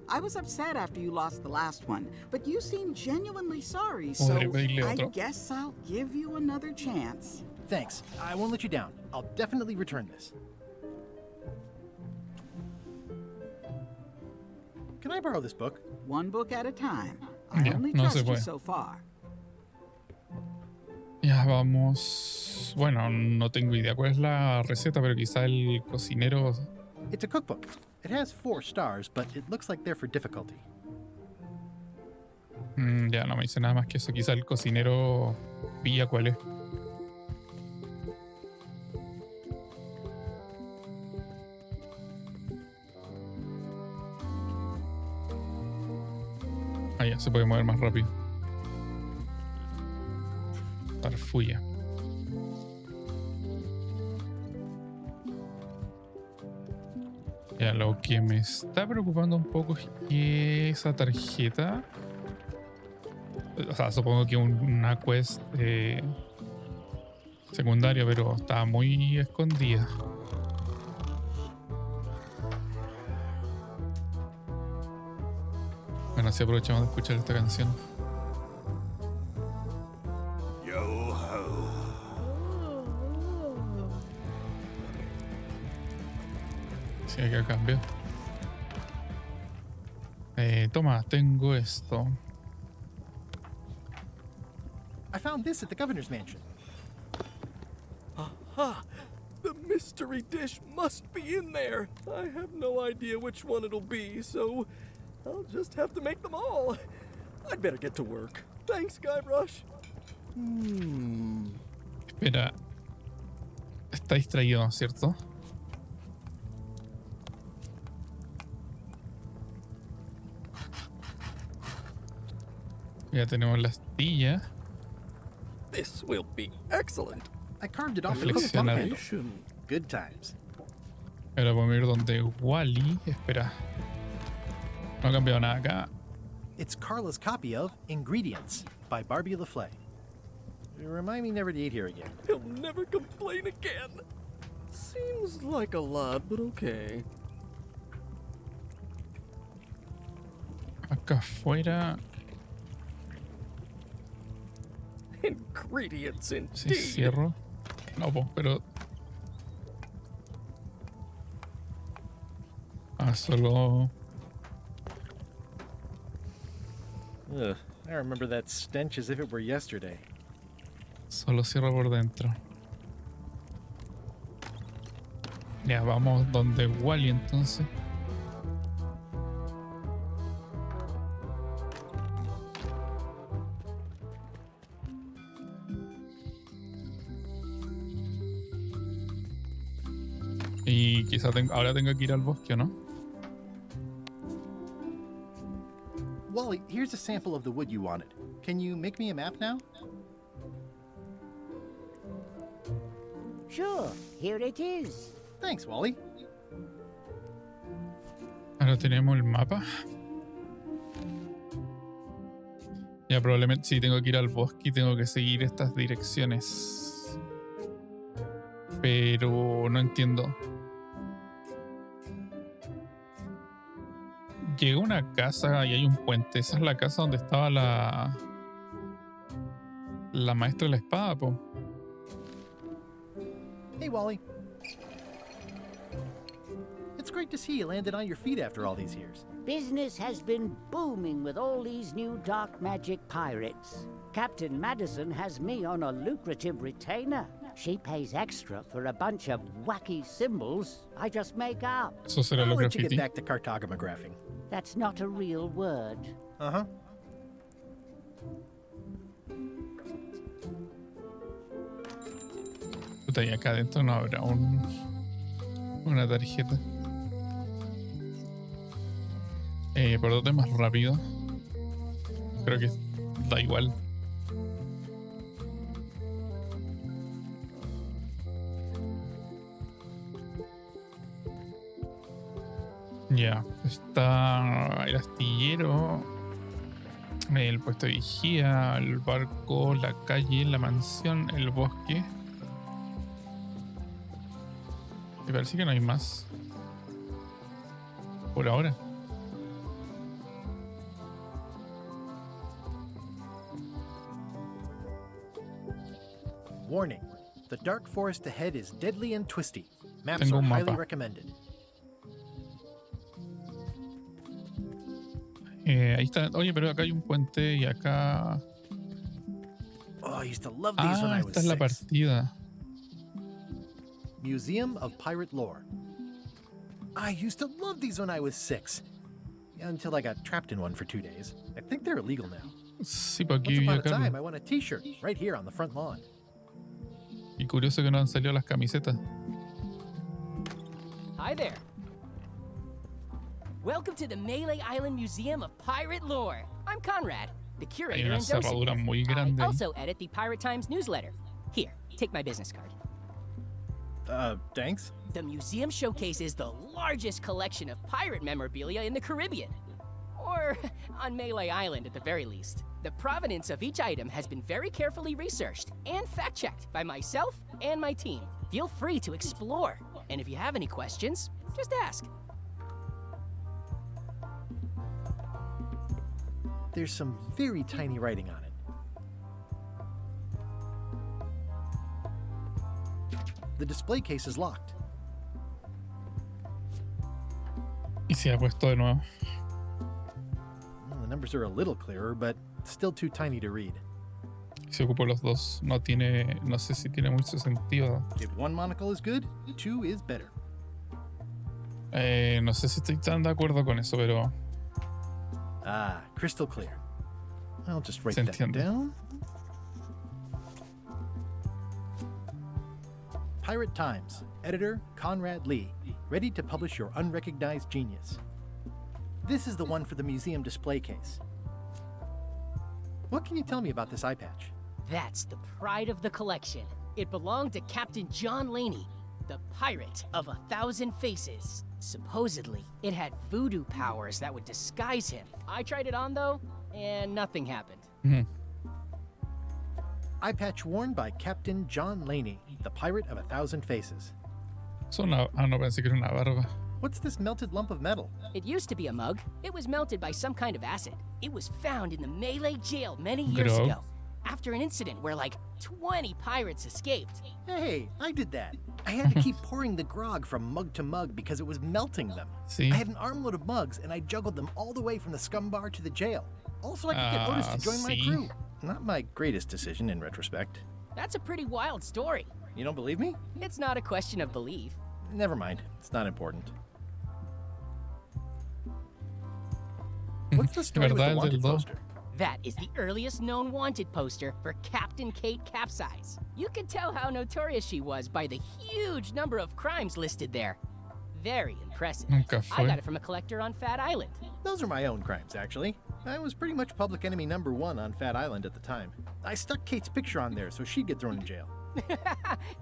I was upset after you lost the last one, but you seemed genuinely sorry, so Podré pedirle I otro. guess I'll give you another chance. Thanks. I won't let you down. I'll definitely return this. Can I borrow this book? One book at a time. I Ya, only no se trust you puede. so far. Ya vamos. Bueno, no tengo idea cuál es la receta, pero quizá el cocinero. It's a cookbook. It has 4 stars, but it looks like they're for difficulty. Ya no me dice nada más que eso. Quizá el cocinero pilla cuál es. Ah, ya se puede mover más rápido. Farfulla. Ya, lo que me está preocupando un poco es que esa tarjeta, o sea, supongo que una quest secundaria, pero está muy escondida. Bueno, así aprovechamos de escuchar esta canción. Yo ho. Sí, hay que cambiar. Toma, tengo esto. I found this at the governor's mansion. Aha! The mystery dish must be in there. I have no idea which one it'll be, so I'll just have to make them all. I'd better get to work. Thanks, Guybrush. Espera. Está distraído, ¿cierto? Ya tenemos la astilla. This will be excellent. I carved it off the cookbook Reflexionar. handle. Good times. Ahora podemos ir donde Wally. Espera. No ha cambiado nada acá. It's Carla's copy of Ingredients by Barbie LaFlay. Remind me never to eat here again. He'll never complain again. Seems like a lot, but okay. Acá afuera. Ingredients Si indeed. cierro. No, pues, pero. Solo. Ugh, I remember that stench as if it were yesterday. Solo cierro por dentro. Ya, vamos donde Wally entonces. Y quizá ahora tengo que ir al bosque, ¿o no? Wally, here's a sample of the wood you wanted. Can you make me a map now? Sure, here it is. Thanks, Wally. Ahora tenemos el mapa. Ya probablemente sí tengo que ir al bosque y tengo que seguir estas direcciones. Pero no entiendo. Llega a una casa y hay un puente. Esa es la casa donde estaba la maestra de la espada, po. Hey, Wally. It's great to see you landed on your feet after all these years. Business has been booming with all these new dark magic pirates. Captain Madison has me on a lucrative retainer. She pays extra for a bunch of wacky symbols I just make up. Eso será I'll lo let you graffiti. get back to cartographing. That's not a real word. Uh-huh. Puta, y acá adentro no habrá una tarjeta. ¿Por dónde más rápido? Creo que da igual. Ya, está el astillero, el puesto de vigía, el barco, la calle, la mansión, el bosque. Me parece que no hay más. Por ahora. Warning. The dark forest ahead is deadly and twisty. Maps Tengo are un highly mapa. recommended. Ahí está. Oye, pero acá hay un puente y acá... Oh, I used to love these when I was esta es la 6. partida. Museum of Pirate Lore. I used to love these when I was 6. Until I got trapped in one for 2 days. I think they're illegal now. Sí, para aquí Once vivía upon a time, Carlos. I won a t-shirt right here on the front lawn. Y curioso que no han salido las camisetas. Hi there. Welcome to the Melee Island Museum of Pirate Lore. I'm Conrad, the Hay curator una and docent. cerradura muy grande. I also edit the Pirate Times newsletter. Here, take my business card. Thanks. The museum showcases the largest collection of pirate memorabilia in the Caribbean. Or on Melee Island at the very least. The provenance of each item has been very carefully researched and fact-checked by myself and my team. Feel free to explore. And if you have any questions, just ask. There's some very tiny writing on it. The display case is locked. Y se ha puesto de nuevo. Well, the numbers are a little clearer, but still too tiny to read. Se ocupó los dos. No sé si tiene mucho sentido. If one monocle is good, 2 is better. No sé si estoy tan de acuerdo con eso, pero Ah, crystal clear. I'll just write se that entiende. down. Pirate Times, editor Conrad Lee, ready to publish your unrecognized genius. This is the one for the museum display case. What can you tell me about this eye patch? That's the pride of the collection. It belonged to Captain John Laney, the pirate of 1,000 faces. Supposedly, it had voodoo powers that would disguise him. I tried it on though, and nothing happened. Eye patch worn by Captain John Laney, the pirate of 1,000 faces. No, pensé que era una barba. What's this melted lump of metal? It used to be a mug. It was melted by some kind of acid. It was found in the Melee jail many years Grog. ago, after an incident where like 20 pirates escaped. Hey, I did that. I had to keep pouring the grog from mug to mug because it was melting them. Sí. I had an armload of mugs and I juggled them all the way from the scum bar to the jail. Also, I could get Otis to join my sí. crew. Not my greatest decision in retrospect. That's a pretty wild story. You don't believe me? It's not a question of belief. Never mind. It's not important. What's the story with the ¿Verdad? El wanted del do. poster? That is the earliest known wanted poster for Captain Kate Capsize. You can tell how notorious she was by the huge number of crimes listed there. Very impressive. Nunca I fue. got it from a collector on Fat Island. Those are my own crimes, actually. I was pretty much public enemy #1 on Fat Island at the time. I stuck Kate's picture on there so she'd get thrown in jail.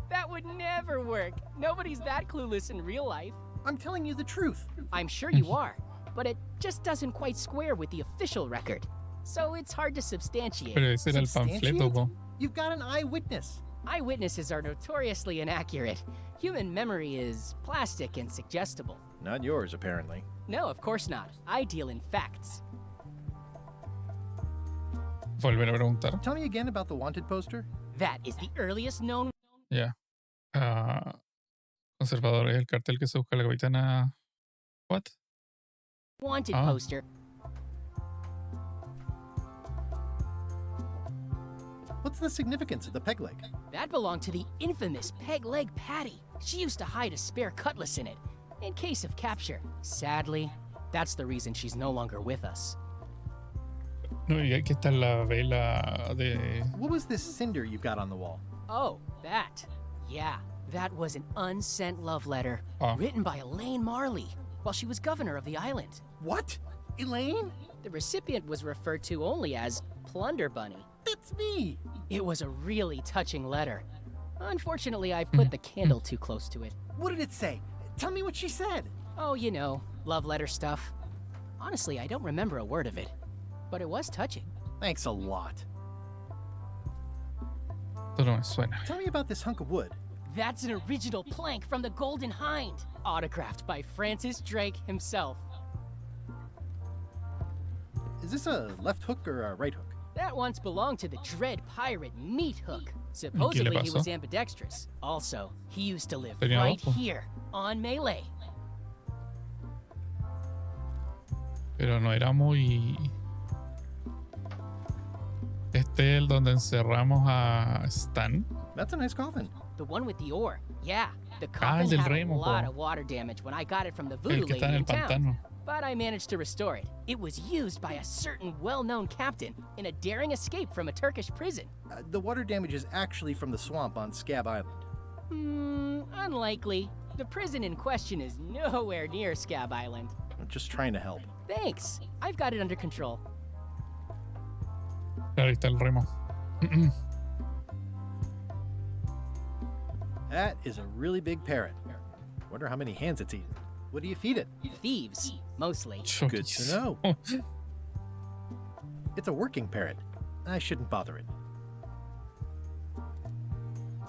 That would never work. Nobody's that clueless in real life. I'm telling you the truth. I'm sure you are, but it just doesn't quite square with the official record. So it's hard to substantiate. Pero ese era el panfleto, po. You've got an eyewitness. Eyewitnesses are notoriously inaccurate. Human memory is plastic and suggestible. Not yours, apparently. No, of course not. I deal in facts. Volver a preguntar. Tell me again about the wanted poster. That is the earliest known. Ya. Conservadores, el cartel que se busca la capitana. What? Wanted Ah. poster. What's the significance of the peg leg? That belonged to the infamous Peg Leg Patty. She used to hide a spare cutlass in it, in case of capture. Sadly, that's the reason she's no longer with us. No, y aquí está la vela de. What was this cinder you've got on the wall? Oh, that. Yeah, that was an unsent love letter Ah. written by Elaine Marley while she was governor of the island. What? Elaine? The recipient was referred to only as Plunder Bunny. That's me. It was a really touching letter. Unfortunately, I put the candle too close to it. What did it say? Tell me what she said. Oh, you know, love letter stuff. Honestly, I don't remember a word of it, but it was touching. Thanks a lot. Esto no me suena. Tell me about this hunk of wood. That's an original plank from the Golden Hind, autographed by Francis Drake himself. Is this a left hook or a right hook? That once belonged to the Dread Pirate Meat Hook. Supposedly he was ambidextrous. Also, he used to live Tenía right ojo. here, on Melee. Pero no era muy. Este es el donde encerramos a Stan. That's a nice coffin. The one with the ore. Yeah, the el coffin del had a remo, lot po. of water damage when I got it from the El voodoo que está lady en el in town. pantano. But I managed to restore it. It was used by a certain well-known captain in a daring escape from a Turkish prison. The water damage is actually from the swamp on Scab Island. Unlikely. The prison in question is nowhere near Scab Island. I'm just trying to help. Thanks. I've got it under control. Claro, ahí está el remo. That is a really big parrot. Wonder how many hands it's eaten. What do you feed it? Thieves, mostly. Good to know. It's a working parrot. I shouldn't bother it.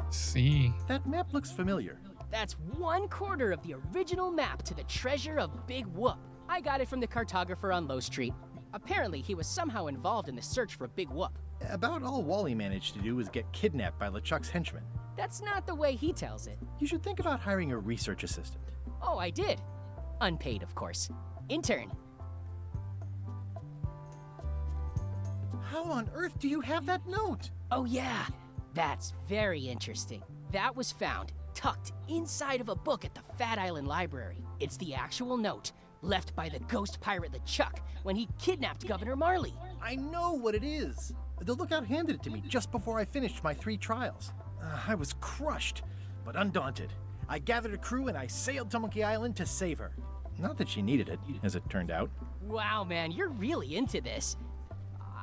Sí. That map looks familiar. That's 1/4 of the original map to the treasure of Big Whoop. I got it from the cartographer on Low Street. Apparently, he was somehow involved in the search for Big Whoop. About all Wally managed to do was get kidnapped by LeChuck's henchmen. That's not the way he tells it. You should think about hiring a research assistant. Oh, I did. Unpaid, of course. Intern. How on earth do you have that note? Oh, yeah. That's very interesting. That was found tucked inside of a book at the Fat Island Library. It's the actual note left by the ghost pirate LeChuck when he kidnapped Governor Marley. I know what it is. The lookout handed it to me just before I finished my 3 trials. I was crushed, but undaunted. I gathered a crew and I sailed to Monkey Island to save her. Not that she needed it, as it turned out. Wow, man, you're really into this.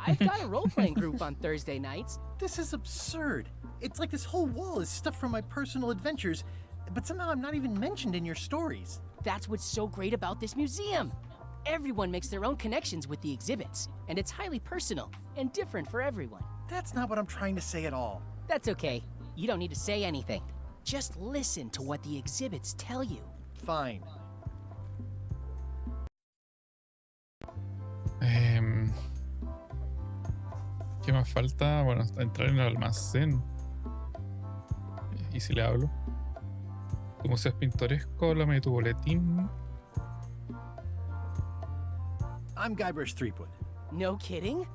I've got a role-playing group on Thursday nights. This is absurd. It's like this whole wall is stuff from my personal adventures, but somehow I'm not even mentioned in your stories. That's what's so great about this museum. Everyone makes their own connections with the exhibits, and it's highly personal and different for everyone. That's not what I'm trying to say at all. That's okay. You don't need to say anything. Just listen to what the exhibits tell you. Fine. ¿Qué más falta? Bueno, entrar en el almacén. ¿Y si le hablo? Tu museo es pintoresco, háblame de tu boletín. I'm Guybrush Threepwood. No kidding?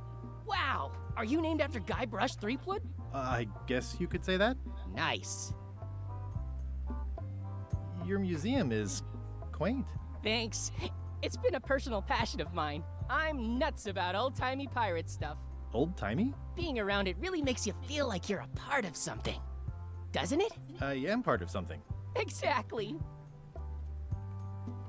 Wow! Are you named after Guybrush Threepwood? I guess you could say that. Nice. Your museum is quaint. Thanks. It's been a personal passion of mine. I'm nuts about old-timey pirate stuff. Old-timey? Being around it really makes you feel like you're a part of something. Doesn't it? I am part of something. Exactly.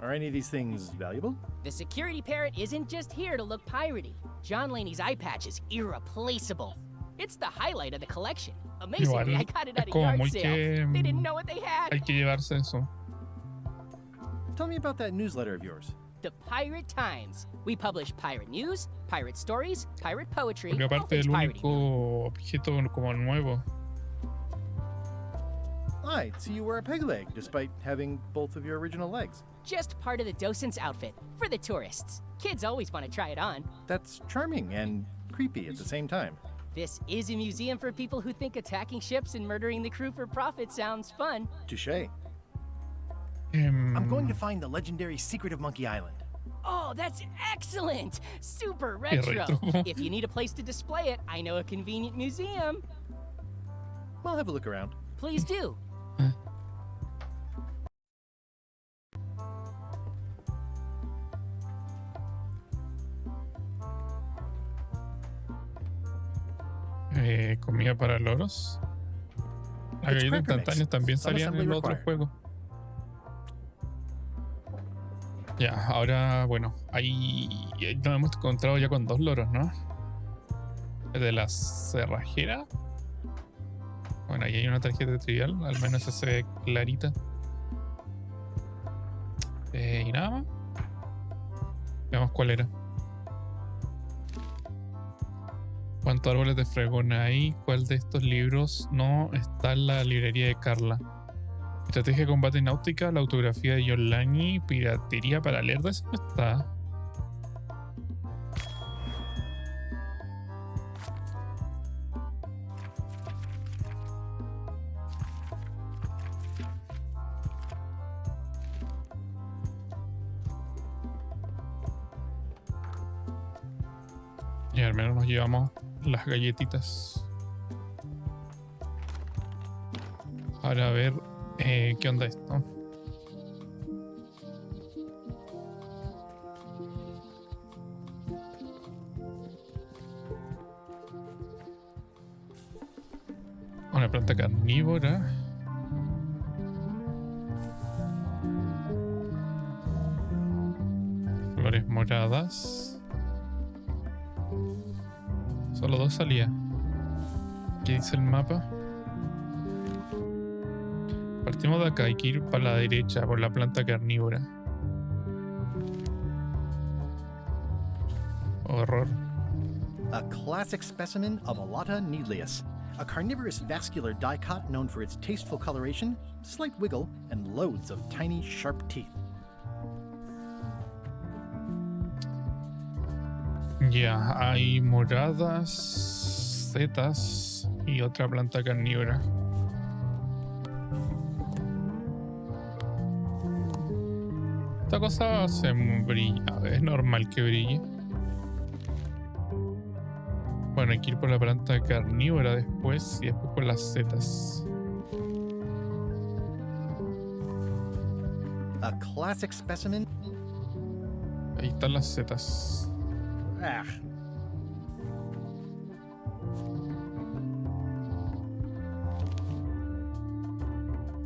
Are any of these things valuable? The security parrot isn't just here to look piratey. John Laney's eye patch is irreplaceable. It's the highlight of the collection. Amazingly, I got it at a yard sale. They didn't know what they had. Hay que llevarse eso. Tell me about that newsletter of yours. The Pirate Times. We publish pirate news, pirate stories, pirate poetry, Porque all aparte things el piratey. único objeto como nuevo. I see you wear a peg leg, despite having both of your original legs. Just part of the docent's outfit, for the tourists. Kids always want to try it on. That's charming and creepy at the same time. This is a museum for people who think attacking ships and murdering the crew for profit sounds fun. Touché. I'm going to find the legendary secret of Monkey Island. Oh, that's excellent! Super retro. If you need a place to display it, I know a convenient museum. I'll have a look around. Please do. Comida para loros. Las galletas instantáneas también salían en los otros juegos. Ya, ahora, bueno, ahí nos hemos encontrado ya con 2 loros, ¿no? El de la cerrajera. Bueno, ahí hay una tarjeta trivial, al menos esa se ve clarita. Y nada más. Veamos cuál era. ¿Cuántos árboles de fregón hay? ¿Cuál de estos libros no está en la librería de Carla? Estrategia de combate náutica, la autografía de Yolani, piratería para alerta, eso no está. Y al menos nos llevamos las galletitas. Ahora a ver qué onda esto. Una planta carnívora. Flores moradas. Solo 2 salía. ¿Qué dice el mapa? Partimos de acá, hay que ir para la derecha por la planta carnívora. Horror. A classic specimen of Alata needlius, a carnivorous vascular dicot known for its tasteful coloration, slight wiggle, and loads of tiny, sharp teeth. Ya, hay moradas, setas y otra planta carnívora. Esta cosa se brilla, es normal que brille. Bueno, hay que ir por la planta carnívora después y después por las setas. A classic specimen. Ahí están las setas. Ah.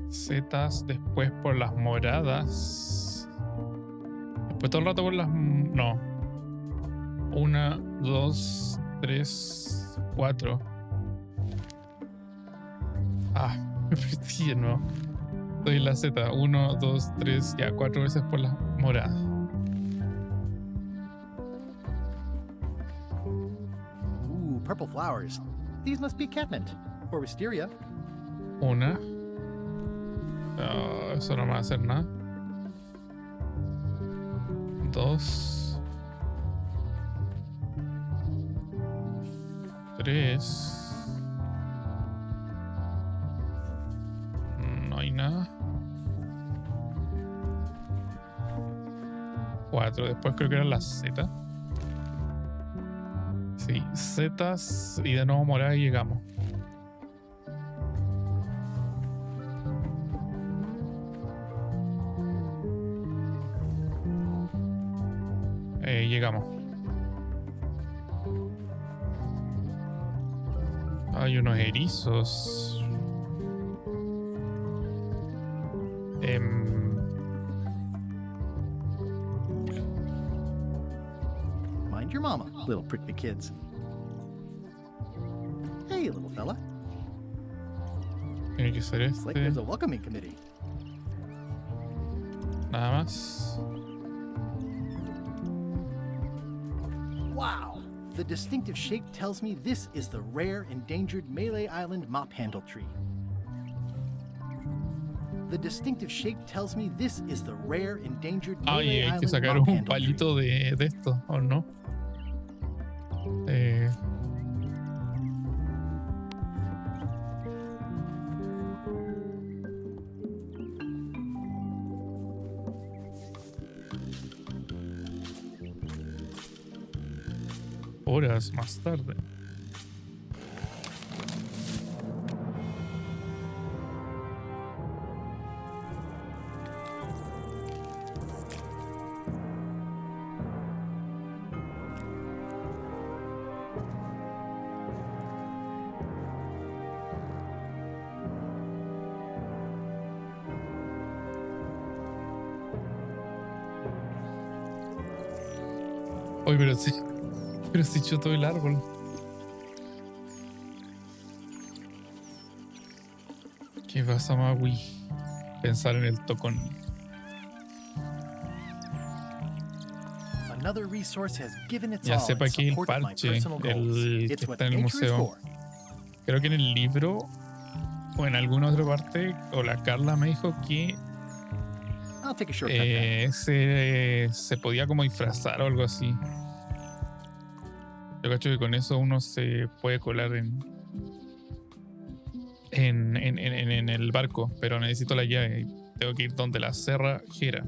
Setas, después por las moradas. Después todo el rato por las... No. 1, 2, 3, 4. Ah, me perdí de nuevo. Doy la Z. 1, 2, 3, ya 4 veces por las moradas. Ooh, purple flowers. These must be catmint or wisteria. Una. Eso no me va a hacer nada. 2. 3. No hay nada. 4. Después creo que era la Z. Sí, Zetas y de nuevo morada y llegamos. Llegamos. Hay unos erizos. Mind your mama, little prickly kids. Hey, little fella. Tiene que ser It's like there's a welcoming committee. Nada más. Wow! The distinctive shape tells me this is the rare, endangered Malay Island mop handle tree. The distinctive shape tells me this is the rare, endangered Malay Ay, hay que Island sacar mop un handle tree. palito de esto, ¿o no? Horas más tarde. Oye, pero sí echó todo el árbol. ¿Qué pasa, Maui? Pensar en el tocón. Another resource has given its Ya all sepa in que el support of my parche, personal goals. el que It's what está en el nature is museo. for. Creo que en el libro o en alguna otra parte, o la Carla me dijo que I'll take a shortcut back. se podía como disfrazar o algo así. Yo cacho que con eso uno se puede colar en el barco, pero necesito la llave. Tengo que ir donde la cerrajera.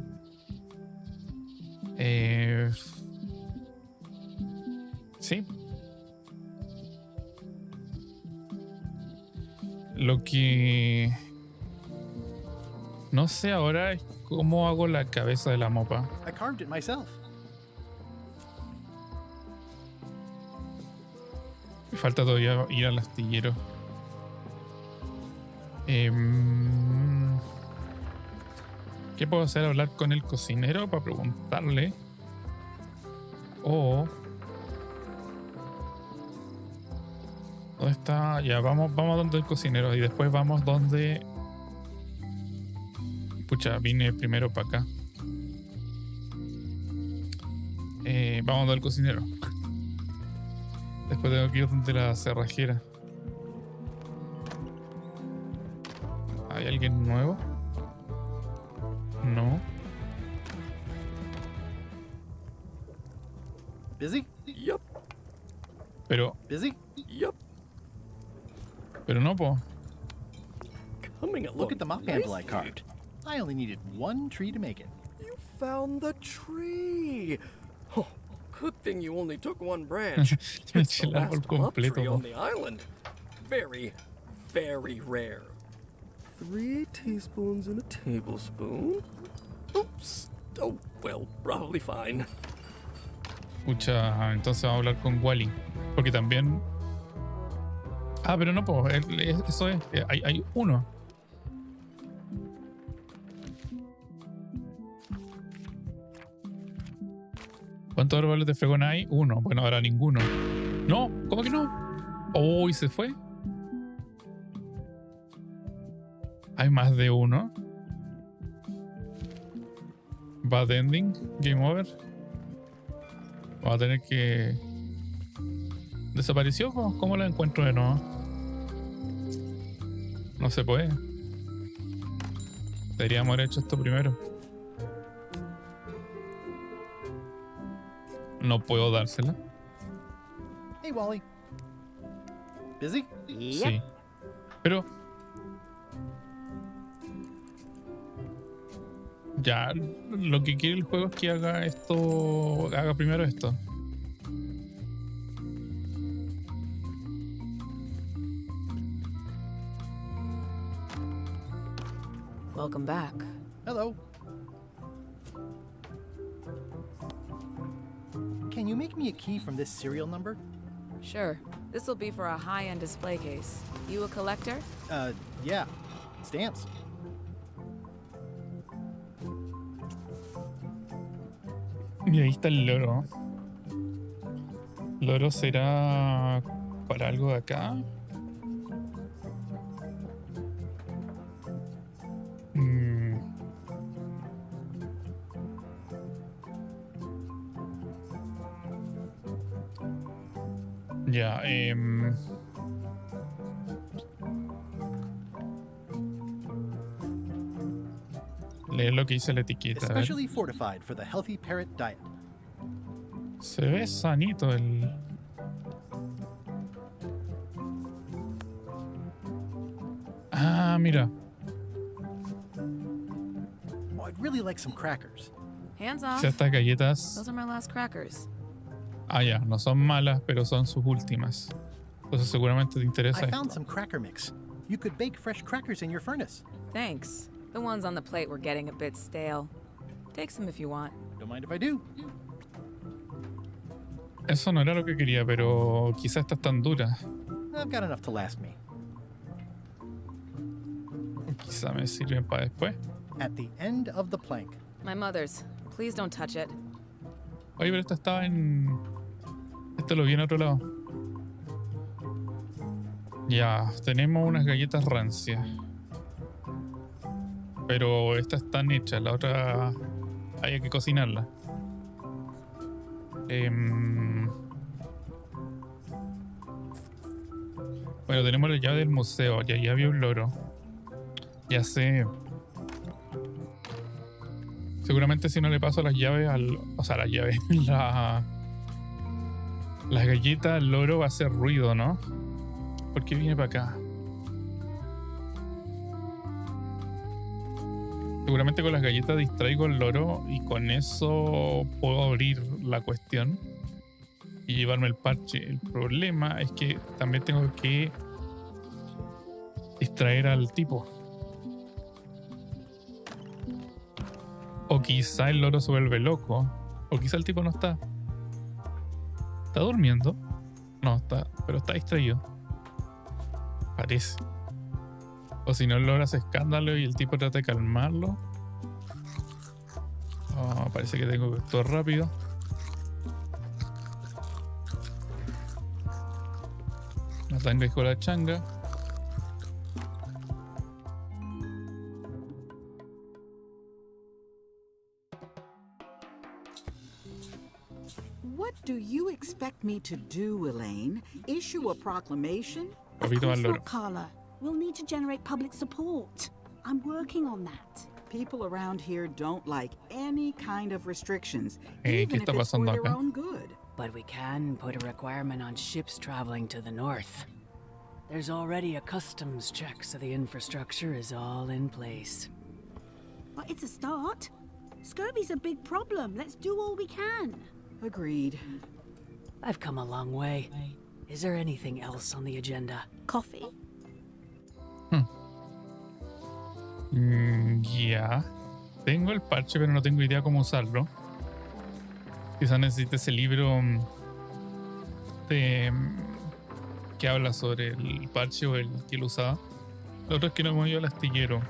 Sí. Lo que no sé ahora es cómo hago la cabeza de la mopa. I carved it myself. Me falta todavía ir al astillero. ¿Qué puedo hacer? Hablar con el cocinero para preguntarle. O ¿dónde está? Ya, vamos donde el cocinero y después vamos donde... Pucha, vine primero para acá. Vamos donde el cocinero. Después tengo que ir donde la cerrajera. ¿Hay alguien nuevo? No. Busy? Yup. Pero... Busy? Yup. Pero no, po. Coming along Look at the mop handle I nicely. carved. I only needed one tree to make it. You found the tree. Oh, good thing you only took one branch. It's the El árbol last mop tree completo, on po. the island. Very, very rare. 3 teaspoons and a tablespoon. Oops. Oh, well, probably fine. Pucha, entonces vamos a hablar con Wally. Porque también... Ah, pero no, po. Eso es. Hay uno. ¿Cuántos árboles de fregón hay? Uno. Bueno, ahora ninguno. No, ¿cómo que no? Oh, y se fue. Hay más de uno. Bad ending. Game over. Vamos a tener que... ¿Desapareció? ¿Cómo la encuentro de nuevo? No se puede. Deberíamos haber hecho esto primero. No puedo dársela. Hey, Wally. Busy? Sí. Pero... Ya, lo que quiere el juego es que haga esto... Haga primero esto. Welcome back. Hello. Can you make me a key from this serial number? Sure. This will be for a high-end display case. You a collector? Yeah. Stamps. Y ahí está el loro. ¿Loro será para algo de acá? Ya, leer lo que dice la etiqueta. A ver. Especially fortified for the healthy parrot diet. Se ve sanito el... Ah, mira. Oh, I'd really like some crackers. Hands off. Si estas galletas... Those are my last crackers. Ah, ya, no son malas, pero son sus últimas. Entonces seguramente te interesa I found esto. some cracker mix. You could bake fresh crackers in your furnace. Thanks. The ones on the plate were getting a bit stale. Take some if you want. Don't mind if I do. Eso no era lo que quería, pero quizás estas están duras. I've got enough to last me. Quizá me sirven para después. At the end of the plank. My mother's. Please don't touch it. Oye, pero esta estaba en... Esto lo vi en otro lado. Ya, tenemos unas galletas rancias. Pero estas están hechas, la otra hay que cocinarla. Bueno, tenemos la llave del museo, y ahí había un loro. Ya sé. Seguramente si no le paso las llaves al... O sea, las llaves, las galletas al loro va a hacer ruido, ¿no? ¿Por qué viene para acá? Seguramente con las galletas distraigo al loro y con eso puedo abrir la cuestión y llevarme el parche. El problema es que también tengo que distraer al tipo. O quizá el loro se vuelve loco. O quizá el tipo no está. ¿Está durmiendo? No, está, pero está distraído. Parece. O si no, el loro hace escándalo y el tipo trata de calmarlo. Oh, parece que tengo que actuar rápido. La tanga y con la changa. What do you expect me to do, Elaine? Issue a proclamation? Of Papito course al loro. not, Carla. We'll need to generate public support. I'm working on that. People around here don't like any kind of restrictions, ¿Qué even if está it's for pasando their acá? own good. But we can put a requirement on ships traveling to the north. There's already a customs check, so the infrastructure is all in place. But it's a start. Scurvy's a big problem. Let's do all we can. Agreed. I've come a long way. Is there anything else on the agenda? Coffee? Ya. Tengo el parche, pero no tengo idea cómo usarlo. Quizás necesite ese libro que habla sobre el parche o el que lo usaba. Lo otro es que no hemos ido al astillero.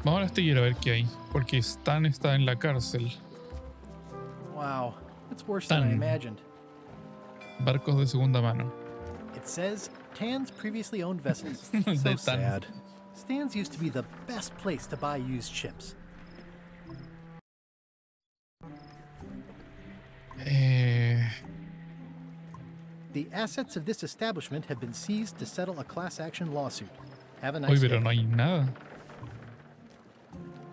Vamos al astillero a ver qué hay. Porque Stan está en la cárcel. Wow, it's worse than I imagined. Barcos de segunda mano. It says Tan's previously owned vessels. So Tan. sad. Stan's used to be the best place to buy used ships. The assets of this establishment have been seized to settle a class action lawsuit. Have a nice Uy, day. pero no hay nada.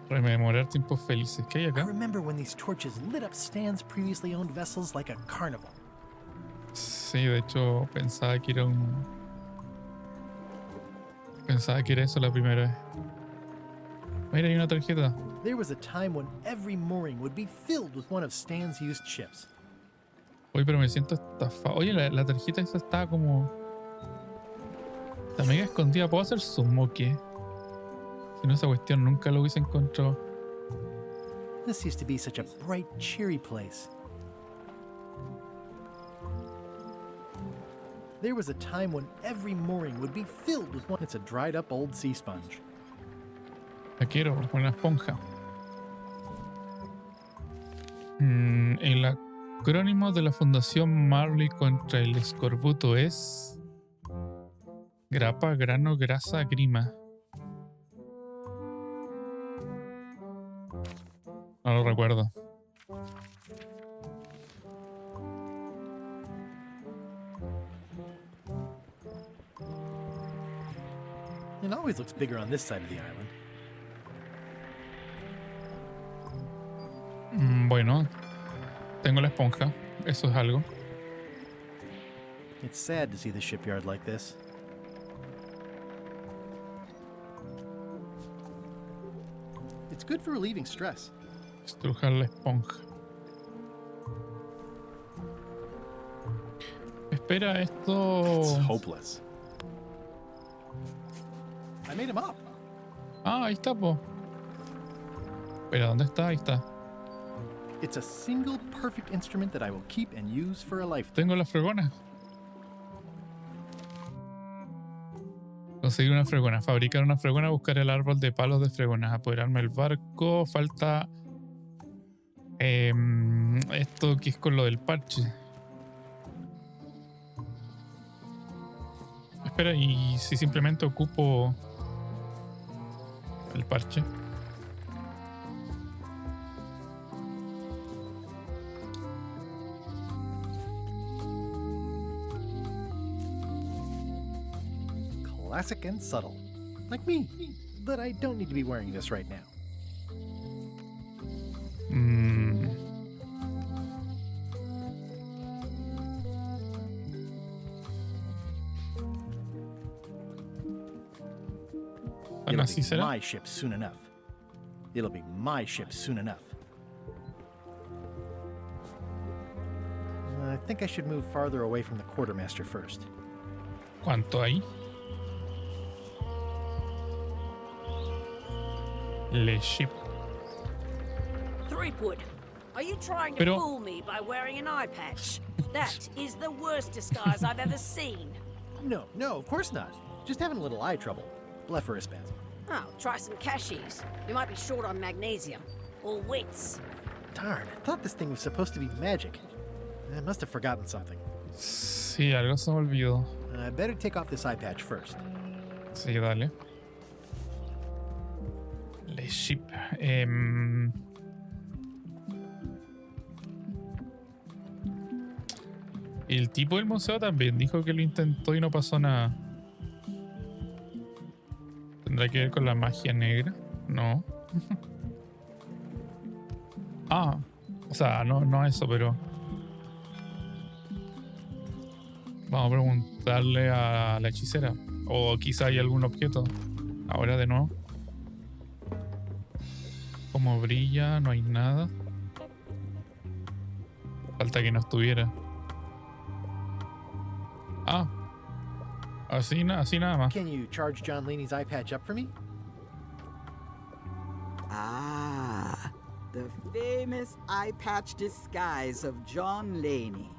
Rememorar tiempos felices. ¿Qué hay I acá? remember when these torches lit up Stan's previously owned vessels like a carnival. Sí, de hecho pensaba que era un... Pensaba que era eso la primera vez. Mira, hay una tarjeta. There was a time when every mooring would be filled with one of Stan's used ships. Oye, pero me siento estafado. Oye, la tarjeta esa está como... Está mega escondida. ¿Puedo hacer zoom o qué? Si no, esa cuestión nunca lo hubiese encontrado. This used to be such a bright, cheery place. There was a time when every mooring would be filled with one. It's a dried up old sea sponge. La quiero, una esponja. El acrónimo de la Fundación Marley contra el escorbuto es grapa, grano, grasa, grima. No lo recuerdo. It always looks bigger on this side of the island. Bueno, tengo la esponja. Eso es algo. It's sad to see the shipyard like this. It's good for relieving stress. Estrujar la esponja. Espera, esto... It's hopeless. I made him up. Ah, ahí está, po. Espera, ¿dónde está? Ahí está. It's a single perfect instrument that I will keep and use for a lifetime. Tengo la fregona. Conseguir una fregona. Fabricar una fregona. Buscar el árbol de palos de fregonas. Apoderarme del barco. Falta... esto que es con lo del parche. Espera, ¿y si simplemente ocupo el parche? Classic and subtle. Like me. But I don't need to be wearing this right now. It'll be my ship soon enough. It'll be my ship soon enough. I think I should move farther away from the quartermaster first. ¿Cuánto hay? Le ship. Threepwood, are you trying to fool me by wearing an eye patch? That is the worst disguise I've ever seen. No, of course not. Just having a little eye trouble. Blepharospasm. Oh, try some cashews. You might be short on magnesium. Or wits. Darn, I thought this thing was supposed to be magic. I must have forgotten something. Sí, algo se me olvidó. I better take off this eye patch first. Sí, dale. Le ship. El tipo del museo también dijo que lo intentó y no pasó nada. ¿Tendrá que ver con la magia negra? No. Ah, o sea, no eso, pero... Vamos a preguntarle a la hechicera. O quizá hay algún objeto. Ahora de nuevo. Como brilla, no hay nada. Falta que no estuviera. Ah. Así nada más. Can you charge John Laney's eye patch up for me? Ah, the famous eye patch disguise of John Laney.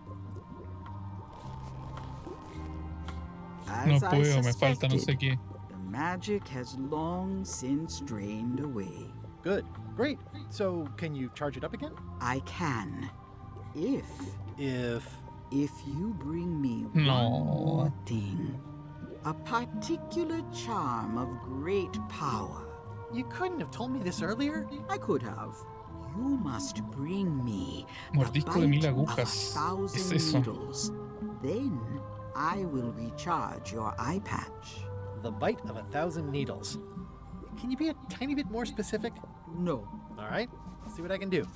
No puedo, me falta no sé qué. The magic has long since drained away. Good, great. So, can you charge it up again? I can. If you bring me one more thing. A particular charm of great power. You couldn't have told me this earlier? I could have. You must bring me Mordisco de 1000 agujas. ¿Es eso? needles. Then I will recharge your eye patch. The bite of 1,000 needles. Can you be a tiny bit more specific? No. All right, let's see what I can do.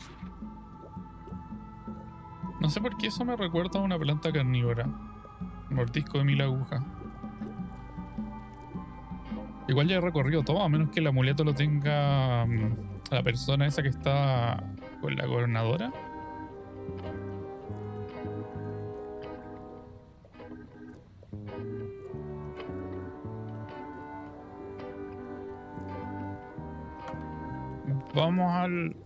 No sé por qué eso me recuerda a una planta carnívora. Mordisco de 1000 agujas. Igual ya he recorrido todo, a menos que el amuleto lo tenga la persona esa que está con la gobernadora. Vamos al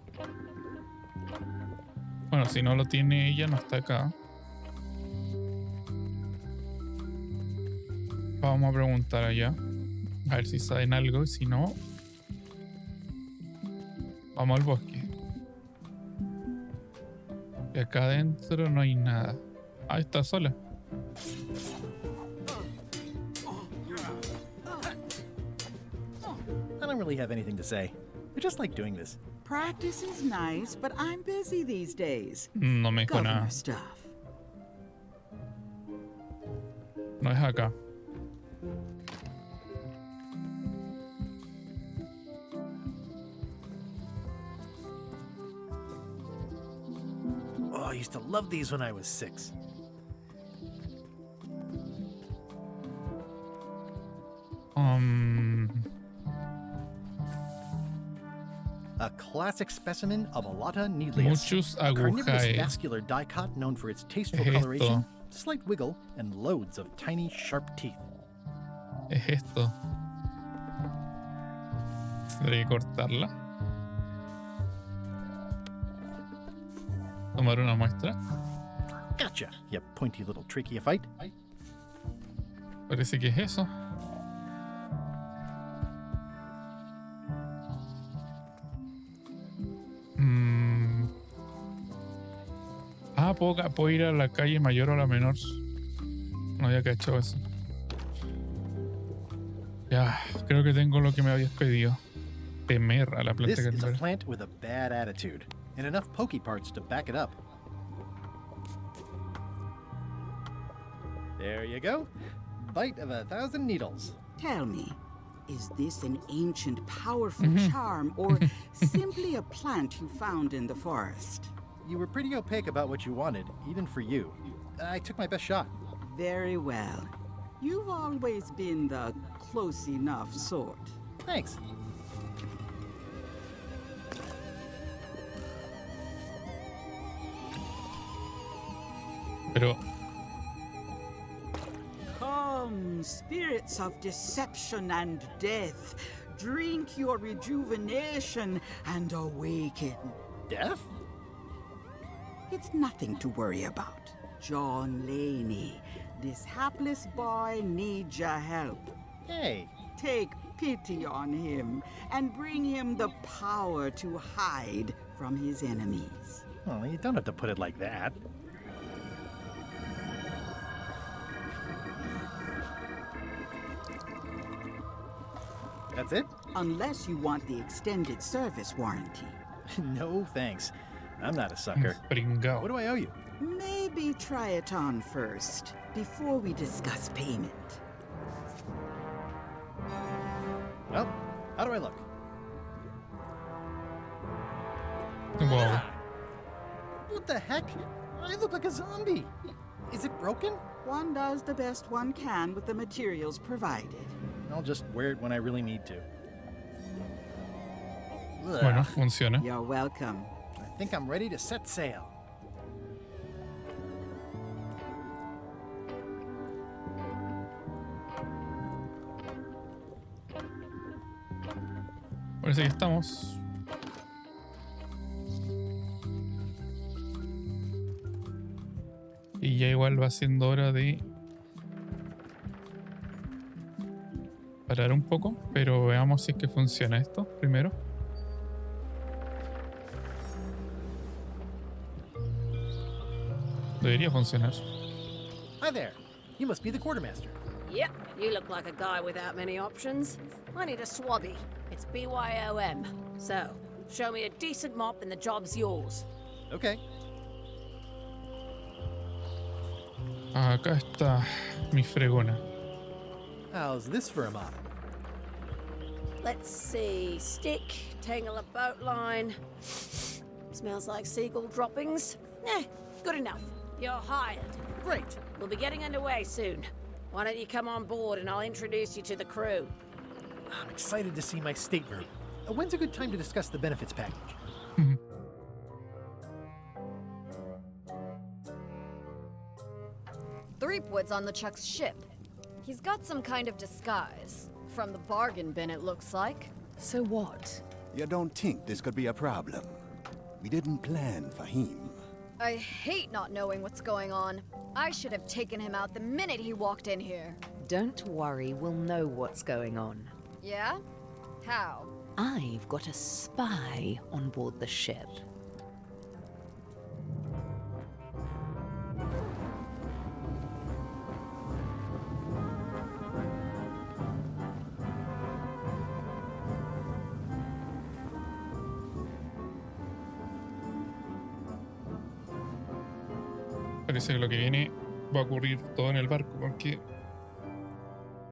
Bueno, si no lo tiene ella, no está acá. Vamos a preguntar allá. A ver si saben algo. Y si no, vamos al bosque. Y acá adentro no hay nada. Ah, está sola. I don't really have anything to say. I just like doing this. Practice is nice, but I'm busy these days. No me dijo nada. Governor stuff. No es acá. Oh, I used to love these when I was 6. A classic specimen of Alata needleus. Muchos A carnivorous agujaes. vascular dicot known for its tasteful Es coloration, esto. slight wiggle, and loads of tiny, sharp teeth. Es esto. Tendré que cortarla. Tomar una muestra. Gotcha, you pointy little tracheophyte. Parece que es eso. Ah, puedo ir a la calle mayor o a la menor. No había cachado eso. Ya, creo que tengo lo que me habías pedido. Temer a la planta This is a carnívora. plant with a bad attitude, and enough pokey parts to back it up. There you go. Bite of 1,000 needles. Tell me, is this an ancient, powerful charm or simply a plant you found in the forest? You were pretty opaque about what you wanted, even for you. I took my best shot. Very well. You've always been the close enough sort. Thanks. Pero Come, spirits of deception and death, drink your rejuvenation and awaken. Death? It's nothing to worry about. John Laney, this hapless boy needs your help. Hey. Take pity on him and bring him the power to hide from his enemies. Well, you don't have to put it like that. That's it? Unless you want the extended service warranty. No, thanks. I'm not a sucker. Pringao. What do I owe you? Maybe try it on first, before we discuss payment. Well, how do I look? Wow. What the heck? I look like a zombie. Is it broken? One does the best one can with the materials provided. I'll just wear it when I really need to. Bueno, funciona. You're welcome. I think I'm ready to set sail. Parece que estamos. Y ya igual va siendo hora de parar un poco, pero veamos si es que funciona esto primero. Debería funcionar. Hi there. You must be the quartermaster. Yep, you look like a guy without many options. I need a swabby. It's BYOM. So, show me a decent mop and the job's yours. Okay. Acá está mi fregona. How's this for a mop? Let's see. Stick, tangle a boat line. Smells like seagull droppings. Good enough. You're hired. Great. We'll be getting underway soon. Why don't you come on board and I'll introduce you to the crew. I'm excited to see my stateroom. When's a good time to discuss the benefits package? Threepwood's on LeChuck's ship. He's got some kind of disguise. From the bargain bin, it looks like. So what? You don't think this could be a problem? We didn't plan for him. I hate not knowing what's going on. I should have taken him out the minute he walked in here. Don't worry, we'll know what's going on. Yeah? How? I've got a spy on board the ship. Parece que lo que viene va a ocurrir todo en el barco, porque